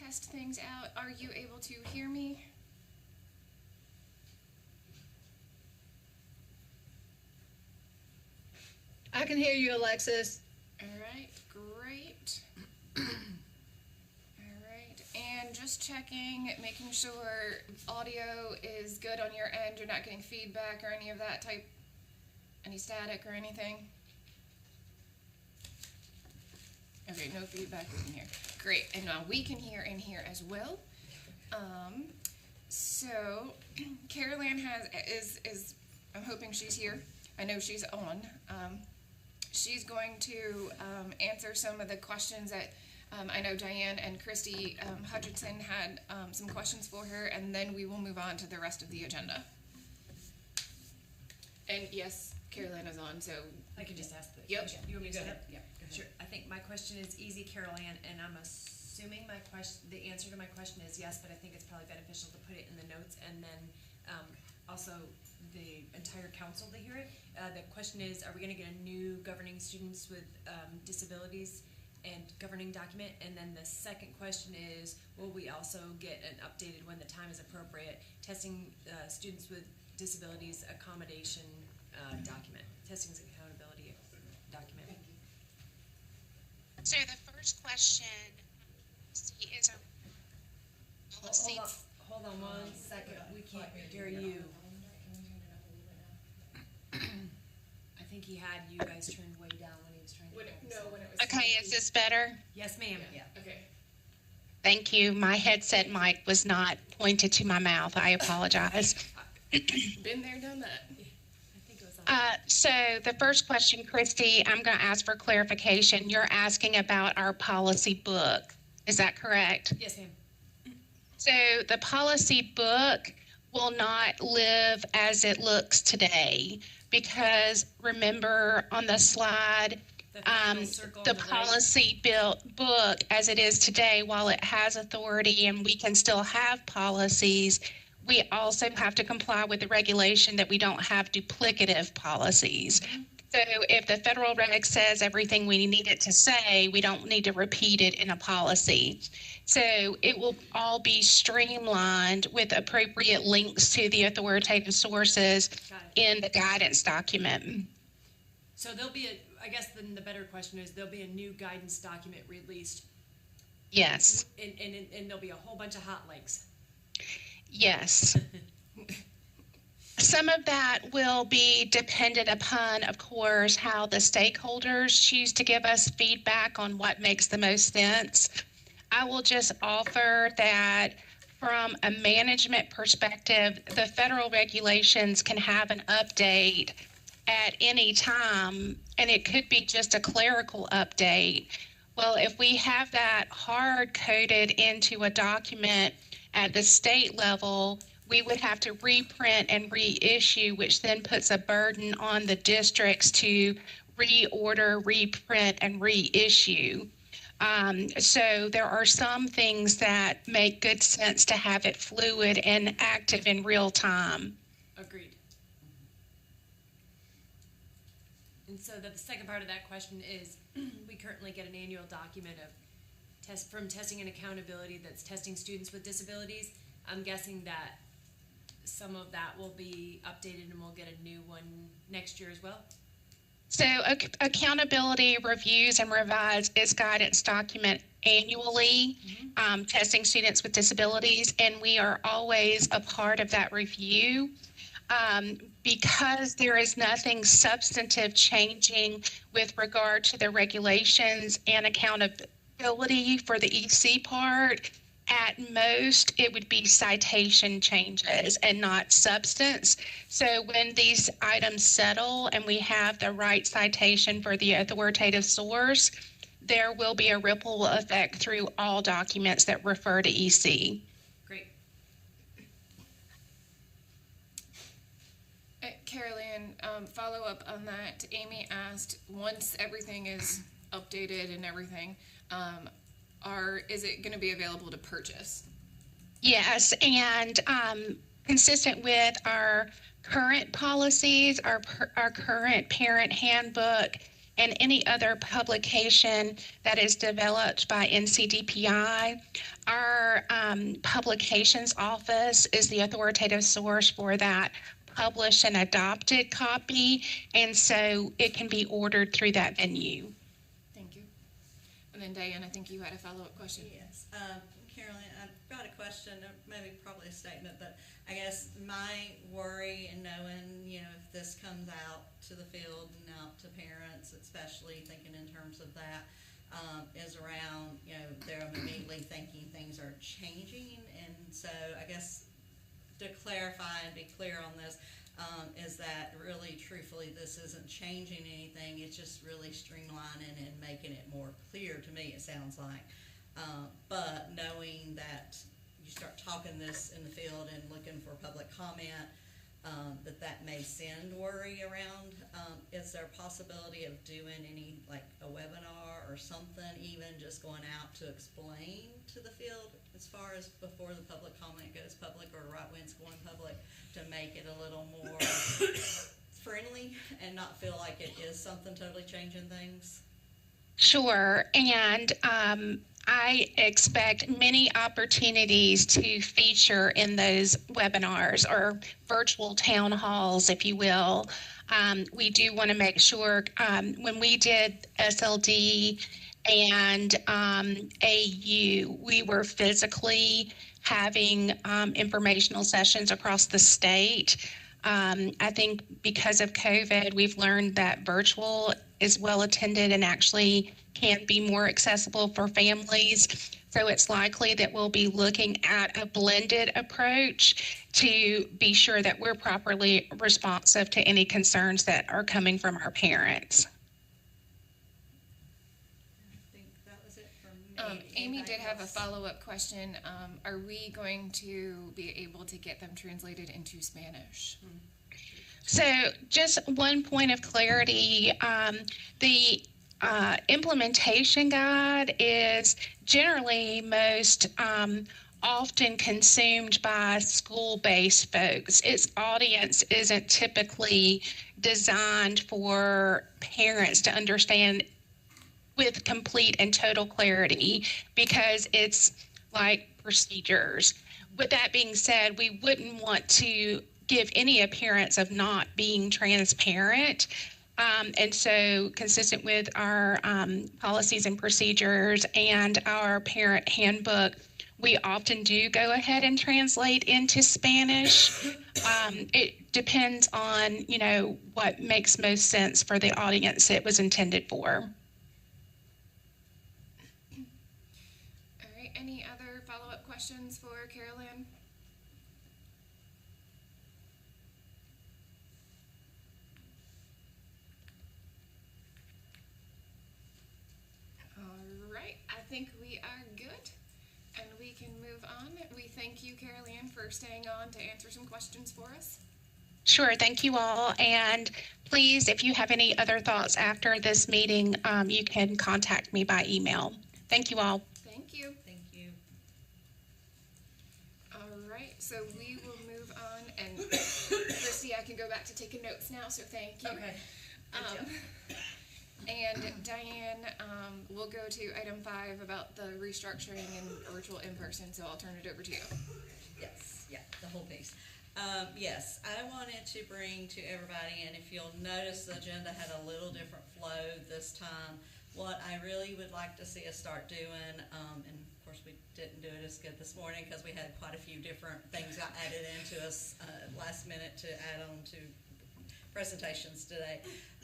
test things out. Are you able to hear me? I can hear you, Alexis. All right, great. All right, and just checking, making sure audio is good on your end. You're not getting feedback or any of that type, any static or anything. Okay, no feedback, we can hear. Great, and now we can hear in here as well. So Carol Ann is I'm hoping she's here. I know she's on. She's going to answer some of the questions that I know Diane and Christy Hutchinson had some questions for her, and then we will move on to the rest of the agenda. And yes, Carol Ann is on, so I can just ask the Yep. question. You want me to Go start? ahead. Yeah, sure. I think my question is easy, Carol Ann, and I'm assuming the answer to my question is yes, but I think it's probably beneficial to put it in the notes and then also the entire council to hear it. The question is, are we going to get a new governing students with disabilities and governing document? And then the second question is, will we also get an updated, when the time is appropriate, testing students with disabilities accommodation document, testing accountability document? So the first question is a policy. Hold on 1 second. We can't hear you. I think he had you guys turned way down when he was trying to. When it was. Okay, is this better? Yes, ma'am. Yeah. Okay. Thank you. My headset mic was not pointed to my mouth. I apologize. Been there, done that. So the first question, Christy, I'm going to ask for clarification. You're asking about our policy book. Is that correct? Yes, ma'am. So the policy book will not live as it looks today because remember on the slide, the policy book as it is today, while it has authority and we can still have policies, we also have to comply with the regulation that we don't have duplicative policies. So if the federal reg says everything we need it to say, we don't need to repeat it in a policy. So it will all be streamlined with appropriate links to the authoritative sources in the guidance document. So there'll be I guess then the better question is, there'll be a new guidance document released. Yes. And there'll be a whole bunch of hot links. Yes. Some of that will be dependent upon, of course, how the stakeholders choose to give us feedback on what makes the most sense. I will just offer that from a management perspective, the federal regulations can have an update at any time, and it could be just a clerical update. Well, if we have that hard-coded into a document at the state level, we would have to reprint and reissue, which then puts a burden on the districts to reorder, reprint, and reissue. So there are some things that make good sense to have it fluid and active in real time. Agreed. And so the second part of that question is, we currently get an annual document of from testing and accountability that's testing students with disabilities. I'm guessing that some of that will be updated and we'll get a new one next year as well. So accountability reviews and revises its guidance document annually, testing students with disabilities, and we are always a part of that review. Because there is nothing substantive changing with regard to the regulations and accountability for the EC part, at most it would be citation changes and not substance. So when these items settle and we have the right citation for the authoritative source, there will be a ripple effect through all documents that refer to EC. Great. Carol Ann, follow up on that. Amy asked, once everything is updated and everything, is it going to be available to purchase? Yes, and consistent with our current policies, our current parent handbook, and any other publication that is developed by NCDPI. Our publications office is the authoritative source for that published and adopted copy, and so it can be ordered through that venue. Thank you. And then Diane, I think you had a follow-up question. Yes, Carolyn, I've got a question, or maybe probably a statement, but I guess my worry in knowing, you know, if this comes out to the field and out to parents, especially thinking in terms of that, is around, you know, they're immediately thinking things are changing. And so I guess to clarify and be clear on this, is that really truthfully this isn't changing anything, it's just really streamlining and making it more clear to me, it sounds like. But knowing that you start talking this in the field and looking for public comment, that may send worry around. Is there a possibility of doing any, like a webinar or something, even just going out to explain to the field as far as before the public comment goes public or right when it's going public, to make it a little more friendly and not feel like it is something totally changing things? Sure, and I expect many opportunities to feature in those webinars or virtual town halls, if you will. We do want to make sure, when we did SLD and AU, we were physically having informational sessions across the state. I think because of COVID, we've learned that virtual is well attended and actually can be more accessible for families. So it's likely that we'll be looking at a blended approach to be sure that we're properly responsive to any concerns that are coming from our parents. I think that was it for me. Amy did have a follow-up question. Are we going to be able to get them translated into Spanish? So just one point of clarity, the implementation guide is generally most often consumed by school-based folks. Its audience isn't typically designed for parents to understand with complete and total clarity because it's like procedures. With that being said, we wouldn't want to give any appearance of not being transparent. And so consistent with our policies and procedures and our parent handbook, we often do go ahead and translate into Spanish. It depends on, you know, what makes most sense for the audience it was intended for. All right, any other follow-up questions for Carol Ann? All right, I think we are good, and we can move on. We thank you, Carol Ann, for staying on to answer some questions for us. Sure, thank you all. And please, if you have any other thoughts after this meeting, you can contact me by email. Thank you all. Thank you. Thank you. All right, so we will move on, and Christy, I can go back to taking notes now, so thank you. Okay. And Diane, we'll go to item 5 about the restructuring and virtual in-person, so I'll turn it over to you. Yes, yeah, the whole piece. Yes, I wanted to bring to everybody, and if you'll notice, the agenda had a little different flow this time. What I really would like to see us start doing, and of course we didn't do it as good this morning because we had quite a few different things got added into us last minute to add on to presentations today.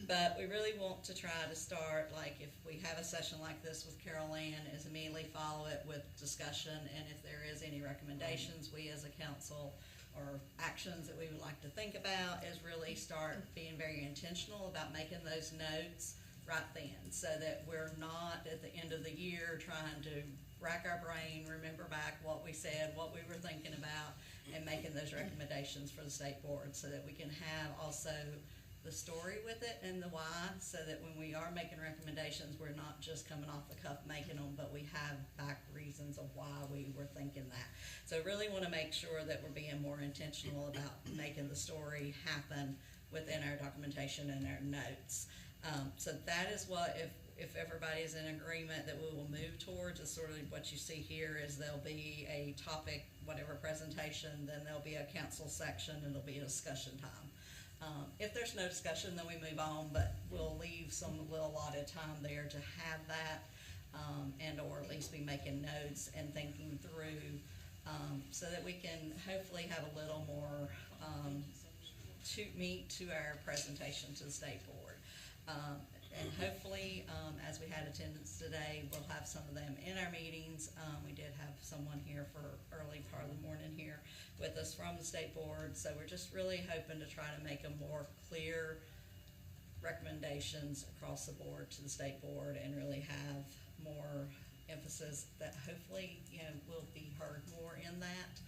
But we really want to try to start, like if we have a session like this with Carol Ann, is immediately follow it with discussion, and if there is any recommendations we as a council or actions that we would like to think about, is really start being very intentional about making those notes right then, so that we're not at the end of the year trying to rack our brain, remember back what we said, what we were thinking about, and making those recommendations for the state board, so that we can have also the story with it and the why, so that when we are making recommendations, we're not just coming off the cuff making them, but we have back reasons of why we were thinking that. So really want to make sure that we're being more intentional about making the story happen within our documentation and our notes. So that is what, if everybody is in agreement that we will move towards, is sort of what you see here is there'll be a topic, whatever presentation, then there'll be a council section, and it'll be a discussion time. If there's no discussion, then we move on, but we'll leave some little allotted time there to have that, and or at least be making notes and thinking through, so that we can hopefully have a little more, meat to our presentation to the state board. And hopefully, as we had attendance today, we'll have some of them in our meetings. We did have someone here for early part of the morning here with us from the state board. So we're just really hoping to try to make a more clear recommendations across the board to the state board and really have more emphasis that hopefully, will be heard more in that.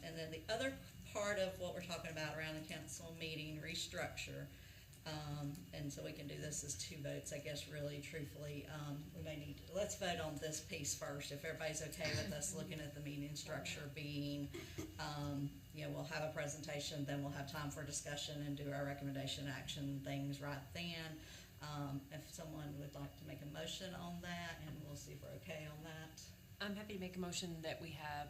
And then the other part of what we're talking about around the council meeting restructure, and so we can do this as 2 votes, I guess, really truthfully. We may need, let's vote on this piece first. If everybody's okay with us looking at the meeting structure being, we'll have a presentation, then we'll have time for discussion and do our recommendation action things right then. If someone would like to make a motion on that, and we'll see if we're okay on that. I'm happy to make a motion that we have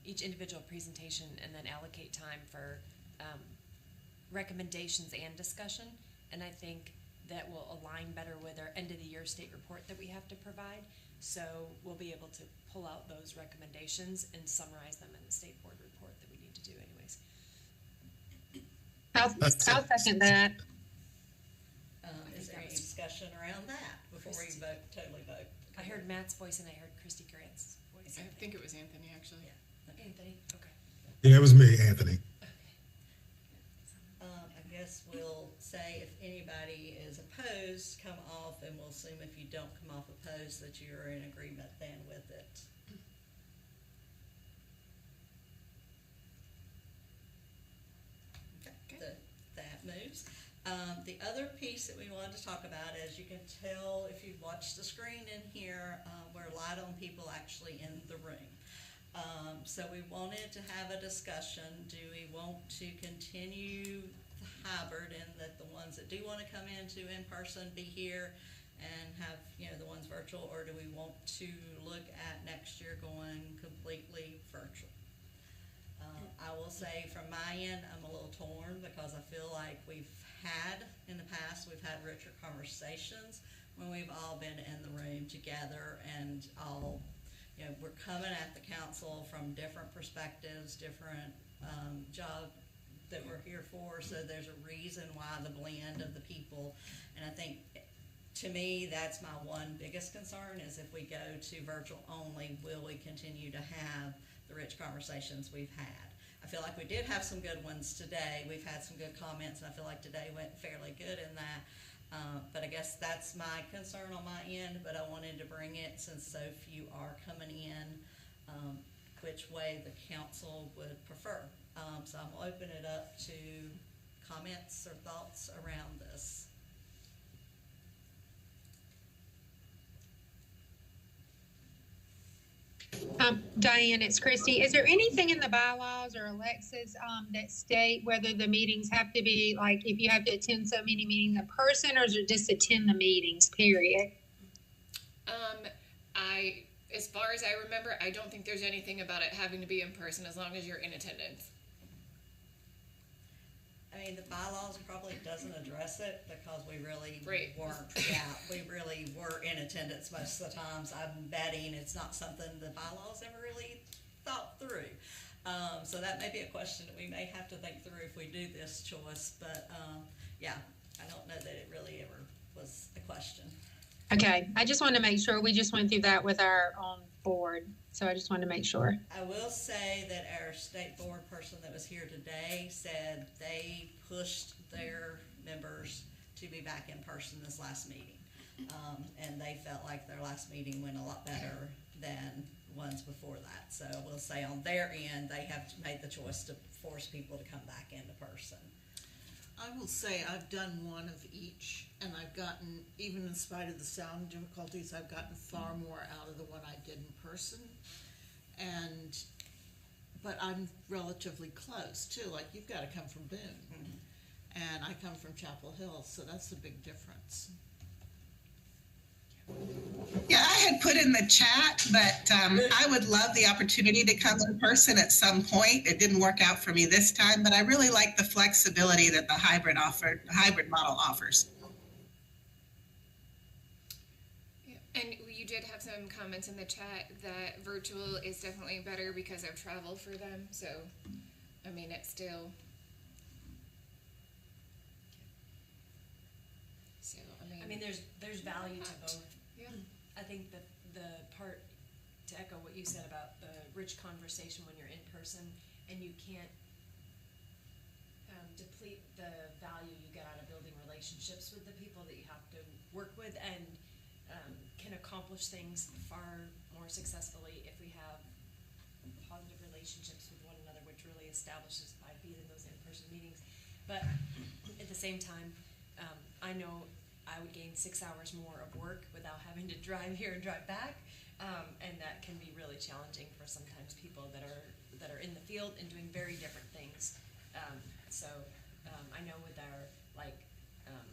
each individual presentation and then allocate time for recommendations and discussion. And I think that will align better with our end of the year state report that we have to provide. So we'll be able to pull out those recommendations and summarize them in the state board report that we need to do anyways. I'll second that. Is there any discussion around that before we totally vote? I heard Matt's voice and I heard Christy Grant's voice. I think it was Anthony, actually. Yeah. Anthony, okay. Yeah, it was me, Anthony. I guess we'll say if anybody is opposed, come off, and we'll assume if you don't come off opposed that you're in agreement then with it. Okay. That moves. The other piece that we wanted to talk about, as you can tell if you've watched the screen in here, we're light on people actually in the room. So we wanted to have a discussion. Do we want to continue the hybrid in that the ones that do want to come in person be here and have, the ones virtual, or do we want to look at next year going completely virtual? I will say from my end, I'm a little torn because I feel like in the past, we've had richer conversations when we've all been in the room together and all, we're coming at the council from different perspectives, different job that we're here for, so there's a reason why the blend of the people. And I think, to me, that's my one biggest concern is if we go to virtual only, will we continue to have the rich conversations we've had? I feel like we did have some good ones today. We've had some good comments, and I feel like today went fairly good in that. But I guess that's my concern on my end, but I wanted to bring it since so few are coming in, which way the council would prefer. So I'm gonna open it up to comments or thoughts around this. Diane, it's Christy. Is there anything in the bylaws or Alexis that state whether the meetings have to be, like, if you have to attend so many meetings in person, or is it just attend the meetings, period? As far as I remember, I don't think there's anything about it having to be in person as long as you're in attendance. I mean, the bylaws probably doesn't address it because we really weren't, we really were in attendance most of the times. I'm betting it's not something the bylaws ever really thought through. So that may be a question that we may have to think through if we do this choice, but I don't know that it really ever was a question. Okay, I just wanted to make sure. We just went through that with our own board, so I just wanted to make sure. I will say that our state board person that was here today said they pushed their members to be back in person this last meeting. And they felt like their last meeting went a lot better than ones before that. So I will say on their end, they have made the choice to force people to come back into person. I will say I've done one of each, and I've gotten, even in spite of the sound difficulties, I've gotten far more out of the one I did in person. But I'm relatively close too, like you've got to come from Boone. and I come from Chapel Hill, so that's a big difference. Yeah, I had put in the chat, but I would love the opportunity to come in person at some point. It didn't work out for me this time, but I really like the flexibility that the hybrid model offers. And you did have some comments in the chat that virtual is definitely better because of travel for them. So, I mean, it's still. So, I mean, there's value to both. Yeah. I think that the part, to echo what you said about the rich conversation when you're in person, and you can't deplete the value you get out of building relationships with the people that you have to work with, and can accomplish things far more successfully if we have positive relationships with one another, which really establishes by being in those in-person meetings. But at the same time, I know I would gain 6 hours more of work without having to drive here and drive back, and that can be really challenging for sometimes people that are in the field and doing very different things. I know with our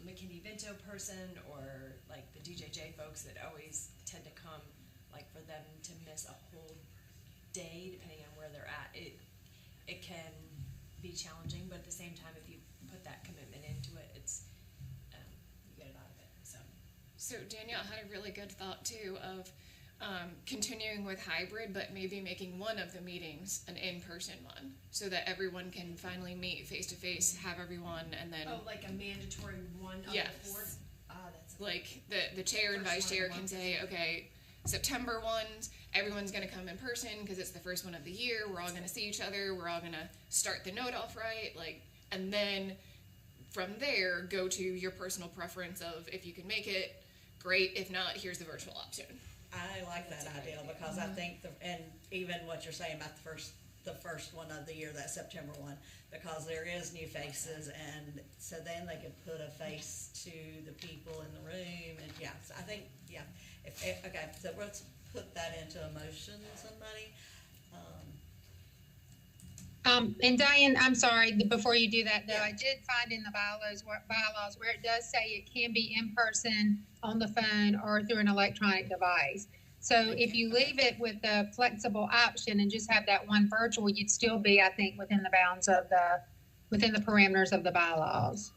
McKinney-Vento person or like the DJJ folks that always tend to come, like for them to miss a whole day depending on where they're at, it can be challenging. But at the same time, if you put that commitment into it, it's you get it out of it. So Danielle had a really good thought too of continuing with hybrid, but maybe making one of the meetings an in-person one, so that everyone can finally meet face to face, have everyone, and then like a mandatory one of yes. the 4? That's like the chair and vice chair can say, okay, September 1s, everyone's going to come in person because it's the first one of the year. We're all going to see each other. We're all going to start the note off right, and then from there go to your personal preference of if you can make it, great. If not, here's the virtual option. I like that idea because I think, and even what you're saying about the first one of the year, that September one, because there is new faces, and so then they could put a face to the people in the room, and yeah, so I think, yeah. Okay, so let's put that into a motion, somebody. And Diane, I'm sorry, before you do that though, I did find in the bylaws where it does say it can be in person, on the phone, or through an electronic device. So if you leave it with the flexible option and just have that one virtual, you'd still be, I think, within the bounds of within the parameters of the bylaws.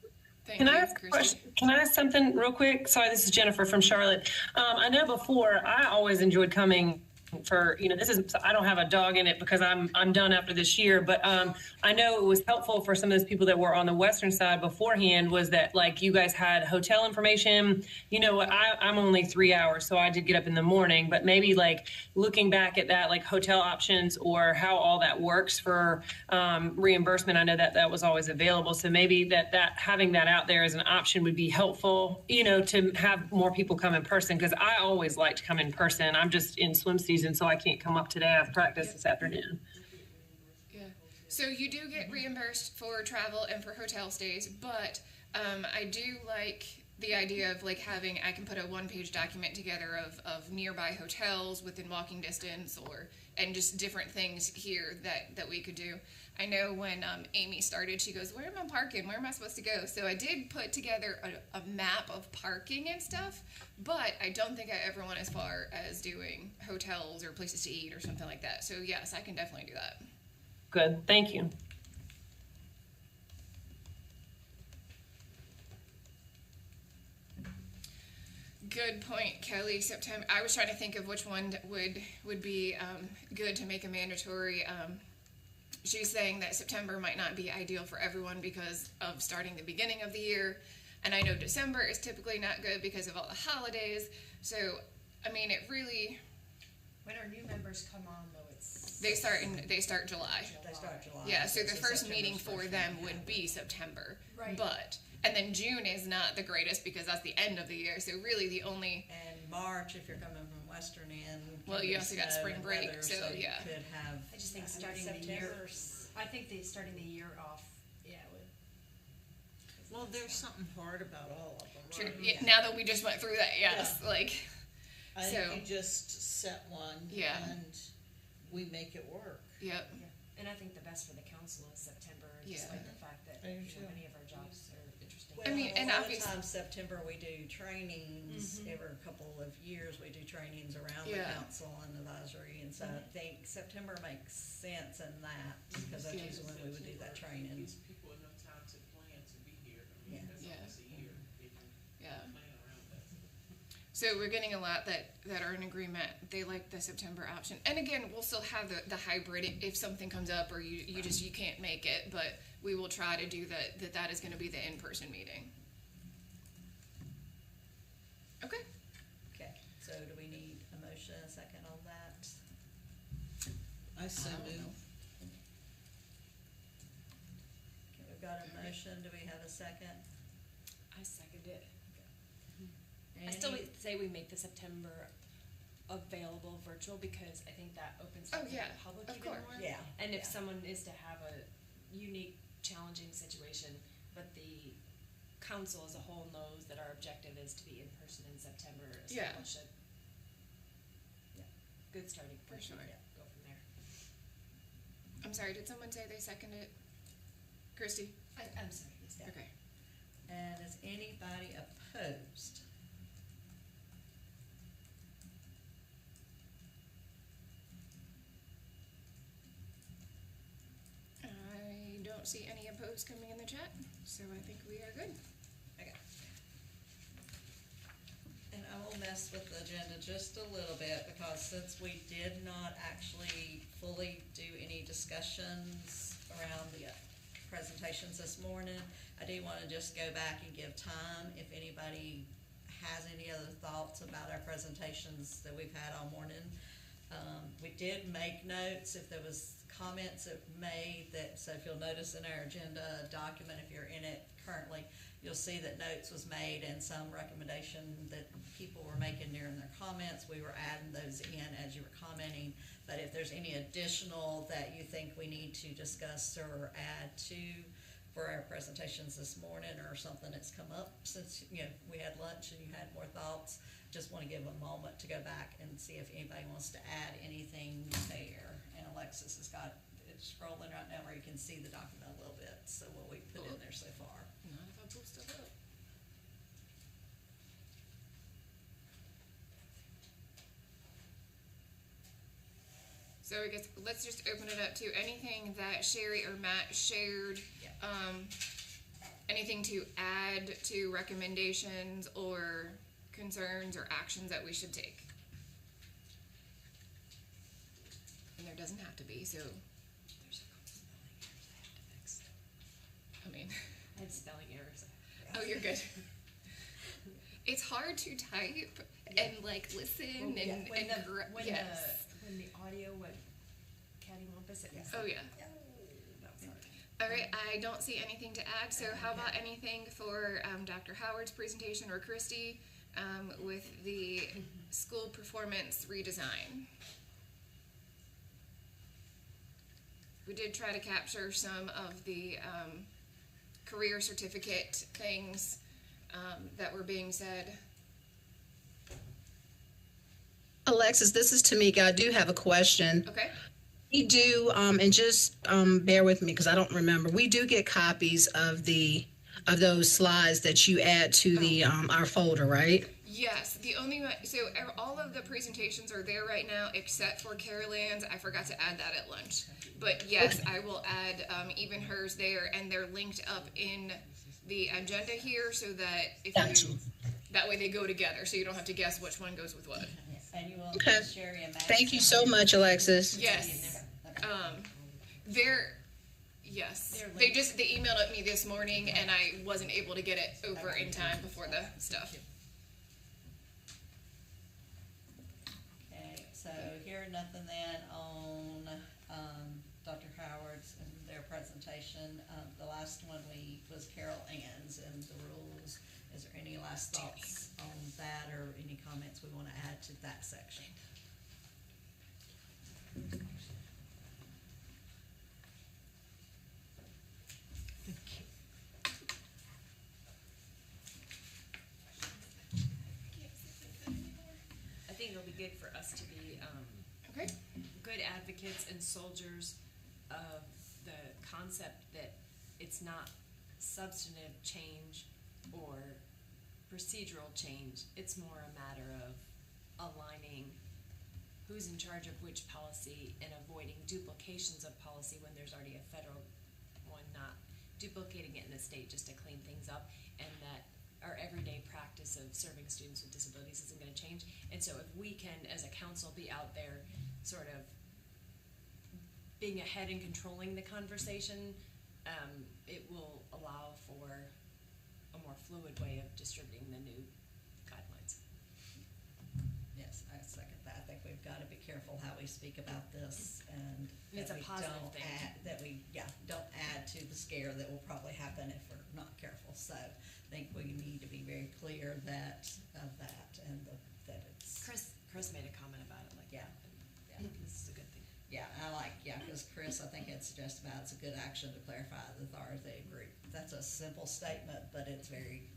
Can I ask a question? Can I ask something real quick? Sorry, this is Jennifer from Charlotte. I know before I always enjoyed coming for, I don't have a dog in it because I'm done after this year, but I know it was helpful for some of those people that were on the western side beforehand, was that like you guys had hotel information. I'm only 3 hours, so I did get up in the morning, but maybe like looking back at that, like hotel options or how all that works for reimbursement. I know that was always available, so maybe that having that out there as an option would be helpful, to have more people come in person, because I always like to come in person. I'm just in swim season, so I can't come up today. I have practice this afternoon. Yeah. So you do get reimbursed for travel and for hotel stays, but I do like the idea of like having, I can put a one-page document together of nearby hotels within walking distance, and just different things here that we could do. I know when Amy started, she goes, where am I parking? Where am I supposed to go? So I did put together a map of parking and stuff, but I don't think I ever went as far as doing hotels or places to eat or something like that. So yes, I can definitely do that. Good, thank you. Good point, Kelly. September. I was trying to think of which one would be good to make a mandatory. She's saying that September might not be ideal for everyone because of starting the beginning of the year, and I know December is typically not good because of all the holidays. So, I mean, it really. When our new members come on, though, they start July. They start July. Yeah, so the first meeting for them would be September, right? And then June is not the greatest because that's the end of the year. So really the only. And March, if you're coming from Western End. Well, you also got spring break, weather, so yeah. You could have. I just think starting the year. I think starting the year off. Yeah. Well, there's something hard about all of them. True. Right? Yeah. Now that we just went through that, yes, Yeah. I think you just set one. Yeah. And we make it work. Yep. Yeah. And I think the best for the council is September, just like the fact that many of our jobs are Well, I mean, and a lot of obviously, times September we do trainings, every couple of years we do trainings around the Yeah. council and advisory, and so I think September makes sense in that, because that's Yeah. usually when we would do that training. Gives people enough time to plan to be here. I mean, that's Yeah. almost a year. They can Yeah. plan around that. so we're getting a lot that are in agreement. They like the September option. And again, we'll still have the hybrid if something comes up or you can't make it, but we will try to do that is going to be the in-person meeting. Okay. Okay, so do we need a motion, a second on that? I so I don't move. know. Okay, we've got a motion, do we have a second? I second it. I still Any- would say we make the September available virtual, because I think that opens Oh, up to yeah, the public of even course. more. Yeah, And if yeah. someone is to have a unique, challenging situation, but the council as a whole knows that our objective is to be in person in September, Yeah. establish a good starting point. For sure. Yeah, go from there. I'm sorry, did someone say they seconded it? Christy? I'm sorry. Yes, Yeah. Okay. And is anybody opposed? I don't see any opposed coming in the chat, so I think we are good. Okay. And I will mess with the agenda just a little bit, because since we did not actually fully do any discussions around the presentations this morning, I do wanna just go back and give time if anybody has any other thoughts about our presentations that we've had all morning. We did make notes if there was comments that made that, so if you'll notice in our agenda document, if you're in it currently, you'll see that notes was made and some recommendation that people were making during their comments. We were adding those in as you were commenting, but if there's any additional that you think we need to discuss or add to for our presentations this morning, or something that's come up since, we had lunch and you had more thoughts, just wanna give a moment to go back and see if anybody wants to add anything there. And Alexis has got it scrolling right now where you can see the document a little bit, so what we put in there so far. Not if I pull stuff up. So I guess let's just open it up to anything that Sherry or Matt shared. Anything to add to recommendations or concerns or actions that we should take. And there doesn't have to be, so. I mean. I had spelling errors. Oh, you're good. It's hard to type and listen When and yes. when the audio went cattywampus, it was. Oh yeah. That was hard. All right, I don't see anything to add, so how about anything for Dr. Howard's presentation or Christy with the school performance redesign? We did try to capture some of the career certificate things that were being said. Alexis, this is Tamika. I do have a question. Okay. We do, and just bear with me because I don't remember. We do get copies of those slides that you add to the our folder, right? Yes, the only one, so all of the presentations are there right now except for Carol Ann's. I forgot to add that at lunch. But yes, I will add even hers there, and they're linked up in the agenda here so that if you, that way they go together so you don't have to guess which one goes with what. And you will Okay. Sherry and Matt. Thank you so much, Alexis. Yes. They emailed it me this morning and I wasn't able to get it over in time before the stuff. Okay, so here, nothing then on Dr. Howard's and their presentation. The last one was Carol Ann's and the rules. Is there any last thoughts on that or any comments we want to add to that section? I think it'll be good for us to be good advocates and soldiers of the concept that it's not substantive change or procedural change. It's more a matter of aligning who's in charge of which policy and avoiding duplications of policy when there's already a federal one, not duplicating it in the state just to clean things up, and that our everyday practice of serving students with disabilities isn't going to change. And so if we can, as a council, be out there sort of being ahead and controlling the conversation, it will allow for a more fluid way of distributing the new guidelines. Yes, I second that. I think we've got to be careful how we speak about this, and It's that a we positive don't thing. don't add to the scare that will probably happen if we're not careful. So I think we need to be very clear that that it's. Chris made a comment about it, like, Yeah. this is a good thing. Yeah, because Chris, I think it's just about, it's a good action to clarify the authoritative group. That's a simple statement, but it's very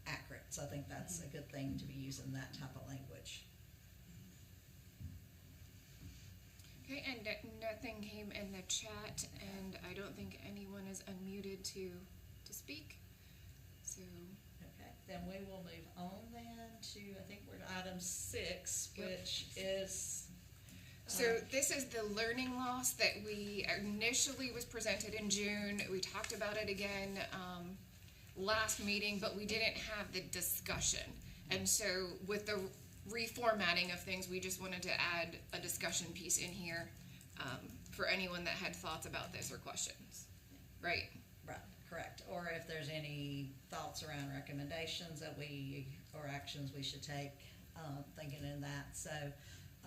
accurate. So I think that's a good thing to be using that type of language. Okay, and nothing came in the chat, and I don't think anyone is unmuted to speak. So. Okay, then we will move on then to, I think we're at item 6, which is. So this is the learning loss that we initially was presented in June. We talked about it again last meeting, but we didn't have the discussion. And so with the reformatting of things, we just wanted to add a discussion piece in here for anyone that had thoughts about this or questions. Right? Right, correct. Or if there's any thoughts around recommendations that or actions we should take, thinking in that. So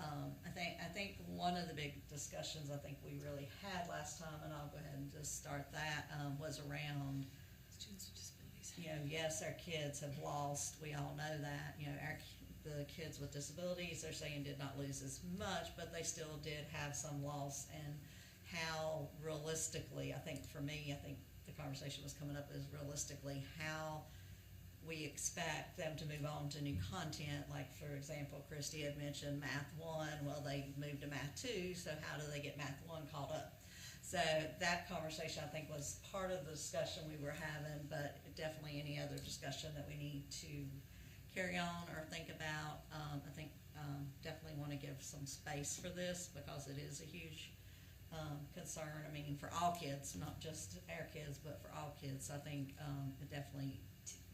I think one of the big discussions I think we really had last time, and I'll go ahead and just start that, was around Students with disabilities. Yes, our kids have lost. We all know that. The kids with disabilities, they're saying, did not lose as much, but they still did have some loss. And how realistically, I think for me, I think the conversation was coming up is realistically how we expect them to move on to new content. Like, for example, Christy had mentioned Math 1. Well, they moved to Math 2, so how do they get Math 1 caught up? So that conversation, I think, was part of the discussion we were having, but definitely any other discussion that we need to carry on or think about. I think definitely want to give some space for this because it is a huge concern. I mean, for all kids, not just our kids, but for all kids. I think it definitely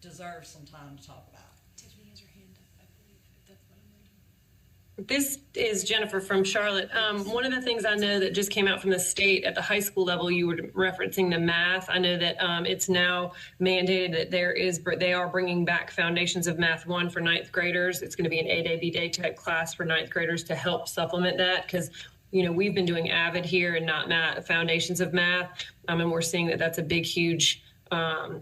deserves some time to talk about. Tiffany has her hand up, I believe, if that's what I'm reading. This is Jennifer from Charlotte. One of the things I know that just came out from the state at the high school level, you were referencing the math. I know that it's now mandated that they are bringing back Foundations of Math 1 for ninth graders. It's going to be an 8A, B-Day type class for ninth graders to help supplement that, because we've been doing AVID here and not Foundations of Math, and we're seeing that that's a big, huge.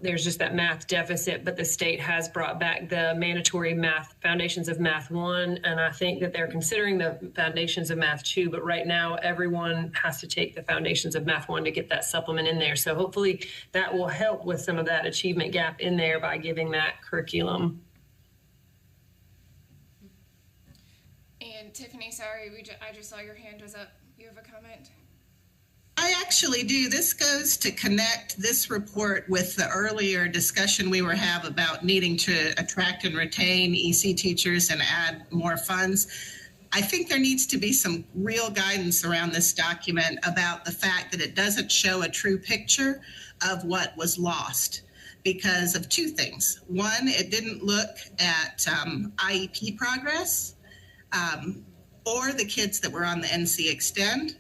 There's just that math deficit, but the state has brought back the mandatory math Foundations of Math 1, and I think that they're considering the Foundations of Math 2, but right now everyone has to take the Foundations of Math 1 to get that supplement in there. So hopefully that will help with some of that achievement gap in there by giving that curriculum. And Tiffany, sorry, I just saw your hand was up. You have a comment? I actually do. This goes to connect this report with the earlier discussion we were having about needing to attract and retain EC teachers and add more funds. I think there needs to be some real guidance around this document about the fact that it doesn't show a true picture of what was lost because of two things. One, it didn't look at IEP progress or the kids that were on the NC Extend.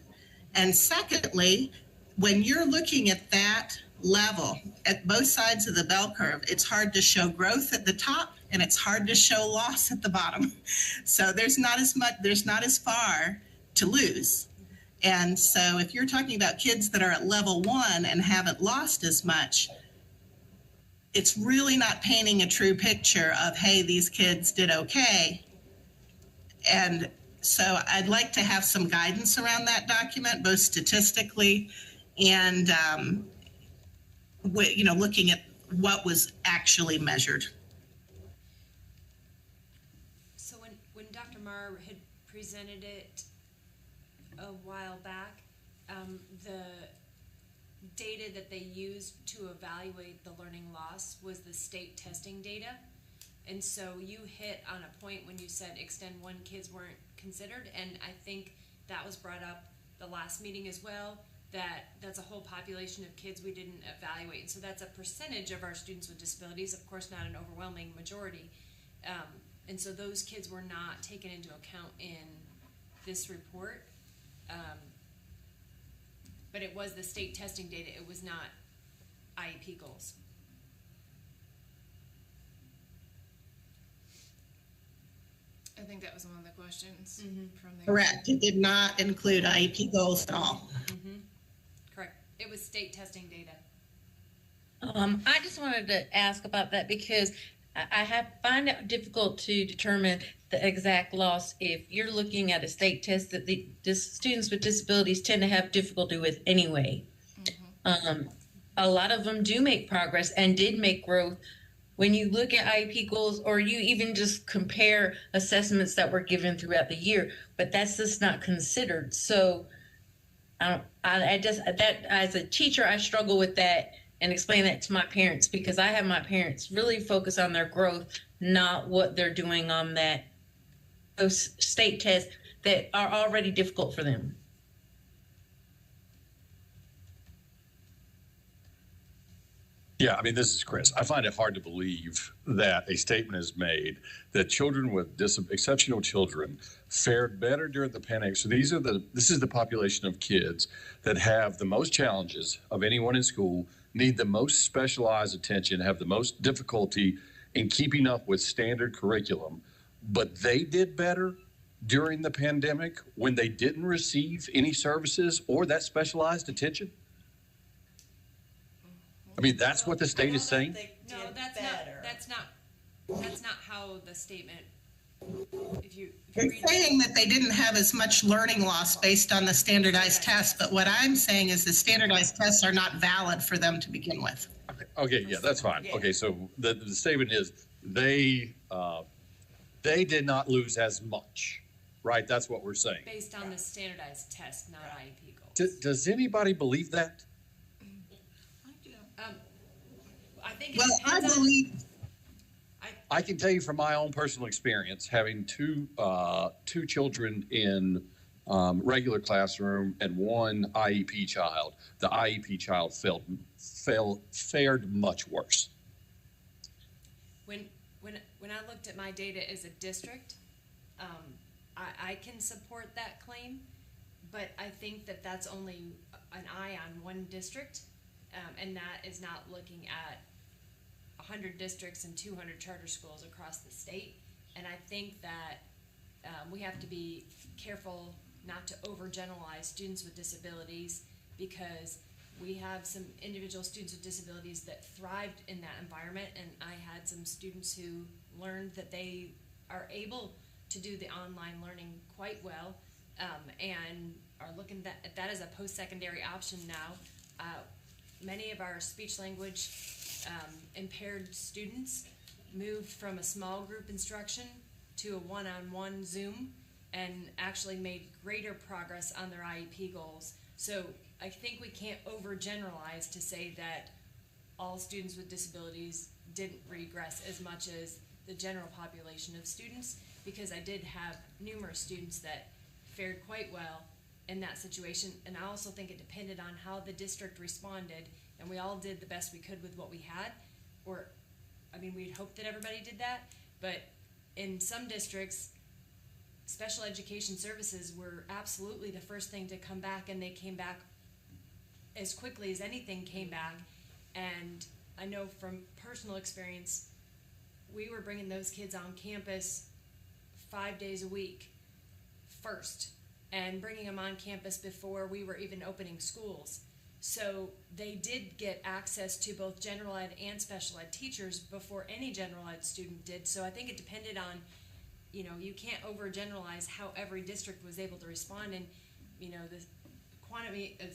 And secondly, when you're looking at that level, at both sides of the bell curve, it's hard to show growth at the top and it's hard to show loss at the bottom. So there's not as far to lose. And so if you're talking about kids that are at level 1 and haven't lost as much, it's really not painting a true picture of, hey, these kids did okay. And so I'd like to have some guidance around that document, both statistically and, looking at what was actually measured. So when Dr. Marr had presented it a while back, data that they used to evaluate the learning loss was the state testing data. And so you hit on a point when you said extend 1 kids weren't considered, and I think that was brought up the last meeting as well, that's a whole population of kids we didn't evaluate. And so that's a percentage of our students with disabilities, of course not an overwhelming majority. And so those kids were not taken into account in this report. But it was the state testing data, it was not IEP goals. I think that was one of the questions from there. Correct. It did not include IEP goals at all. Correct. It was state testing data. I just wanted to ask about that because I find it difficult to determine the exact loss if you're looking at a state test that the students with disabilities tend to have difficulty with anyway. A lot of them do make progress and did make growth. When you look at IEP goals, or you even just compare assessments that were given throughout the year, but that's just not considered. So I just, that as a teacher, I struggle with that and explain that to my parents, because I have my parents really focus on their growth, not what they're doing on those state tests that are already difficult for them. Yeah, I mean, this is Chris. I find it hard to believe that a statement is made that children with exceptional children fared better during the pandemic. So this is the population of kids that have the most challenges of anyone in school, need the most specialized attention, have the most difficulty in keeping up with standard curriculum, but they did better during the pandemic when they didn't receive any services or that specialized attention? I mean, that's what the state is saying? No, that's not how the statement, They're saying that they didn't have as much learning loss based on the standardized tests, but what I'm saying is the standardized tests are not valid for them to begin with. Okay, yeah, that's fine. Okay, so the statement is they did not lose as much, right? That's what we're saying. based on the standardized test, not IEP goals. Does anybody believe that? I think Well, I believe. I can tell you from my own personal experience, having two children in regular classroom and one IEP child, the IEP child fared much worse. When I looked at my data as a district, I can support that claim, but I think that that's only an eye on one district, and that is not looking at 100 districts and 200 charter schools across the state. And I think that we have to be careful not to overgeneralize students with disabilities, because we have some individual students with disabilities that thrived in that environment, and I had some students who learned that they are able to do the online learning quite well, and are looking at that as a post-secondary option now. Many of our speech language impaired students moved from a small group instruction to a one-on-one Zoom and actually made greater progress on their IEP goals. So I think we can't overgeneralize to say that all students with disabilities didn't regress as much as the general population of students, because I did have numerous students that fared quite well in that situation. And I also think it depended on how the district responded, and we all did the best we could with what we had. Or, I mean, we'd hope that everybody did that, but in some districts, special education services were absolutely the first thing to come back, and they came back as quickly as anything came back. And I know from personal experience, we were bringing those kids on campus 5 days a week first, and bringing them on campus before we were even opening schools. So they did get access to both general ed and special ed teachers before any general ed student did. So I think it depended on, you can't overgeneralize how every district was able to respond. And, the quantity of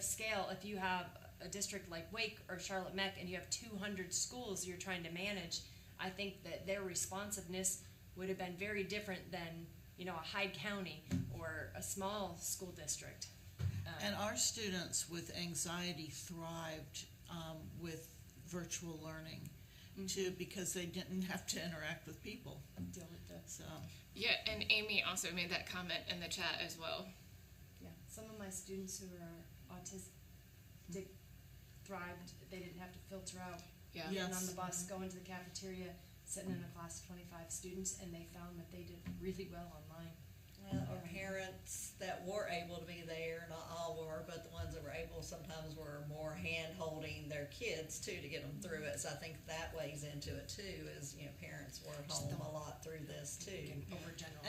scale, if you have a district like Wake or Charlotte Meck and you have 200 schools you're trying to manage, I think that their responsiveness would have been very different than, a Hyde County or a small school district. And our students with anxiety thrived with virtual learning too, because they didn't have to interact with people. Deal with the. So. Yeah, and Amy also made that comment in the chat as well. Yeah, some of my students who are autistic thrived. They didn't have to filter out Yeah. getting Yes. on the bus, going to the cafeteria, sitting in a class of 25 students, and they found that they did really well online. Or parents that were able to be there, not all were, but the ones that were able sometimes were more hand-holding their kids too to get them through it. So I think that weighs into it too, is, you know, parents were home a lot through this too.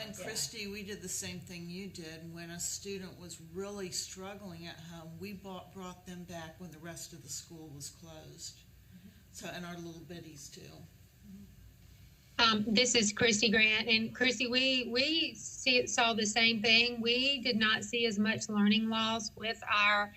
And Christy, we did the same thing you did. When a student was really struggling at home, we brought them back when the rest of the school was closed. So, and our little biddies too. This is Christy Grant, and Christy, we saw the same thing. We did not see as much learning loss with our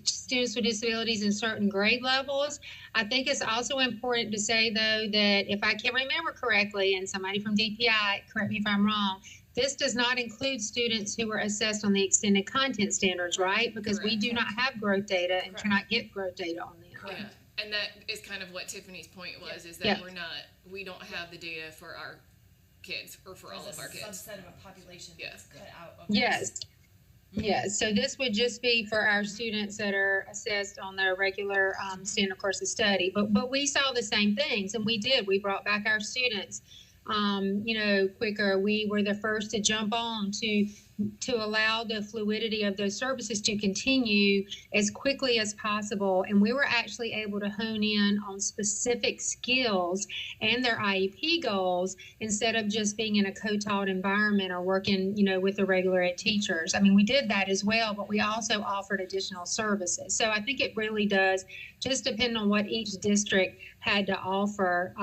students with disabilities in certain grade levels. I think it's also important to say, though, that if I can remember correctly, and somebody from DPI, correct me if I'm wrong, this does not include students who were assessed on the extended content standards, right? Because we do not have growth data and cannot get growth data on them. Yeah. And that is kind of what Tiffany's point was, is that we don't have the data for our kids, or for all of our kids. Subset of a population that's cut out of Yes. Yes. So this would just be for our students that are assessed on their regular standard course of study. But we saw the same things, and we did. We brought back our students, quicker. We were the first to jump on to allow the fluidity of those services to continue as quickly as possible. And we were actually able to hone in on specific skills and their IEP goals instead of just being in a co-taught environment or working, with the regular ed teachers. I mean, we did that as well, but we also offered additional services. So I think it really does just depend on what each district had to offer.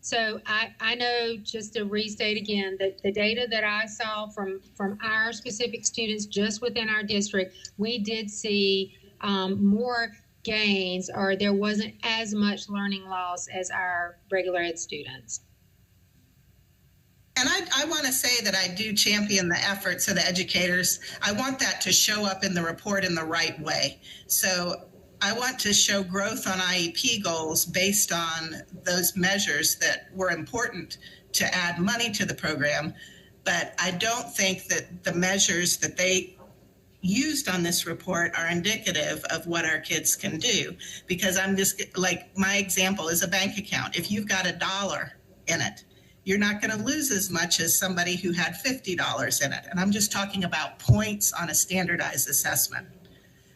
So I know, just to restate again, that the data that I saw from our specific students just within our district, we did see more gains, or there wasn't as much learning loss as our regular ed students. And I want to say that I do champion the efforts of the educators. I want that to show up in the report in the right way. So I want to show growth on IEP goals based on those measures that were important to add money to the program. But I don't think that the measures that they used on this report are indicative of what our kids can do. Because I'm just, like, my example is a bank account. If you've got $1 in it, you're not going to lose as much as somebody who had $50 in it. And I'm just talking about points on a standardized assessment.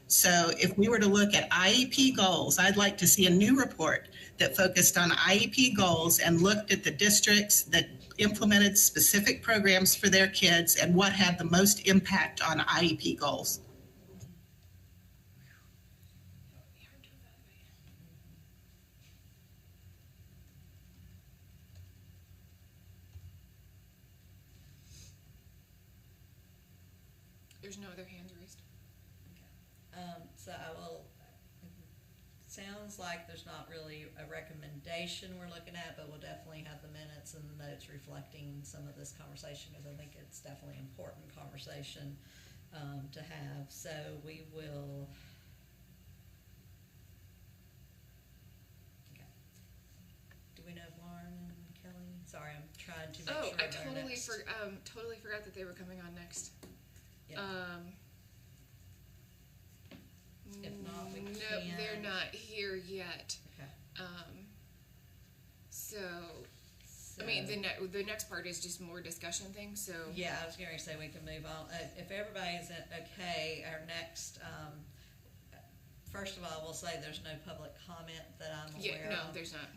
So if we were to look at IEP goals, I'd like to see a new report that focused on IEP goals and looked at the districts that implemented specific programs for their kids and what had the most impact on IEP goals. There's no other hands raised. So I will, sounds like there's not really a recommendation we're looking at, but we'll definitely have the minutes and the notes reflecting some of this conversation, because I think it's definitely an important conversation to have. So we will. Okay. Do we know if Lauren and Kelly? Sorry, I'm trying to make sure. I totally forgot that they were coming on next. Yeah. If not, we no, can. they're not here yet. Okay. So, I mean, the next part is just more discussion things. So yeah, I was going to say we can move on. If everybody's okay, our next. First of all, we'll say there's no public comment that I'm aware of. No, there's not.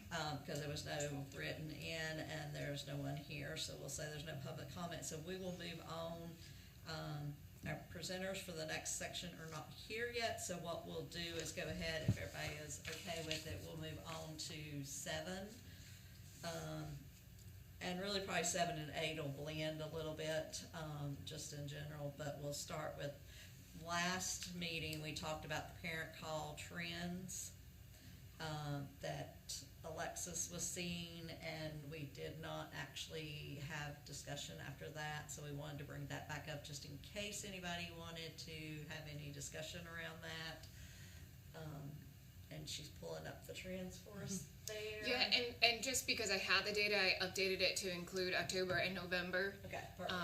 Because there was no written in and there's no one here, so we'll say there's no public comment. So we will move on. Our presenters for the next section are not here yet, so what we'll do is go ahead, if everybody is okay with it, we'll move on to 7. And really probably 7 and 8 will blend a little bit, just in general, but we'll start with last meeting, we talked about the parent call trends that Alexis was seeing, and we did not actually actually have discussion after that, so we wanted to bring that back up just in case anybody wanted to have any discussion around that. And she's pulling up the trends for us there. Yeah, and just because I had the data, I updated it to include October and November. Okay, perfect.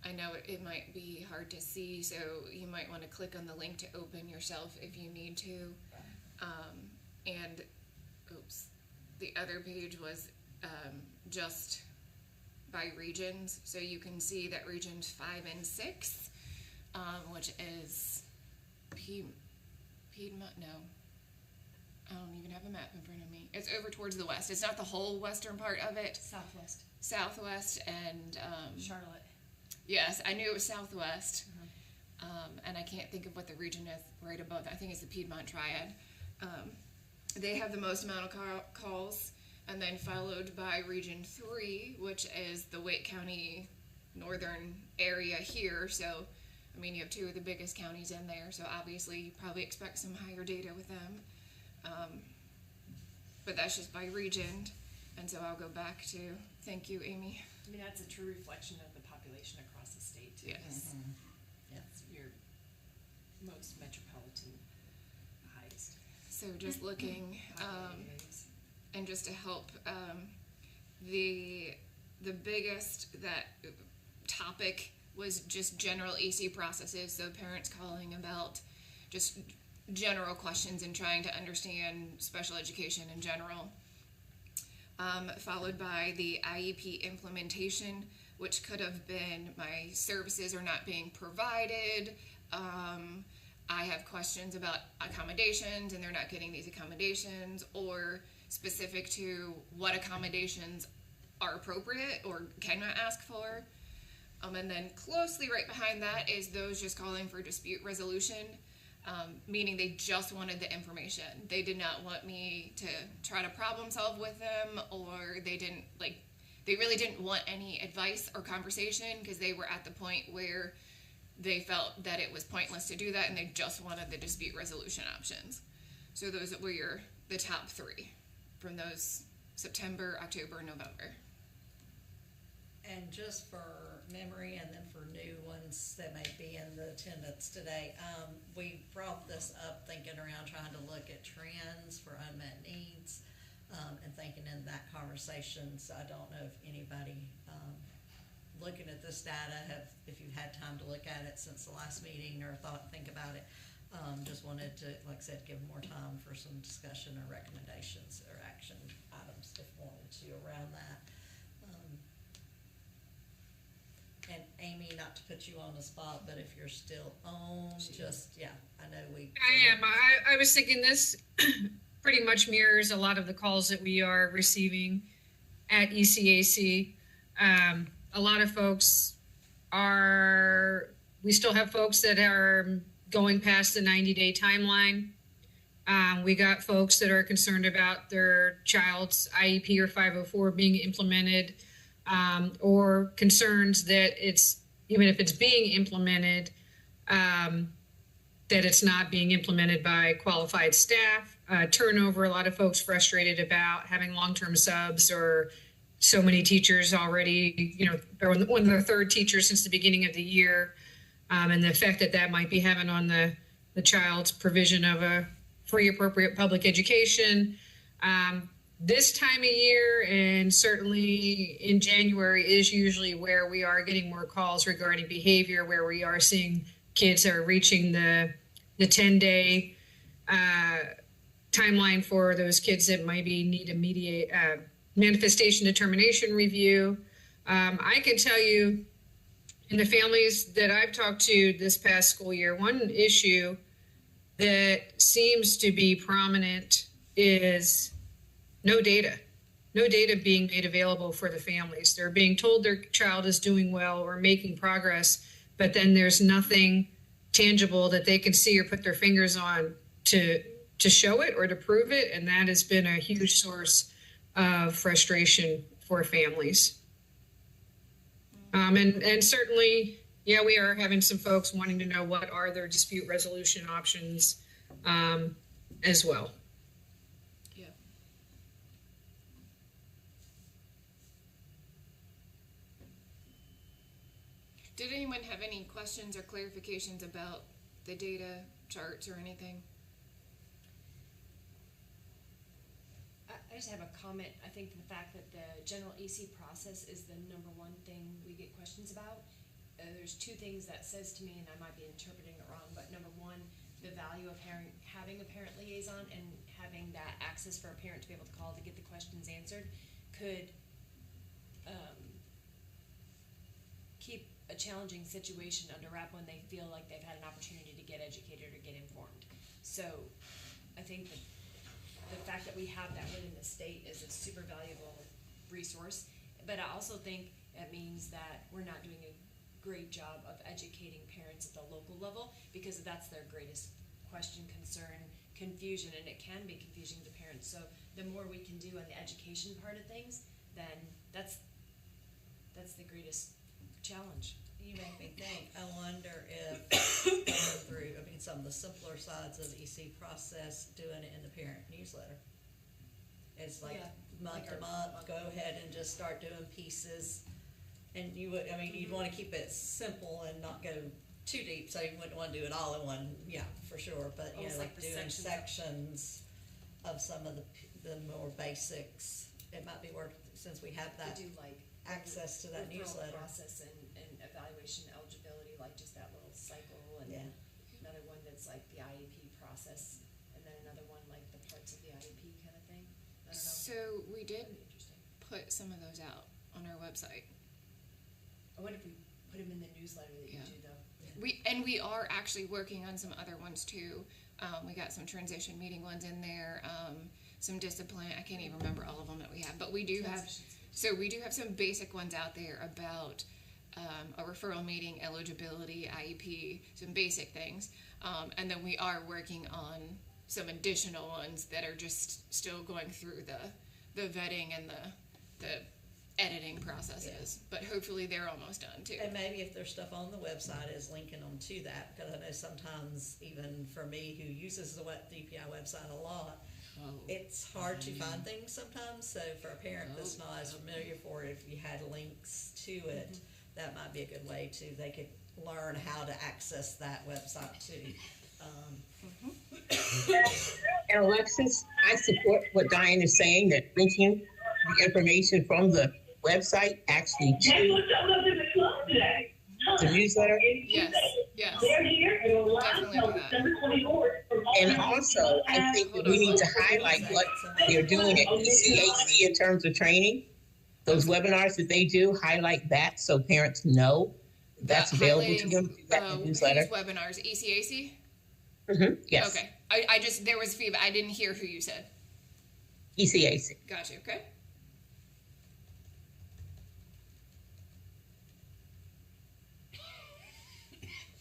I know it might be hard to see, so you might want to click on the link to open yourself if you need to. And, oops, the other page was just by regions, so you can see that regions 5 and 6, which is Piedmont, no. I don't even have a map in front of me. It's over towards the west. It's not the whole western part of it. Southwest and Charlotte. Yes, I knew it was Southwest. And I can't think of what the region is right above. I think it's the Piedmont Triad. They have the most amount of calls, and then followed by Region 3, which is the Wake County northern area here. So, I mean, you have 2 of the biggest counties in there, so obviously you probably expect some higher data with them. But that's just by region, and so I'll go back to, thank you, Amy. I mean, that's a true reflection of the population across the state, too. Yes. Yes. Your most metropolitan, highest. So just looking, and just to help, the biggest topic was just general EC processes, so parents calling about just general questions and trying to understand special education in general. Followed by the IEP implementation, which could have been my services are not being provided. I have questions about accommodations and they're not getting these accommodations, or specific to what accommodations are appropriate or can I ask for. And then closely right behind that is those just calling for dispute resolution. Meaning they just wanted the information. They did not want me to try to problem solve with them, or they really didn't want any advice or conversation, because they were at the point where they felt that it was pointless to do that, and they just wanted the dispute resolution options. So those were the top 3 from those September, October, November. And just for memory, and then for new ones that may be in the attendance today, we brought this up thinking around trying to look at trends for unmet needs, and thinking in that conversation. So I don't know if anybody looking at this data if you've had time to look at it since the last meeting or think about it. Just wanted to, like I said, give more time for some discussion or recommendations or action items if wanted to around that. And Amy, not to put you on the spot, but if you're still on, I know we. I am. I was thinking this pretty much mirrors a lot of the calls that we are receiving at ECAC. A lot of folks we still have folks that are going past the 90-day timeline. We got folks that are concerned about their child's IEP or 504 being implemented. Or concerns that even if it's being implemented, that it's not being implemented by qualified staff. Turnover, a lot of folks frustrated about having long-term subs, or so many teachers already, they're one of their 3rd teachers since the beginning of the year, and the effect that might be having on the child's provision of a free, appropriate public education. This time of year, and certainly in January, is usually where we are getting more calls regarding behavior, where we are seeing kids are reaching the 10-day timeline for those kids that maybe need immediate manifestation determination review. I can tell you, in the families that I've talked to this past school year, one issue that seems to be prominent is no data being made available for the families. They're being told their child is doing well or making progress, but then there's nothing tangible that they can see or put their fingers on to show it or to prove it. And that has been a huge source of frustration for families. And certainly, we are having some folks wanting to know what are their dispute resolution options as well. Did anyone have any questions or clarifications about the data charts or anything? I just have a comment. I think the fact that the general EC process is the number one thing we get questions about. There's two things that says to me, and I might be interpreting it wrong, but number one, the value of having a parent liaison and having that access for a parent to be able to call to get the questions answered could keep a challenging situation under wrap when they feel like they've had an opportunity to get educated or get informed. So I think that the fact that we have that within the state is a super valuable resource. But I also think it means that we're not doing a great job of educating parents at the local level, because that's their greatest question, concern, confusion, and it can be confusing to parents. So the more we can do on the education part of things, then that's the greatest challenge. You make me think, I wonder if through, I mean, some of the simpler sides of the EC process, doing it in the parent newsletter. It's like month to month, go ahead and just start doing pieces. And you would, I mean, you'd want to keep it simple and not go too deep, so you wouldn't want to do it all in one, for sure. But, you know, like doing sections of some of the more basics, it might be worth, since we have that access to that newsletter. Process and evaluation eligibility, like just that little cycle, and another one that's like the IEP process, and then another one like the parts of the IEP kind of thing. I don't know. So we did put some of those out on our website. I wonder if we put them in the newsletter that you do though. We are actually working on some other ones too. We got some transition meeting ones in there, some discipline. I can't even remember all of them that we have, but we do have. So we do have some basic ones out there about a referral meeting, eligibility, IEP, some basic things. And then we are working on some additional ones that are just still going through the vetting and the editing processes. But hopefully they're almost done too. And maybe if there's stuff on the website is linking them to that, because I know sometimes even for me who uses the DPI website a lot, it's hard to find things sometimes. So for a parent that's not as familiar for it, if you had links to it, that might be a good way to, they could learn how to access that website too. And Alexis, I support what Diane is saying, that linking the information from the website actually to the newsletter. Yes. Definitely and also, I think that we need to highlight what they're doing at ECAC in terms of training. Those webinars that they do, highlight that so parents know that's available to them. That newsletter. Whose webinars? ECAC? Yes. Okay. I just, there was feedback. I didn't hear who you said. ECAC. Gotcha. Okay.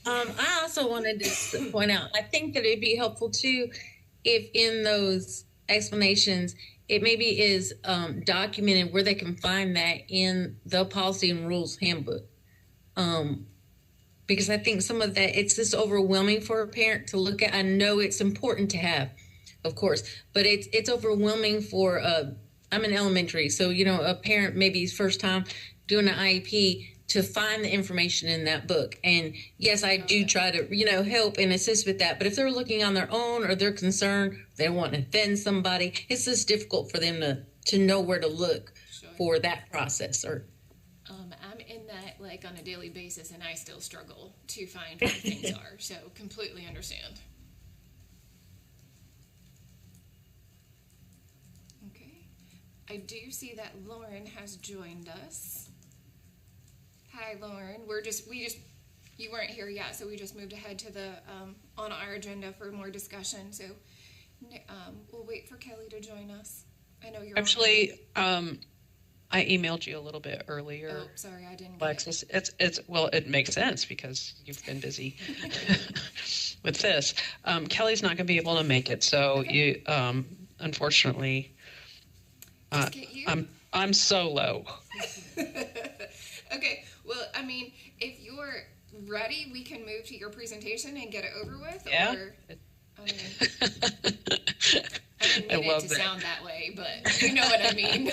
I also wanted to point out, I think that it'd be helpful too if in those explanations, it maybe is documented where they can find that in the policy and rules handbook. Because I think some of that, it's just overwhelming for a parent to look at. I know it's important to have, of course, but it's overwhelming for, I'm in elementary, so, you know, a parent maybe first time doing an IEP, to find the information in that book. And yes, I do try to, you know, help and assist with that. But if they're looking on their own or they're concerned, they want to offend somebody, it's just difficult for them to know where to look for that process. Or I'm in that like on a daily basis, and I still struggle to find where things are. So completely understand. Okay. I do see that Lauren has joined us. Hi, Lauren. You weren't here yet, so we just moved ahead to the on our agenda for more discussion. So we'll wait for Kelly to join us. I know you're actually. I emailed you a little bit earlier. Oh, sorry, I didn't. Alexis, it's well, it makes sense because you've been busy with this. Kelly's not going to be able to make it, so you unfortunately. I'm solo. Okay. Well, I mean, if you're ready, we can move to your presentation and get it over with. Yeah. Or, I didn't mean it to sound that way, but you know what I mean.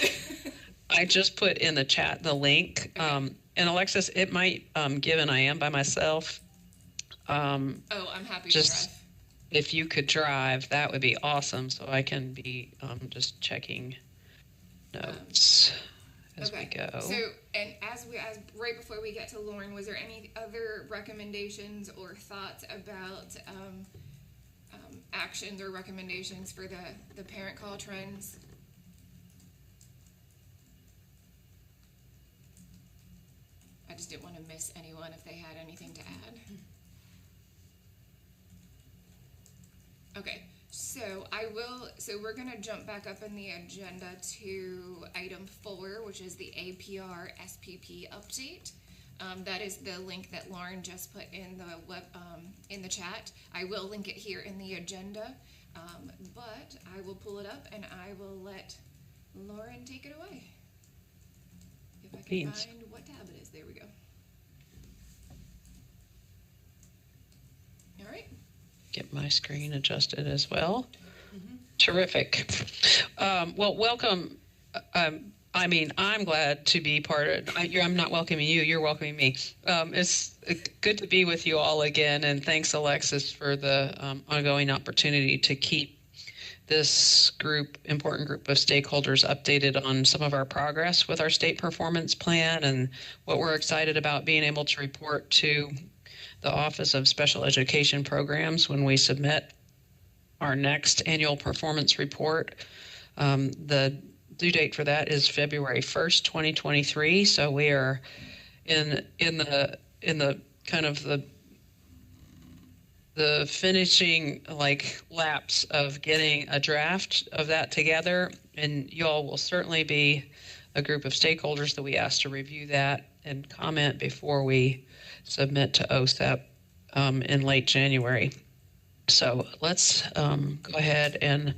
I just put in the chat the link. and Alexis, it might, given I am by myself, I'm happy just to drive. if you could drive, that would be awesome. So I can be just checking notes as we go. So, and as right before we get to Lauren, was there any other recommendations or thoughts about actions or recommendations for the parent call trends? I just didn't want to miss anyone if they had anything to add. Okay, so we're gonna jump back up in the agenda to item 4, which is the APR SPP update. That is the link that Lauren just put in the in the chat. I will link it here in the agenda, but I will pull it up and I will let Lauren take it away. If I can find what tab it is, there we go. All right. Get my screen adjusted as well. Terrific. Well, welcome. I'm glad to be part of it. I'm not welcoming you, you're welcoming me. It's good to be with you all again, and thanks, Alexis, for the ongoing opportunity to keep this important group of stakeholders updated on some of our progress with our state performance plan and what we're excited about being able to report to the Office of Special Education Programs when we submit our next annual performance report. The due date for that is February 1st, 2023. So we are in the kind of the finishing laps of getting a draft of that together, and you all will certainly be a group of stakeholders that we ask to review that and comment before we submit to OSEP in late January. So let's go ahead and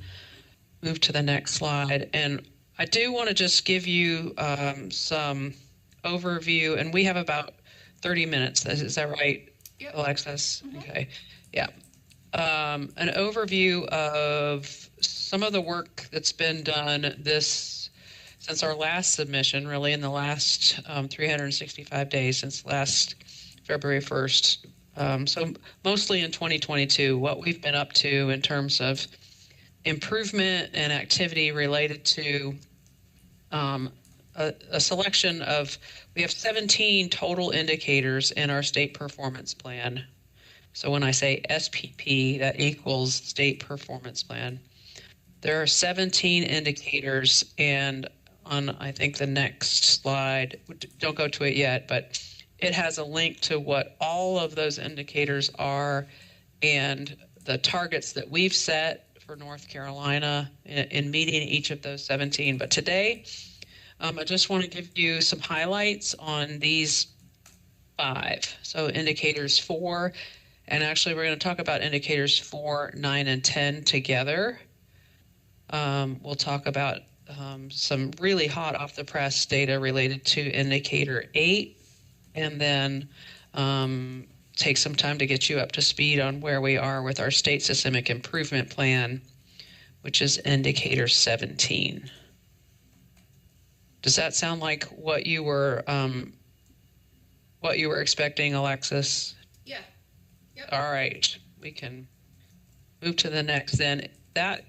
move to the next slide. And I do want to just give you some overview, and we have about 30 minutes. Is that right, yep. Alexis? Mm-hmm. Okay, yeah. An overview of some of the work that's been done since our last submission, really in the last 365 days since last February 1st. So mostly in 2022, what we've been up to in terms of improvement and activity related to a selection of, we have 17 total indicators in our state performance plan. So when I say SPP, that equals state performance plan. There are 17 indicators, and on, I think, the next slide, don't go to it yet, but it has a link to what all of those indicators are and the targets that we've set for North Carolina in meeting each of those 17. But today, I just want to give you some highlights on these 5. So indicators 4, and actually we're going to talk about indicators 4, 9, and 10 together. We'll talk about some really hot off the press data related to indicator 8, and then take some time to get you up to speed on where we are with our state systemic improvement plan, which is indicator 17. Does that sound like what you were expecting, Alexis? Yeah. Yep. All right, we can move to the next. Then that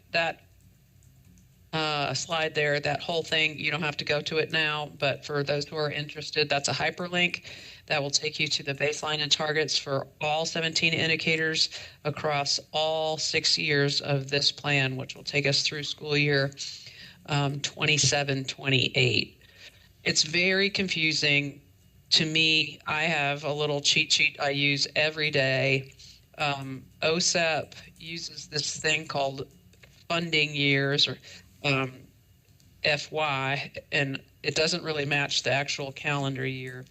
slide there, that whole thing, you don't have to go to it now, but for those who are interested, that's a hyperlink that will take you to the baseline and targets for all 17 indicators across all 6 years of this plan, which will take us through school year 27-28. It's very confusing to me. I have a little cheat sheet I use every day. OSEP uses this thing called funding years, or FY, and it doesn't really match the actual calendar year,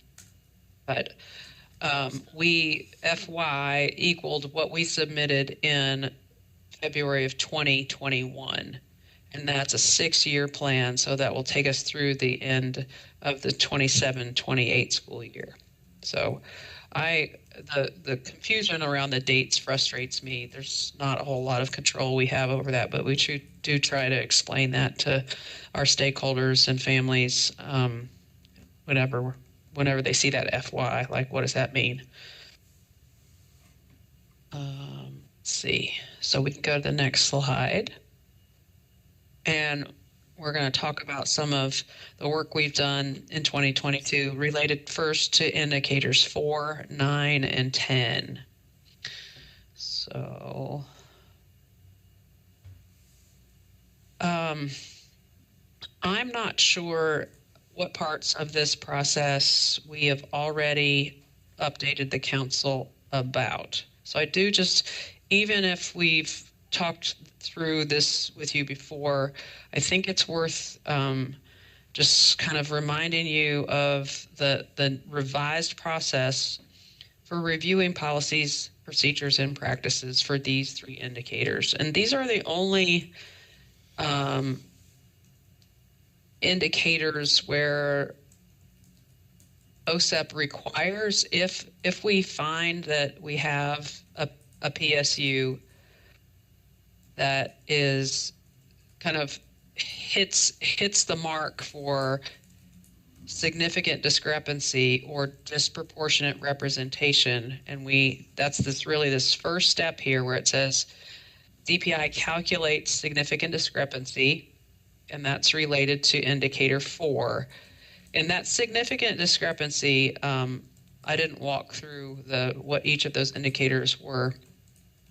but FY equaled what we submitted in February of 2021, and that's a 6-year plan, so that will take us through the end of the 27-28 school year. So the confusion around the dates frustrates me. There's not a whole lot of control we have over that, but we do try to explain that to our stakeholders and families whenever whenever they see that FY, like what does that mean? Let's see. So we can go to the next slide. And we're going to talk about some of the work we've done in 2022 related first to indicators 4, 9, and 10. So I'm not sure what parts of this process we have already updated the council about. So I do just, even if we've talked through this with you before, I think it's worth just kind of reminding you of the revised process for reviewing policies, procedures, and practices for these 3 indicators. And these are the only indicators where OSEP requires, if we find that we have a PSU that is kind of hits the mark for significant discrepancy or disproportionate representation, and that's this first step here where it says DPI calculates significant discrepancy, and that's related to indicator 4. And that significant discrepancy, I didn't walk through what each of those indicators were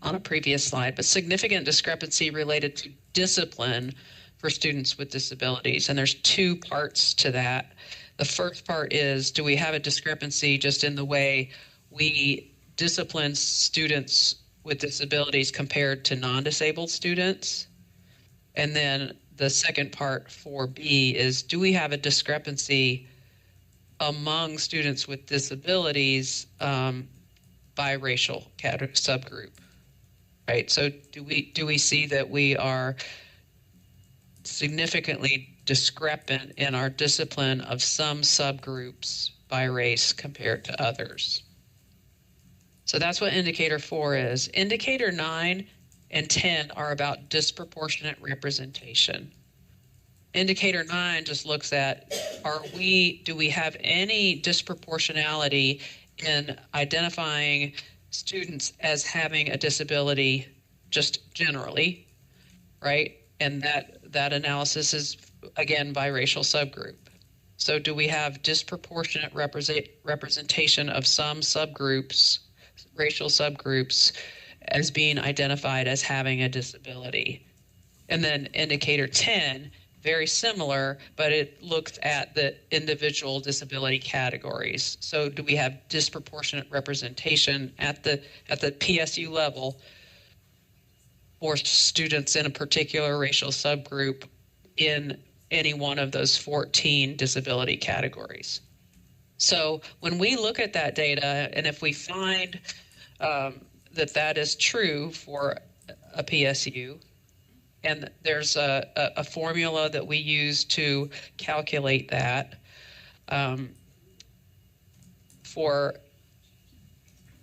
on a previous slide, but significant discrepancy related to discipline for students with disabilities. And there's 2 parts to that. The first part is, do we have a discrepancy just in the way we discipline students with disabilities compared to non-disabled students? And then the second part, 4B, is, do we have a discrepancy among students with disabilities by racial subgroup? Right. So do we see that we are significantly discrepant in our discipline of some subgroups by race compared to others? So that's what indicator 4 is. Indicator 9 and 10 are about disproportionate representation. Indicator 9 just looks at, do we have any disproportionality in identifying students as having a disability just generally, right? And that analysis is, again, by racial subgroup. So do we have disproportionate representation of some subgroups, racial subgroups, as being identified as having a disability? And then indicator 10, very similar, but it looks at the individual disability categories. So do we have disproportionate representation at the PSU level for students in a particular racial subgroup in any one of those 14 disability categories? So when we look at that data, and if we find that is true for a PSU, and there's a formula that we use to calculate that for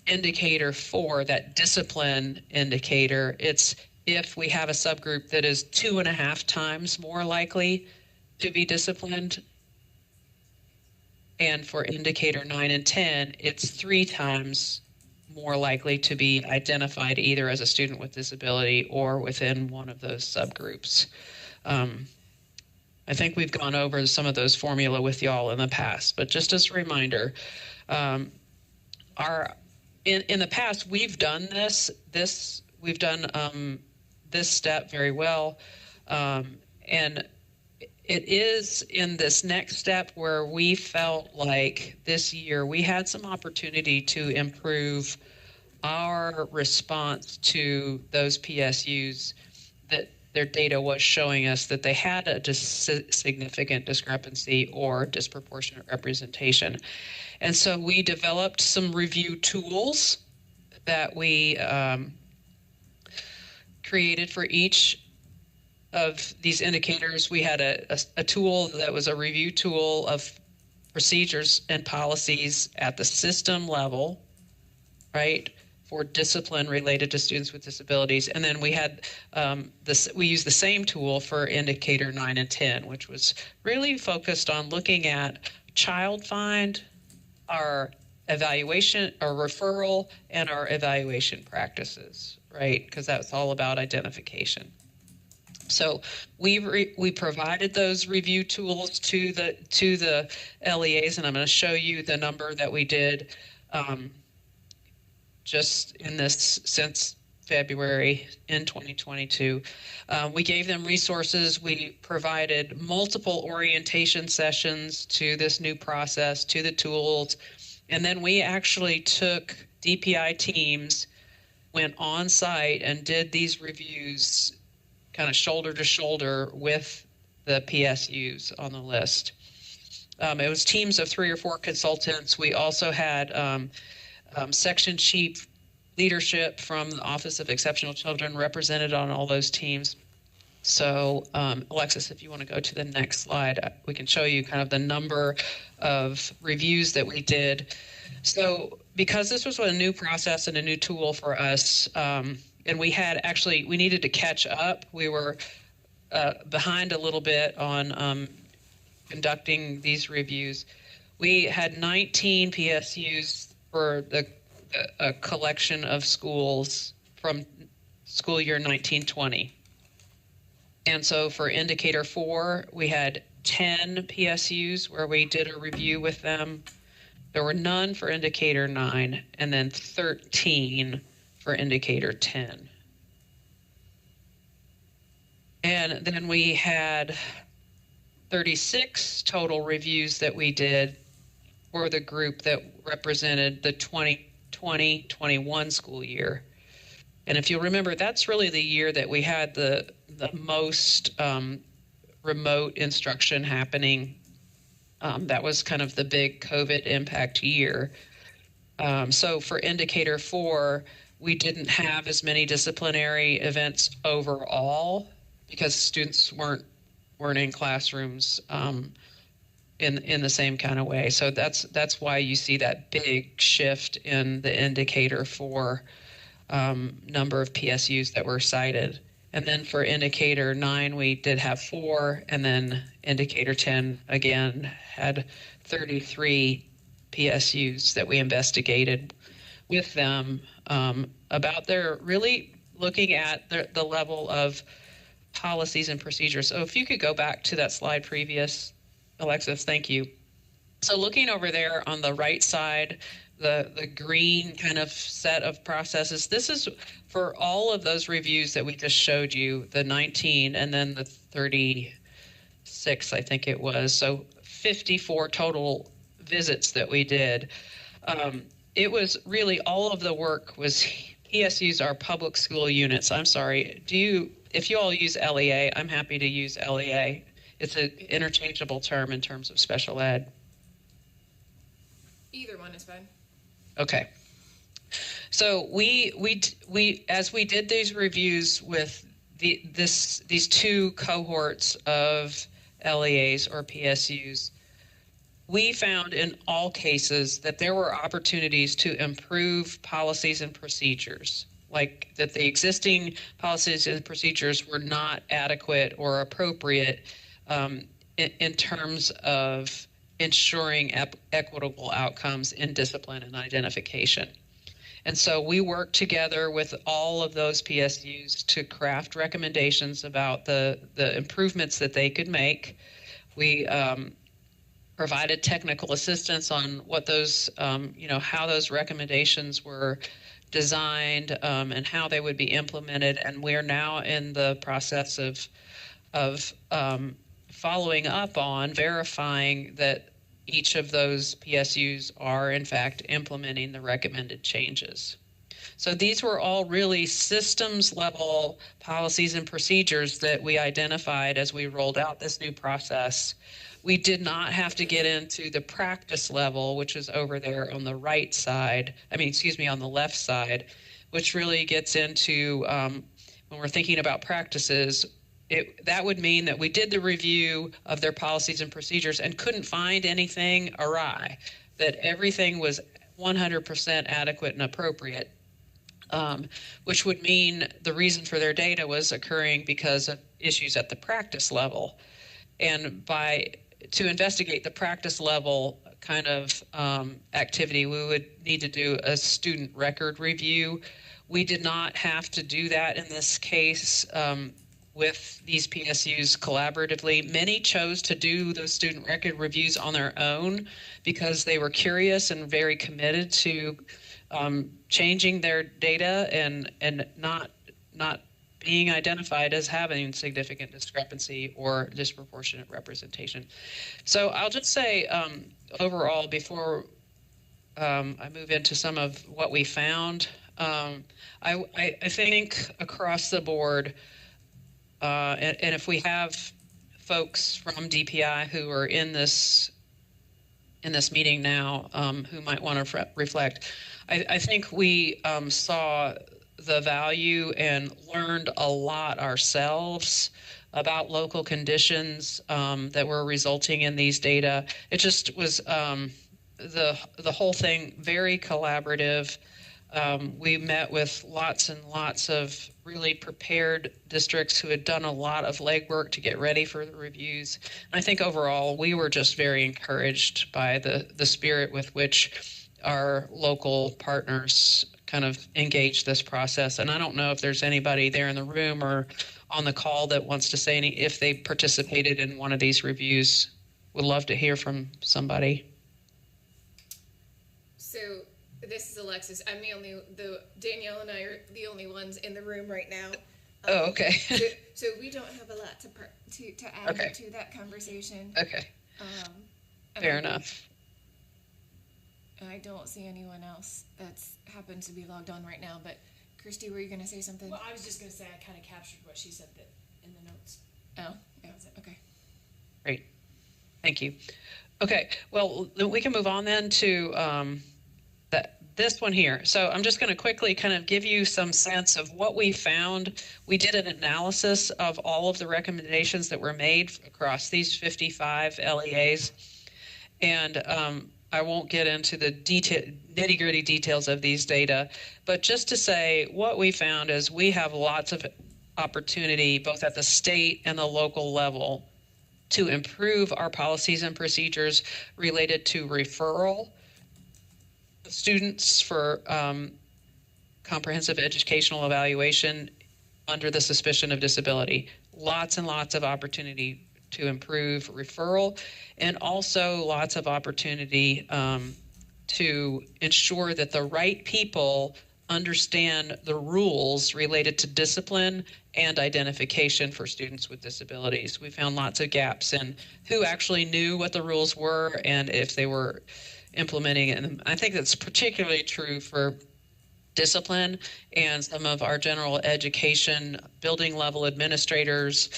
indicator 4, that discipline indicator, it's if we have a subgroup that is 2.5 times more likely to be disciplined. And for indicator 9 and 10, it's 3 times more likely to be identified either as a student with disability or within one of those subgroups. I think we've gone over some of those formula with y'all in the past, but just as a reminder, in the past we've done this step very well, and it is in this next step where we felt like this year we had some opportunity to improve our response to those PSUs that their data was showing us that they had a significant discrepancy or disproportionate representation. And so we developed some review tools that we created for each of these indicators. We had a tool that was a review tool of procedures and policies at the system level, right, for discipline related to students with disabilities. And then we had we used the same tool for indicator 9 and 10, which was really focused on looking at child find our evaluation, our referral, and our evaluation practices, right? Because that's all about identification. So we provided those review tools to the LEAs, and I'm going to show you the number that we did just in this since February in 2022. We gave them resources. We provided multiple orientation sessions to this new process, to the tools, and then we actually took DPI teams, went on site and did these reviews kind of shoulder to shoulder with the PSUs on the list. It was teams of 3 or 4 consultants. We also had section chief leadership from the Office of Exceptional Children represented on all those teams. So Alexis, if you want to go to the next slide, we can show you kind of the number of reviews that we did. So because this was a new process and a new tool for us, and we needed to catch up. We were behind a little bit on conducting these reviews. We had 19 PSUs for a collection of schools from school year 1920. And so for indicator 4, we had 10 PSUs where we did a review with them. There were none for indicator 9, and then 13 for indicator 10. And then we had 36 total reviews that we did for the group that represented the 2020-21 school year. And if you'll remember, that's really the year that we had the most remote instruction happening. That was kind of the big COVID impact year. So for indicator 4, we didn't have as many disciplinary events overall because students weren't in classrooms in the same kind of way. So that's why you see that big shift in the indicator 4 number of PSUs that were cited. And then for indicator 9, we did have 4, and then indicator 10 again had 33 PSUs that we investigated with them about their really looking at the level of policies and procedures. So if you could go back to that slide previous, Alexis, thank you. So looking over there on the right side, the green kind of set of processes, this is for all of those reviews that we just showed you, the 19 and then the 36, I think it was. So 54 total visits that we did. It was really all of the work was PSUs are public school units. I'm sorry. If you all use LEA, I'm happy to use LEA. It's an interchangeable term in terms of special ed. Either one is fine. Okay. So we as we did these reviews with these 2 cohorts of LEAs or PSUs, we found in all cases that there were opportunities to improve policies and procedures, like that the existing policies and procedures were not adequate or appropriate in terms of ensuring equitable outcomes in discipline and identification. And so we worked together with all of those PSUs to craft recommendations about the improvements that they could make. We provided technical assistance on what those, how those recommendations were designed and how they would be implemented. And we're now in the process of following up on verifying that each of those PSUs are in fact implementing the recommended changes. So these were all really systems level policies and procedures that we identified as we rolled out this new process. We did not have to get into the practice level, which is over there on the right side, on the left side, which really gets into when we're thinking about practices. That would mean that we did the review of their policies and procedures and couldn't find anything awry, that everything was 100% adequate and appropriate, which would mean the reason for their data was occurring because of issues at the practice level. And to investigate the practice level kind of activity, we would need to do a student record review. We did not have to do that in this case with these PSUs collaboratively. Many chose to do those student record reviews on their own because they were curious and very committed to changing their data and not being identified as having significant discrepancy or disproportionate representation. So I'll just say overall, before I move into some of what we found, I think across the board, and if we have folks from DPI who are in this meeting now who might want to reflect, I think we saw the value and learned a lot ourselves about local conditions that were resulting in these data. It just was the whole thing very collaborative. We met with lots and lots of really prepared districts who had done a lot of legwork to get ready for the reviews. And I think overall we were just very encouraged by the spirit with which our local partners kind of engage this process. And I don't know if there's anybody there in the room or on the call that wants to say if they participated in one of these reviews. Would love to hear from somebody. So this is Alexis. I'm Danielle and I are the only ones in the room right now. Oh, okay. so we don't have a lot to add to that conversation. Okay. Fair enough. I don't see anyone else that's happens to be logged on right now, but Christy, were you going to say something? Well, I was just going to say I kind of captured what she said that in the notes. Oh, yeah. Okay. Great. Thank you. Okay. Well, we can move on then to this one here. So I'm just going to quickly kind of give you some sense of what we found. We did an analysis of all of the recommendations that were made across these 55 LEAs, and I won't get into the nitty-gritty details of these data, but just to say what we found is we have lots of opportunity both at the state and the local level to improve our policies and procedures related to referral of students for comprehensive educational evaluation under the suspicion of disability. Lots and lots of opportunity to improve referral, and also lots of opportunity to ensure that the right people understand the rules related to discipline and identification for students with disabilities. We found lots of gaps in who actually knew what the rules were and if they were implementing it. And I think that's particularly true for discipline and some of our general education building level administrators,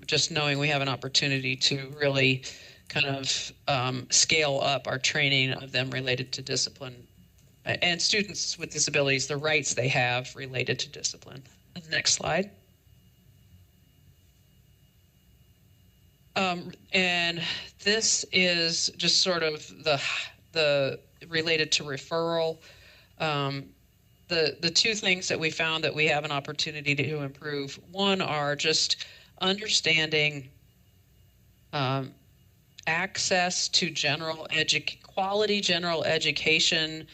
just knowing we have an opportunity to really kind of scale up our training of them related to discipline and students with disabilities, the rights they have related to discipline. Next slide. And this is just sort of the related to referral. The two things that we found that we have an opportunity to improve, one are just understanding access to quality general education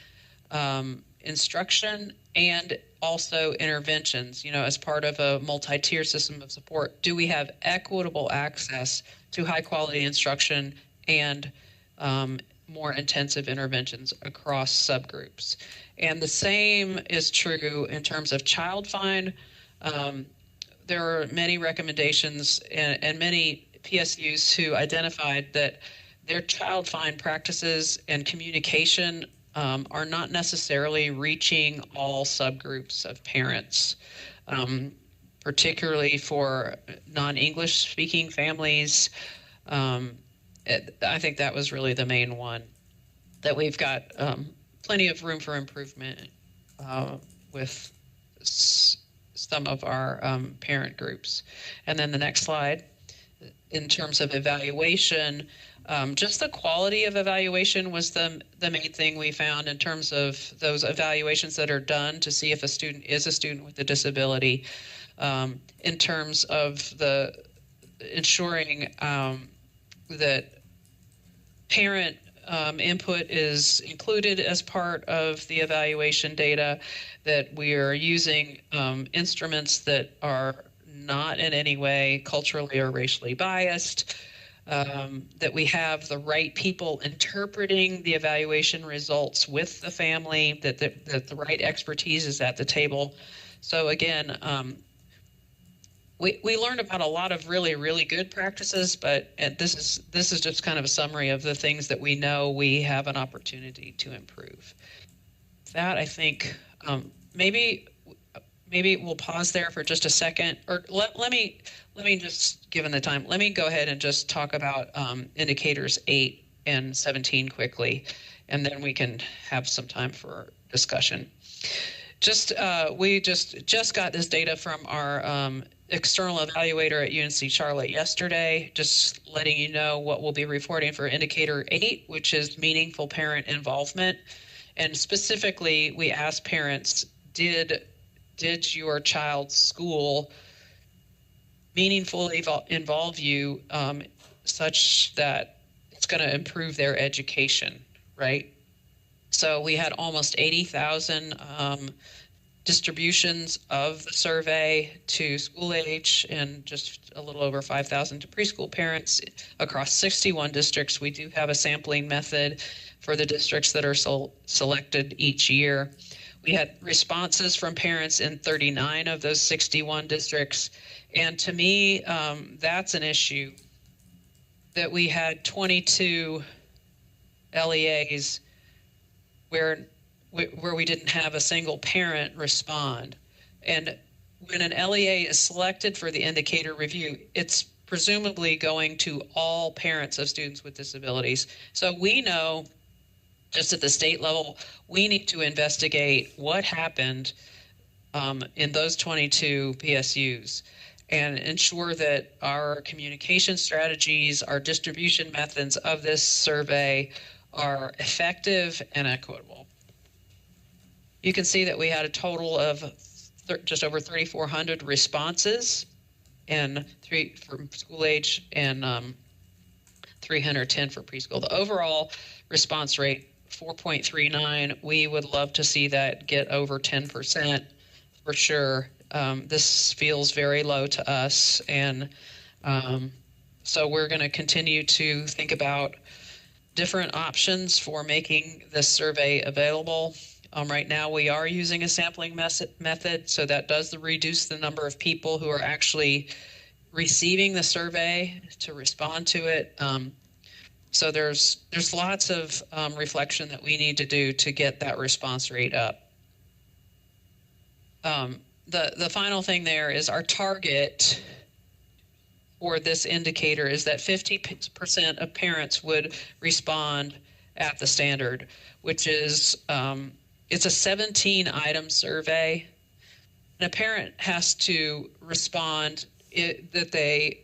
instruction and also interventions, as part of a multi-tier system of support. Do we have equitable access to high quality instruction and more intensive interventions across subgroups? And the same is true in terms of child find. There are many recommendations and many PSUs who identified that their child find practices and communication are not necessarily reaching all subgroups of parents, particularly for non-English speaking families. I think that was really the main one, that we've got plenty of room for improvement with some of our parent groups. And then the next slide, in terms of evaluation, just the quality of evaluation was the main thing we found in terms of those evaluations that are done to see if a student is a student with a disability, in terms of the ensuring that parent input is included as part of the evaluation data, that we are using instruments that are not in any way culturally or racially biased, that we have the right people interpreting the evaluation results with the family, that the right expertise is at the table. So again, we learned about a lot of really, really good practices, but this is just kind of a summary of the things that we know we have an opportunity to improve. That, I think, maybe we'll pause there for just a second, or let me just, given the time, let me go ahead and just talk about indicators 8 and 17 quickly, and then we can have some time for discussion. We just got this data from our external evaluator at UNC Charlotte yesterday, just letting you know what we'll be reporting for indicator 8, which is meaningful parent involvement. And specifically, we asked parents, did your child's school meaningfully involve you such that it's going to improve their education, right? So we had almost 80,000 distributions of the survey to school age and just a little over 5,000 to preschool parents across 61 districts. We do have a sampling method for the districts that are selected each year. We had responses from parents in 39 of those 61 districts. And to me, that's an issue, that we had 22 LEAs where we didn't have a single parent respond. And when an LEA is selected for the indicator review, it's presumably going to all parents of students with disabilities. So we know, just at the state level, we need to investigate what happened in those 22 PSUs and ensure that our communication strategies, our distribution methods of this survey are effective and equitable. You can see that we had a total of just over 3,400 responses, and from school age and 310 for preschool. The overall response rate, 4.39. We would love to see that get over 10% for sure. This feels very low to us, and so we're going to continue to think about different options for making this survey available. Right now we are using a sampling method, so that does reduce the number of people who are actually receiving the survey to respond to it. So there's lots of reflection that we need to do to get that response rate up. The final thing there is our target for this indicator is that 50% of parents would respond at the standard, which is it's a 17-item survey, and a parent has to respond that they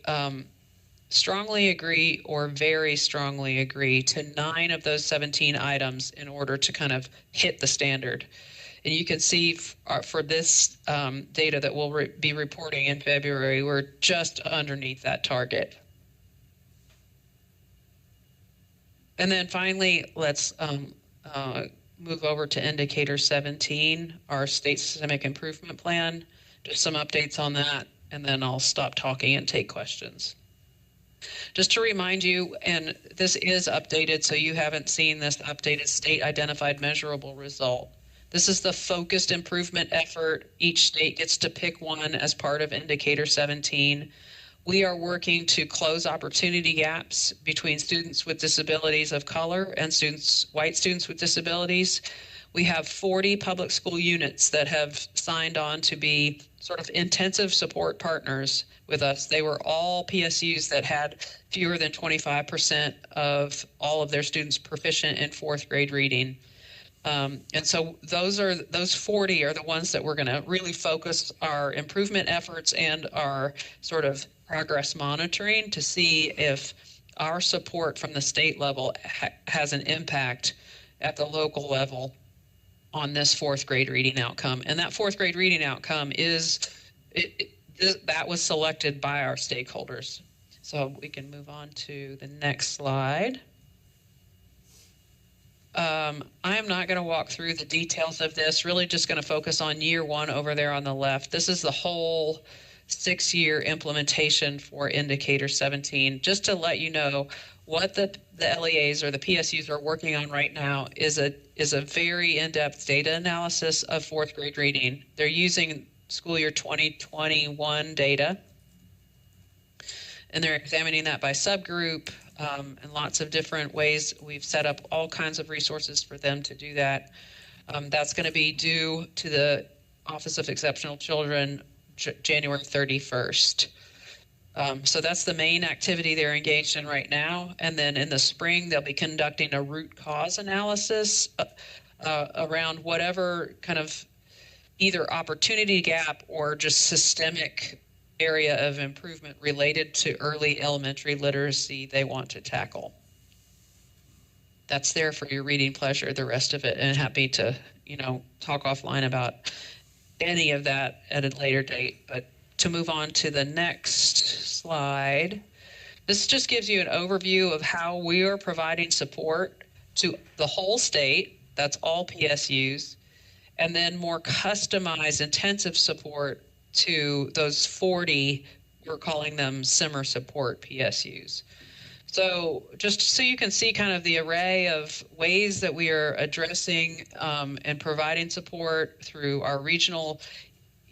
strongly agree or very strongly agree to 9 of those 17 items in order to kind of hit the standard. And you can see for this data that we'll be reporting in February, we're just underneath that target. And then finally, let's move over to indicator 17, our state systemic improvement plan. Just some updates on that, and then I'll stop talking and take questions. Just to remind you, and this is updated, so you haven't seen this updated state identified measurable result. This is the focused improvement effort. Each state gets to pick one as part of indicator 17. We are working to close opportunity gaps between students with disabilities of color and white students with disabilities. We have 40 public school units that have signed on to be sort of intensive support partners with us. They were all PSUs that had fewer than 25% of all of their students proficient in 4th grade reading. And so those 40 are the ones that we're going to really focus our improvement efforts and our sort of progress monitoring to see if our support from the state level has an impact at the local level on this 4th grade reading outcome. And that 4th grade reading outcome that was selected by our stakeholders. So we can move on to the next slide. I am not going to walk through the details of this, really just going to focus on year one over there on the left. This is the whole 6-year implementation for Indicator 17. Just to let you know, what the LEAs or the PSUs are working on right now is a very in-depth data analysis of 4th grade reading. They're using school year 2021 data, and they're examining that by subgroup and lots of different ways. We've set up all kinds of resources for them to do that. That's going to be due to the Office of Exceptional Children January 31st. So that's the main activity they're engaged in right now. And then in the spring, they'll be conducting a root cause analysis around whatever kind of either opportunity gap or just systemic area of improvement related to early elementary literacy they want to tackle. That's there for your reading pleasure, the rest of it, and happy to, talk offline about any of that at a later date. But to move on to the next slide, this just gives you an overview of how we are providing support to the whole state, that's all PSUs, and then more customized intensive support to those 40, we're calling them SIMMER support PSUs. So just so you can see kind of the array of ways that we are addressing and providing support through our regional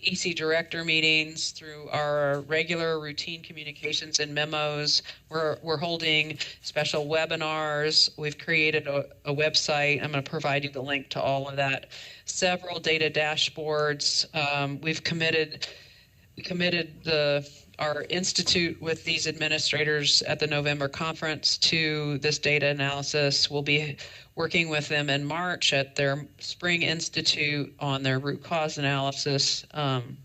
EC director meetings, through our regular routine communications and memos. We're holding special webinars. We've created a website. I'm going to provide you the link to all of that. Several data dashboards. We committed our institute with these administrators at the November conference to this data analysis. We'll be working with them in March at their spring institute on their root cause analysis. And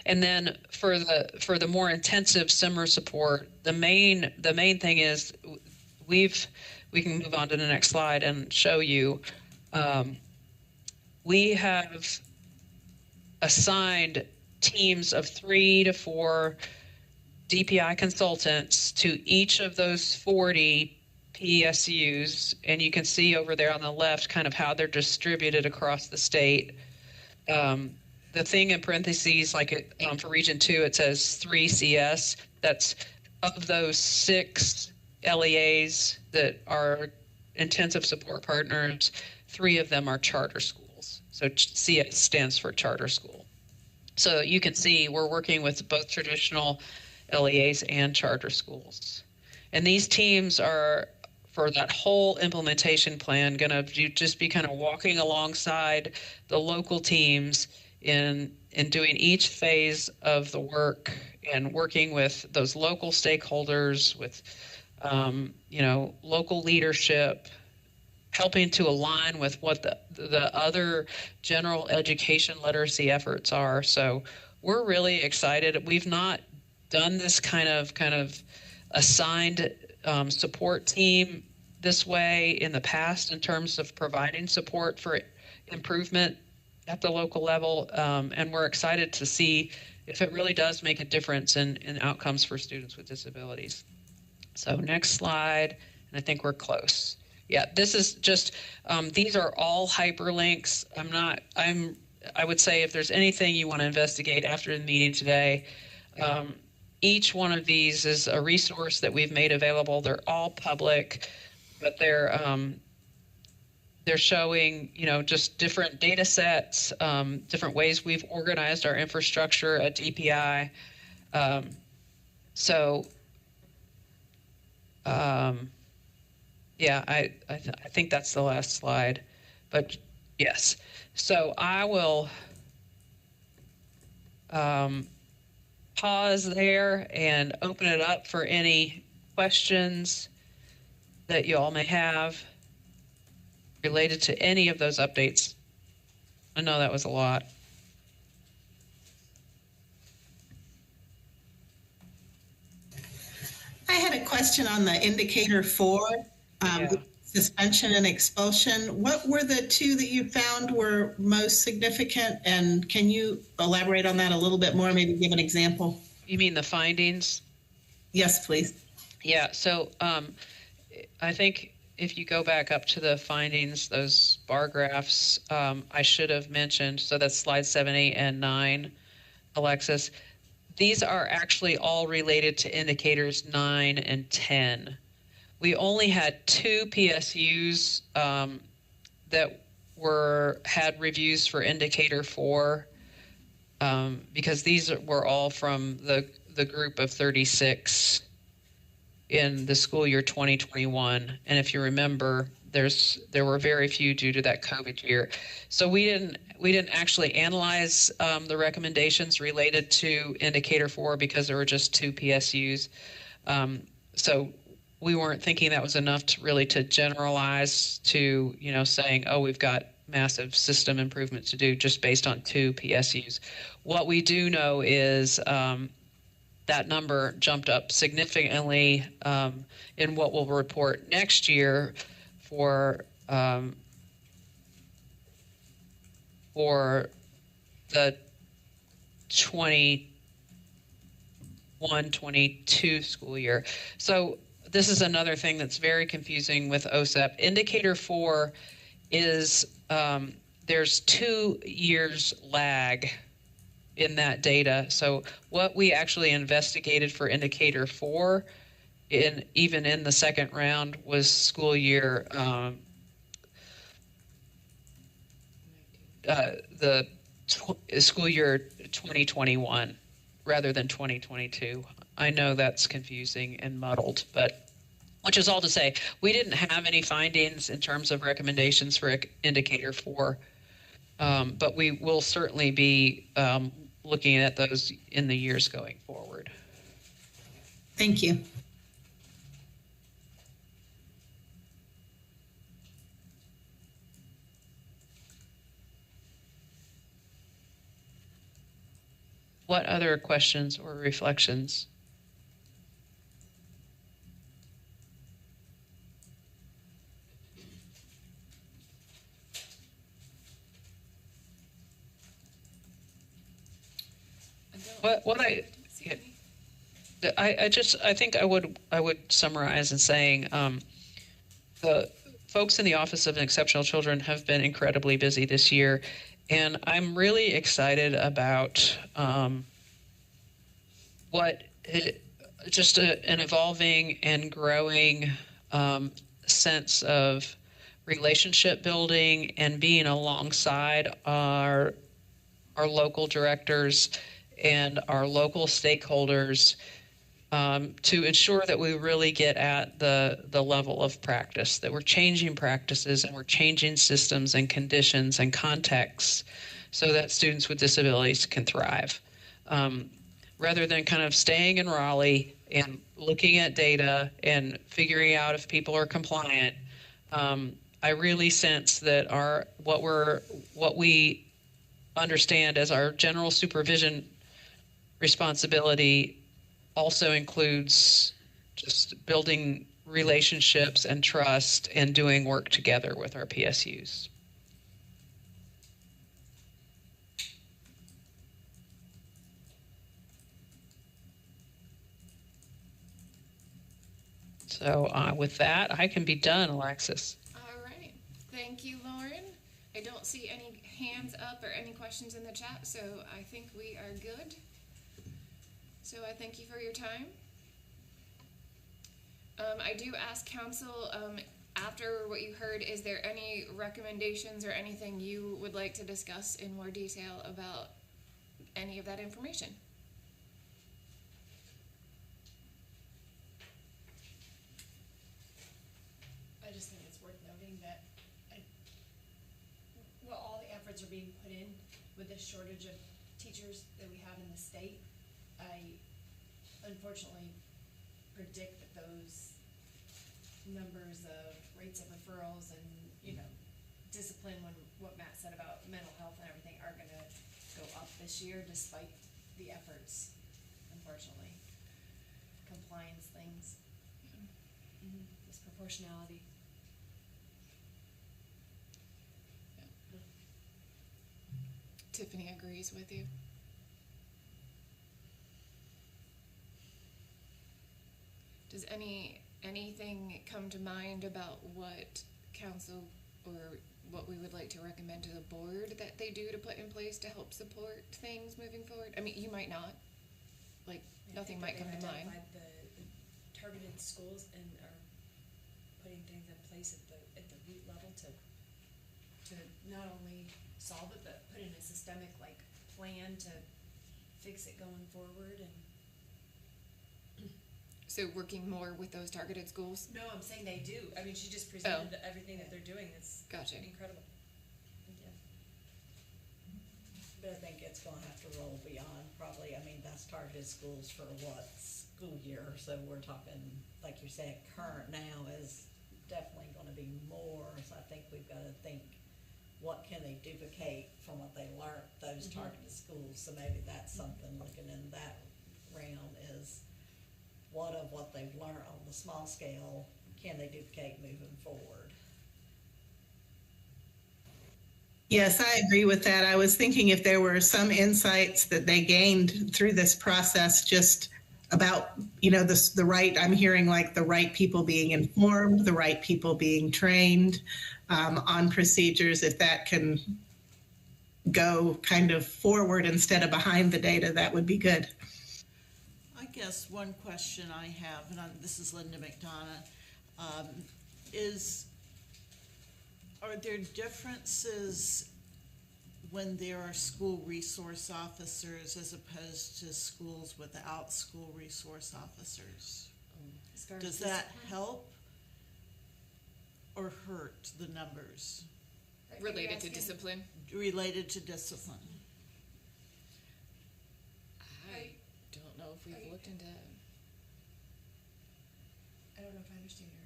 then for the more intensive SIMMER support, the main thing is we can move on to the next slide and show you. We have assigned teams of 3 to 4 DPI consultants to each of those 40 PSUs, and you can see over there on the left kind of how they're distributed across the state. The thing in parentheses, like for Region 2, it says 3 CS. That's of those 6 LEAs that are intensive support partners, 3 of them are charter schools. So CS stands for charter school. So you can see we're working with both traditional LEAs and charter schools. And these teams are, for that whole implementation plan, going to just be kind of walking alongside the local teams in doing each phase of the work and working with those local stakeholders, with local leadership, helping to align with what the other general education literacy efforts are. So we're really excited. We've not done this kind of assigned support team this way in the past in terms of providing support for improvement at the local level. And we're excited to see if it really does make a difference in outcomes for students with disabilities. So next slide, and I think we're close. Yeah, this is just, these are all hyperlinks. I would say if there's anything you want to investigate after the meeting today, each one of these is a resource that we've made available. They're all public, but they're showing, just different data sets, different ways we've organized our infrastructure at DPI. Yeah, I think that's the last slide, but yes. So I will pause there and open it up for any questions that you all may have related to any of those updates. I know that was a lot. I had a question on the indicator 4, suspension and expulsion. What were the 2 that you found were most significant? And can you elaborate on that a little bit more? Maybe give an example. You mean the findings? Yes, please. Yeah, so I think if you go back up to the findings, those bar graphs, I should have mentioned, so that's slide 7, 8, and 9, Alexis. These are actually all related to indicators 9 and 10. We only had 2 PSUs that had reviews for indicator 4 because these were all from the group of 36 in the school year 2021. And if you remember, there were very few due to that COVID year. So we didn't actually analyze the recommendations related to indicator 4 because there were just 2 PSUs. So we weren't thinking that was enough to generalize to, saying, oh, we've got massive system improvements to do just based on 2 PSUs. What we do know is that number jumped up significantly in what we'll report next year for the 21-22 school year. So this is another thing that's very confusing with OSEP. Indicator 4 is there's 2 years lag in that data. So what we actually investigated for indicator 4, even in the second round, was school year school year 2021 rather than 2022. I know that's confusing and muddled, but which is all to say, we didn't have any findings in terms of recommendations for indicator 4, but we will certainly be looking at those in the years going forward. Thank you. What other questions or reflections? I think I would summarize in saying the folks in the Office of Exceptional Children have been incredibly busy this year, and I'm really excited about an evolving and growing sense of relationship building and being alongside our local directors and our local stakeholders to ensure that we really get at the level of practice, that we're changing practices and we're changing systems and conditions and contexts so that students with disabilities can thrive. Rather than kind of staying in Raleigh and looking at data and figuring out if people are compliant, I really sense that what we understand as our general supervision responsibility also includes just building relationships and trust and doing work together with our PSUs. So with that, I can be done, Alexis. All right. Thank you, Lauren. I don't see any hands up or any questions in the chat, so I think we are good. So I thank you for your time. I do ask council, after what you heard, is there any recommendations or anything you would like to discuss in more detail about any of that information? I just think it's worth noting that all the efforts are being put in with the shortage of teachers that we have in the state. I unfortunately predict that those numbers of rates of referrals and, discipline, what Matt said about mental health and everything, are going to go up this year despite the efforts, unfortunately. Compliance things, disproportionality. Tiffany agrees with you. Does anything come come to mind about what council or what we would like to recommend to the board that they do to put in place to help support things moving forward? I mean, you might not. Like, nothing might come to mind. The targeted schools and are putting things in place at the root level to not only solve it, but put in a systemic, like, plan to fix it going forward. And so working more with those targeted schools? no, I'm saying they do. I mean, she just presented everything that they're doing. It's Gotcha. incredible. Yeah. But I think it's gonna have to roll beyond probably, I mean, that's targeted schools for what, school year, so we're talking, like you said, current now is definitely gonna be more, so I think we've gotta think, what can they duplicate from what they learned, those targeted schools, so maybe that's something looking in that realm is, what of what they've learned on the small scale, can they duplicate moving forward? Yes, I agree with that. I was thinking if there were some insights that they gained through this process, just about, the right, I'm hearing like the right people being informed, the right people being trained on procedures, if that can go kind of forward instead of behind the data, that would be good. I guess one question I have, and this is Linda McDonough, are there differences when there are school resource officers as opposed to schools without school resource officers? Does that help or hurt the numbers? Related to discipline? Related to discipline. I don't know if we've looked into that. I don't know if I understand her.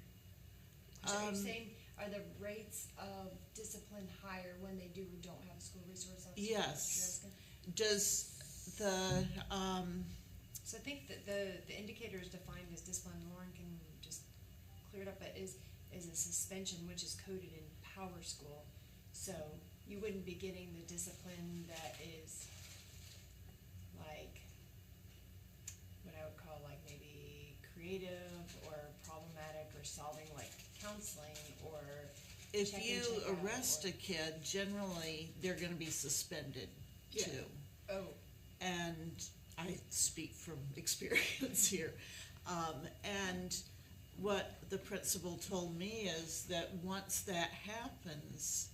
So you're saying, are the rates of discipline higher when they do or don't have a school resource officer? Yes. Does the, So I think that the indicator is defined as discipline. Lauren can just clear it up, but is a suspension, which is coded in Power School. So you wouldn't be getting the discipline that is like what I would call like maybe creative or problematic or solving, like counseling or if check in, you check out, arrest a kid, generally they're going to be suspended Yeah. too. Oh. And I speak from experience here. And what the principal told me is that once that happens,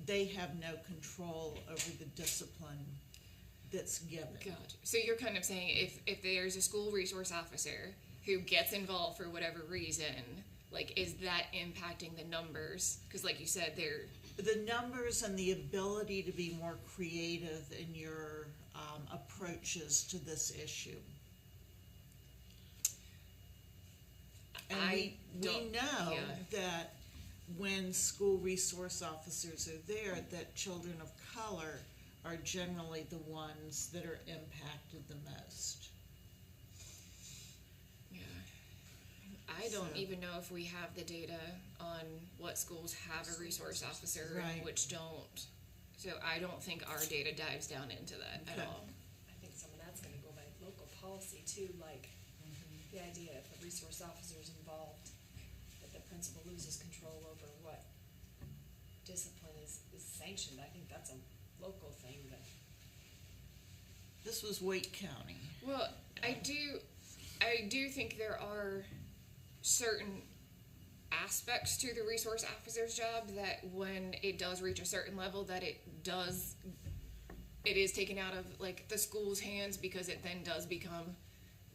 they have no control over the discipline that's given. Gotcha. So you're kind of saying if there's a school resource officer who gets involved for whatever reason, like, is that impacting the numbers? Because like you said, the numbers and the ability to be more creative in your approaches to this issue. And we know that when school resource officers are there, that children of color are generally the ones that are impacted the most. Yeah. I don't even know if we have the data on what schools have a resource officer and which don't. So I don't think our data dives down into that at all. I think some of that's gonna go by local policy too, like the idea if a resource officer is involved, that the principal loses control over what discipline is sanctioned. I think that's a local thing, but. This was Wake County. Well, I do think there are certain aspects to the resource officer's job that when it does reach a certain level that it is taken out of like the school's hands, because it then does become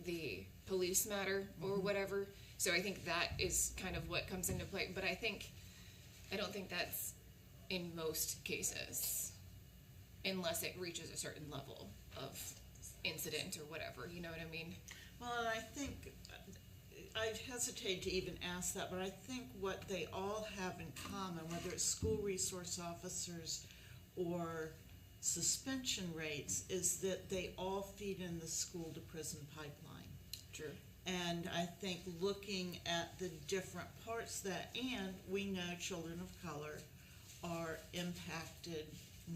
the police matter or whatever. So I think that is kind of what comes into play, but I don't think that's in most cases unless it reaches a certain level of incident or whatever, you know what I mean? Well, and I think I hesitate to even ask that, but I think what they all have in common, whether it's school resource officers or suspension rates, is that they all feed in the school to prison pipeline. True. And I think looking at the different parts and we know children of color are impacted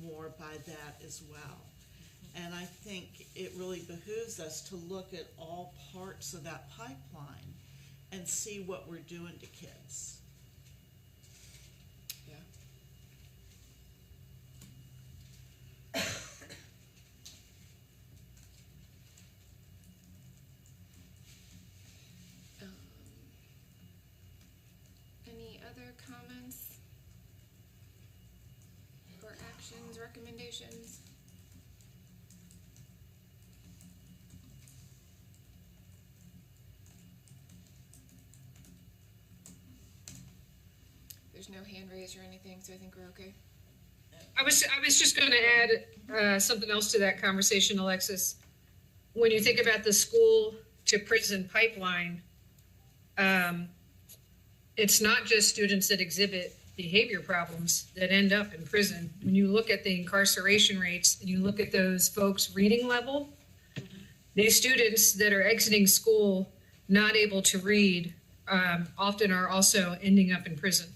more by that as well. And I think it really behooves us to look at all parts of that pipeline and see what we're doing to kids. Yeah. Any other comments or actions, recommendations? There's no hand raised or anything, so I think we're okay. I was just going to add something else to that conversation, Alexis. When you think about the school to prison pipeline, it's not just students that exhibit behavior problems that end up in prison. When you look at the incarceration rates and you look at those folks' reading level, these students that are exiting school not able to read often are also ending up in prison.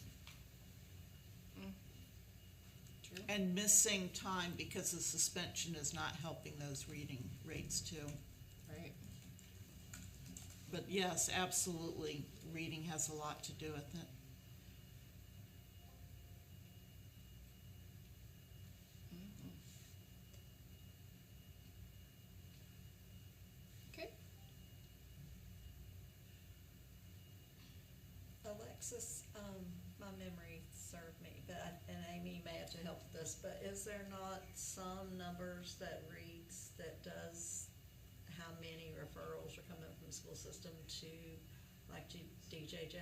And missing time because the suspension is not helping those reading rates too. Right. But yes, absolutely, reading has a lot to do with it. Okay. Alexis, my memory served me, but and Amy may have to help with this, but is there not some numbers that reads that does how many referrals are coming from the school system to like DJJ?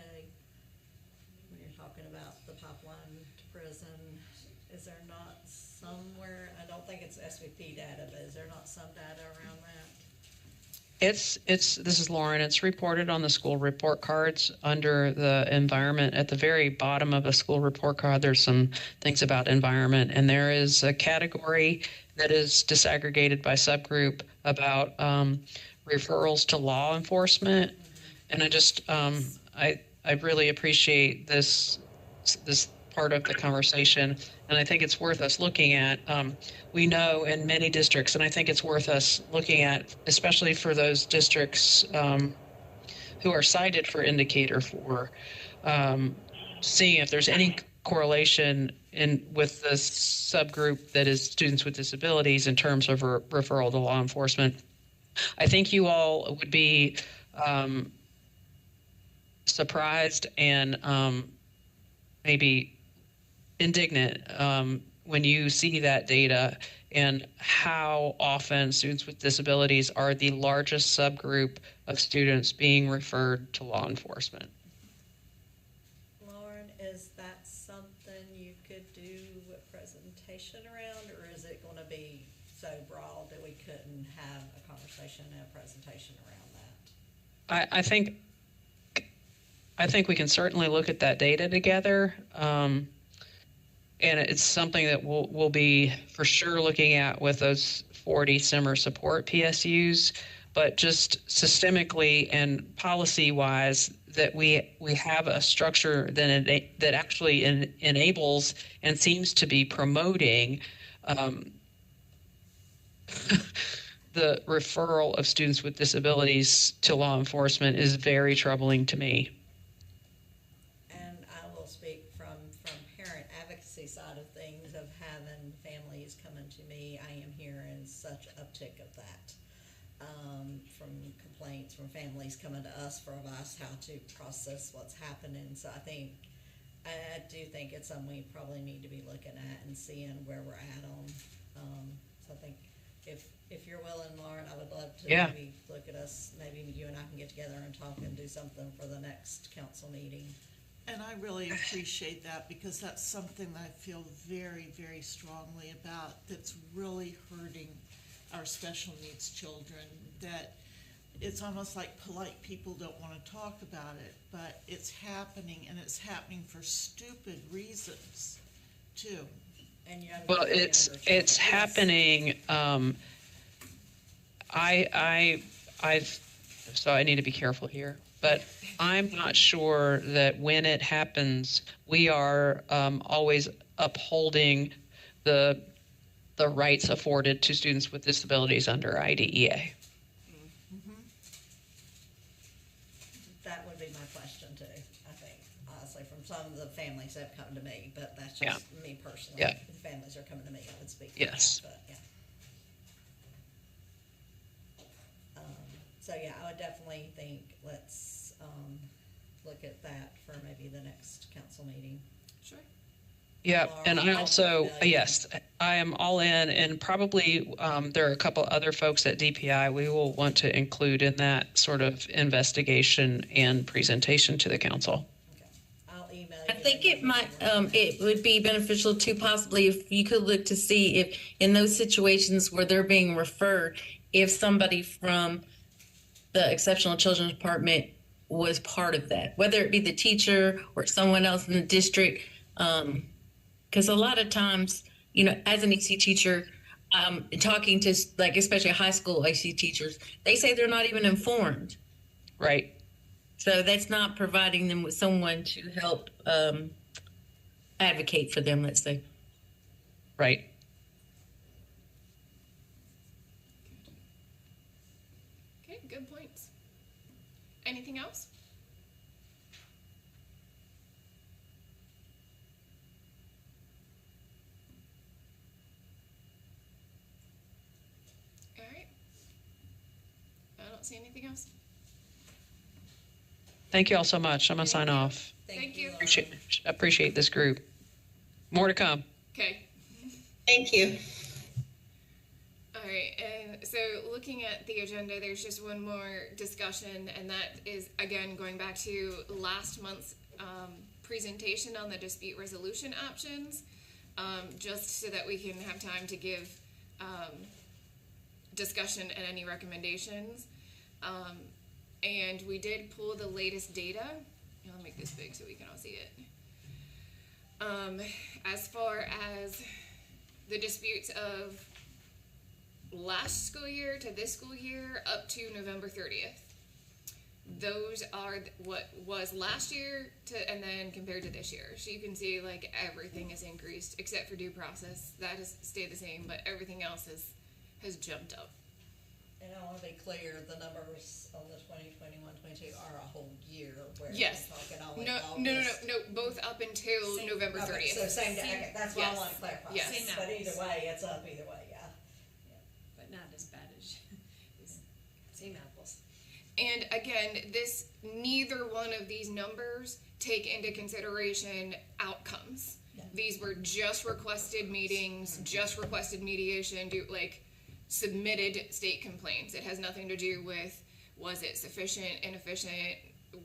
When you're talking about the pipeline to prison, is there not somewhere, I don't think it's SVP data, but is there not some data around that? This is Lauren. It's reported on the school report cards under the environment. At the very bottom of a school report card, there's some things about environment, and there is a category that is disaggregated by subgroup about referrals to law enforcement. And I just, I really appreciate this part of the conversation, and I think it's worth us looking at. We know in many districts, and I think it's worth us looking at, especially for those districts who are cited for indicator 4, seeing if there's any correlation with the subgroup that is students with disabilities in terms of referral to law enforcement. I think you all would be surprised and maybe indignant when you see that data and how often students with disabilities are the largest subgroup of students being referred to law enforcement. Lauren, is that something you could do a presentation around, or is it going to be so broad that we couldn't have a conversation and a presentation around that? I think we can certainly look at that data together. And it's something that we'll be for sure looking at with those 40 summer support PSUs, but just systemically and policy-wise, that we have a structure that actually enables and seems to be promoting the referral of students with disabilities to law enforcement is very troubling to me. Side of things, of having families coming to me, I am hearing such uptick of that, from complaints from families coming to us for advice how to process what's happening. So I do think it's something we probably need to be looking at and seeing where we're at on. So I think if you're willing, Lauren, I would love to maybe look at us, maybe you and I can get together and talk and do something for the next council meeting. And I really appreciate that, because that's something that I feel very, very strongly about, that's really hurting our special needs children, that it's almost like polite people don't want to talk about it, but it's happening, and it's happening for stupid reasons too. And well, it's happening. So I need to be careful here, but I'm not sure that when it happens, we are always upholding the rights afforded to students with disabilities under IDEA. That would be my families have come to me, but that's Yeah. just me personally. Yeah. The families are coming to me, I would speak. for Yes. that, but, yeah. So yeah, I would definitely think let's look at that for maybe the next council meeting. Sure. Yeah, and I Laura, also, I know. yes, I am all in, and probably there are a couple other folks at DPI we will want to include in that sort of investigation and presentation to the council. I'll email I you. think it might, it would be beneficial too, possibly if you could look to see if in those situations where they're being referred, if somebody from the Exceptional Children's Department was part of that, whether it be the teacher or someone else in the district. Because a lot of times, you know, as an EC teacher, talking to like especially high school EC teachers, they say they're not even informed. Right. So that's not providing them with someone to help advocate for them, let's say. Right. Okay, good points. Anything else? All right. I don't see anything else. Thank you all so much. I'm going to sign off. Thank you. Appreciate this group. More to come. Okay. Thank you. All right, and so looking at the agenda, there's just one more discussion, and that is, again, going back to last month's presentation on the dispute resolution options, just so that we can have time to give discussion and any recommendations. And we did pull the latest data. I'll make this big so we can all see it. As far as the disputes of last school year to this school year up to November 30th. Those are what was last year to, and then compared to this year. So you can see like everything has increased except for due process. That has stayed the same, but everything else has jumped up. And I want to be clear, the numbers on the 2021-22 are a whole year. Where Yes. we're talking only No, August. no, both up until November 30th. So same day. Okay, that's what I want to clarify. Yes. Same But apples. either way, it's up either way. Yeah. But not as bad as, same apples. And again, neither one of these numbers take into consideration outcomes. These were just requested meetings, just requested mediation, submitted state complaints. It has nothing to do with was it sufficient, inefficient,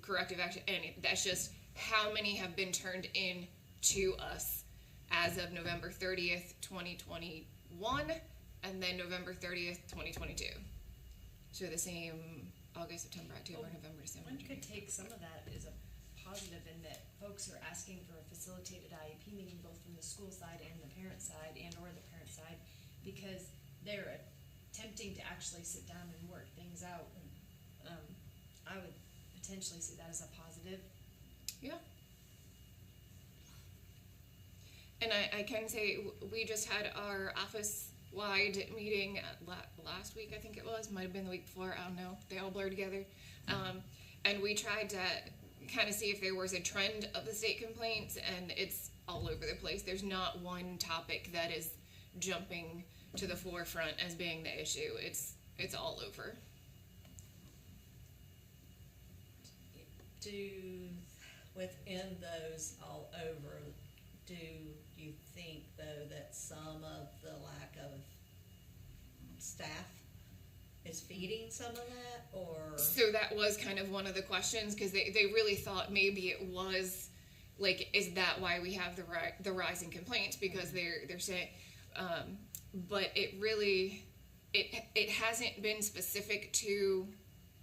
corrective action, that's just how many have been turned in to us as of November 30th, 2021, and then November 30th, 2022. So the same August, September, October, November, December. One could take some of that as a positive in that folks are asking for a facilitated IEP meeting both from the school side and the parent side and or the parent side because they're attempting to actually sit down and work things out. I would potentially see that as a positive. Yeah. And I can say we just had our office-wide meeting last week, I think it was. Might have been the week before. I don't know. They all blur together. And we tried to kind of see if there was a trend of the state complaints, and it's all over the place. There's not one topic that is jumping to the forefront as being the issue. It's all over. Within those all over, do you think though that some of the lack of staff is feeding some of that, or? So that was kind of one of the questions, because they really thought maybe it was, is that why we have the rise in complaints? Because they're saying, but it really, it hasn't been specific to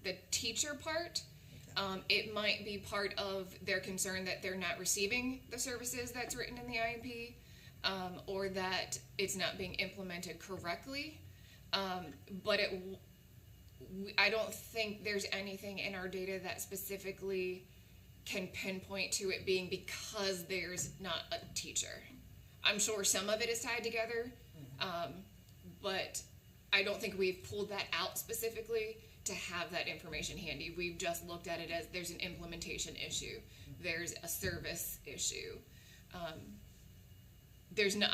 the teacher part. It might be part of their concern that they're not receiving the services that's written in the IEP, or that it's not being implemented correctly. But I don't think there's anything in our data that specifically can pinpoint to it being because there's not a teacher. I'm sure some of it is tied together, but I don't think we've pulled that out specifically to have that information handy. We've just looked at it as there's an implementation issue there's a service issue. I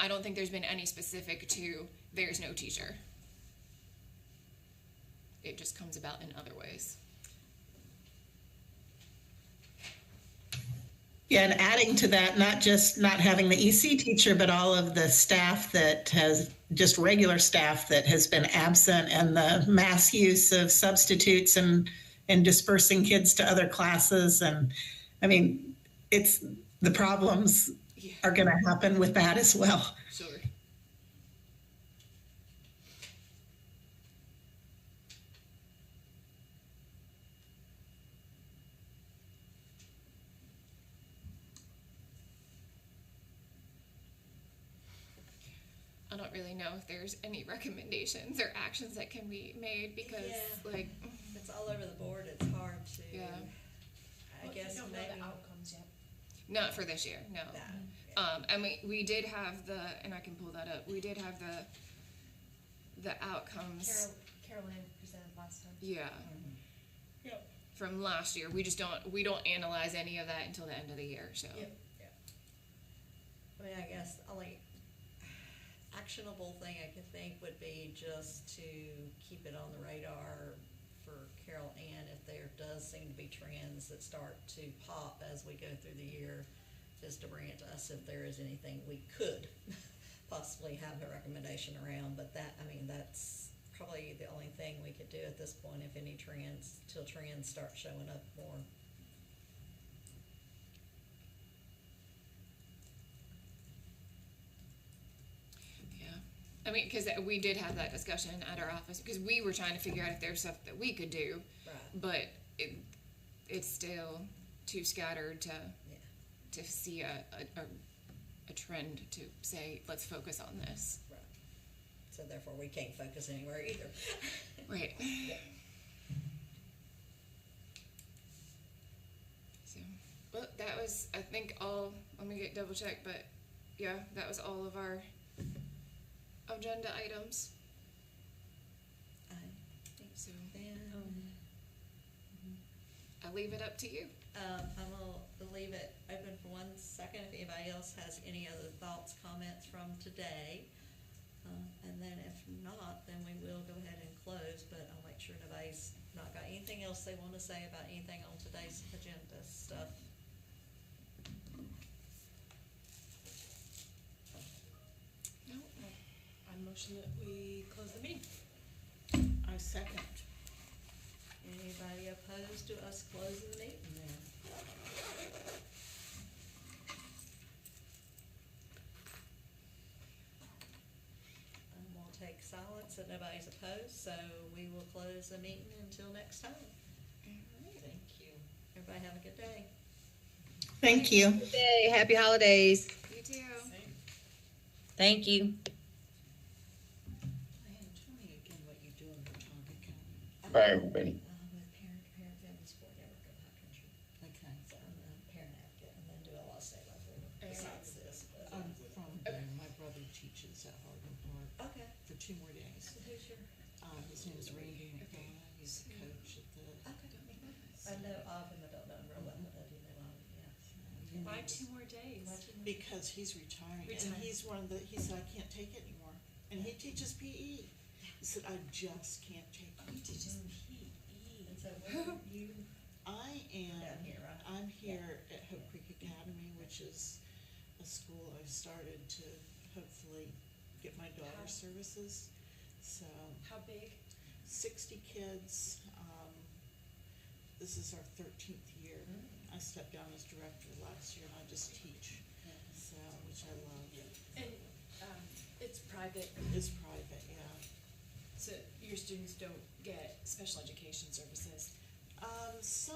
don't think there's been any specific to there's no teacher. It just comes about in other ways. Yeah, and adding to that, not just not having the EC teacher, but all of the staff that has, just regular staff that has been absent, and the mass use of substitutes and dispersing kids to other classes. And I mean, it's, the problems are going to happen with that as well. Sure. I don't really know if there's any recommendations or actions that can be made because, like, It's all over the board, it's hard to, I guess You don't know maybe. the outcomes yet. not for this year, no. And we did have and I can pull that up, we did have the outcomes. Carol Ann presented last time. Yeah. From last year, we don't analyze any of that until the end of the year, so. I mean, I guess the only actionable thing I could think would be just to keep it on the radar for Carol Ann if there does seem to be trends that start to pop as we go through the year, just to bring it to us if there is anything we could possibly have a recommendation around. But that, I mean, that's probably the only thing we could do at this point, if any trends, till trends start showing up more. I mean, because we did have that discussion at our office, because we were trying to figure out if there's stuff that we could do, but it's still too scattered to see a trend to say, let's focus on this. Right. So therefore, we can't focus anywhere either. Right. Yeah. So, well, that was, I think, all, let me get double checked, but yeah, that was all of our agenda items. I think so. Then, I leave it up to you. I'm gonna leave it open for 1 second if anybody else has any other thoughts, comments from today. And then if not, then we will go ahead and close, but I'll make sure nobody's not got anything else they want to say about anything on today's agenda stuff. No. I motion that we close the meeting. I second. Anybody opposed to us closing the meeting then? And we'll take silence that nobody's opposed, so we will close the meeting until next time. Thank you. Everybody have a good day. Thank you. Good day. Happy holidays. You too. Thank you. Tell me again what you do in Watauga County. Bye, everybody. With Parent Family Support Network of High Country. Okay. So I'm a parent advocate and then do a lot of state level besides this. But, I'm from there. My brother teaches at Hardin Park. Okay. For 2 more days. Who's your? His name is Randy McDonough. He's a coach at the. I know of him, I don't know him real well, but I do know of him, yeah. Why 2 more days? Because he's retiring, and he's he said, I can't take it anymore, and he teaches PE. He said, I just can't take it. He teaches PE. And so where are you? I am. Down here, right? I'm here at Hope Creek Academy, which is a school I started to hopefully get my daughter's services. So. How big? 60 kids. This is our 13th year. I stepped down as director last year, and I just teach, so, which I love. And it's private. It's private, yeah. So your students don't get special education services? Some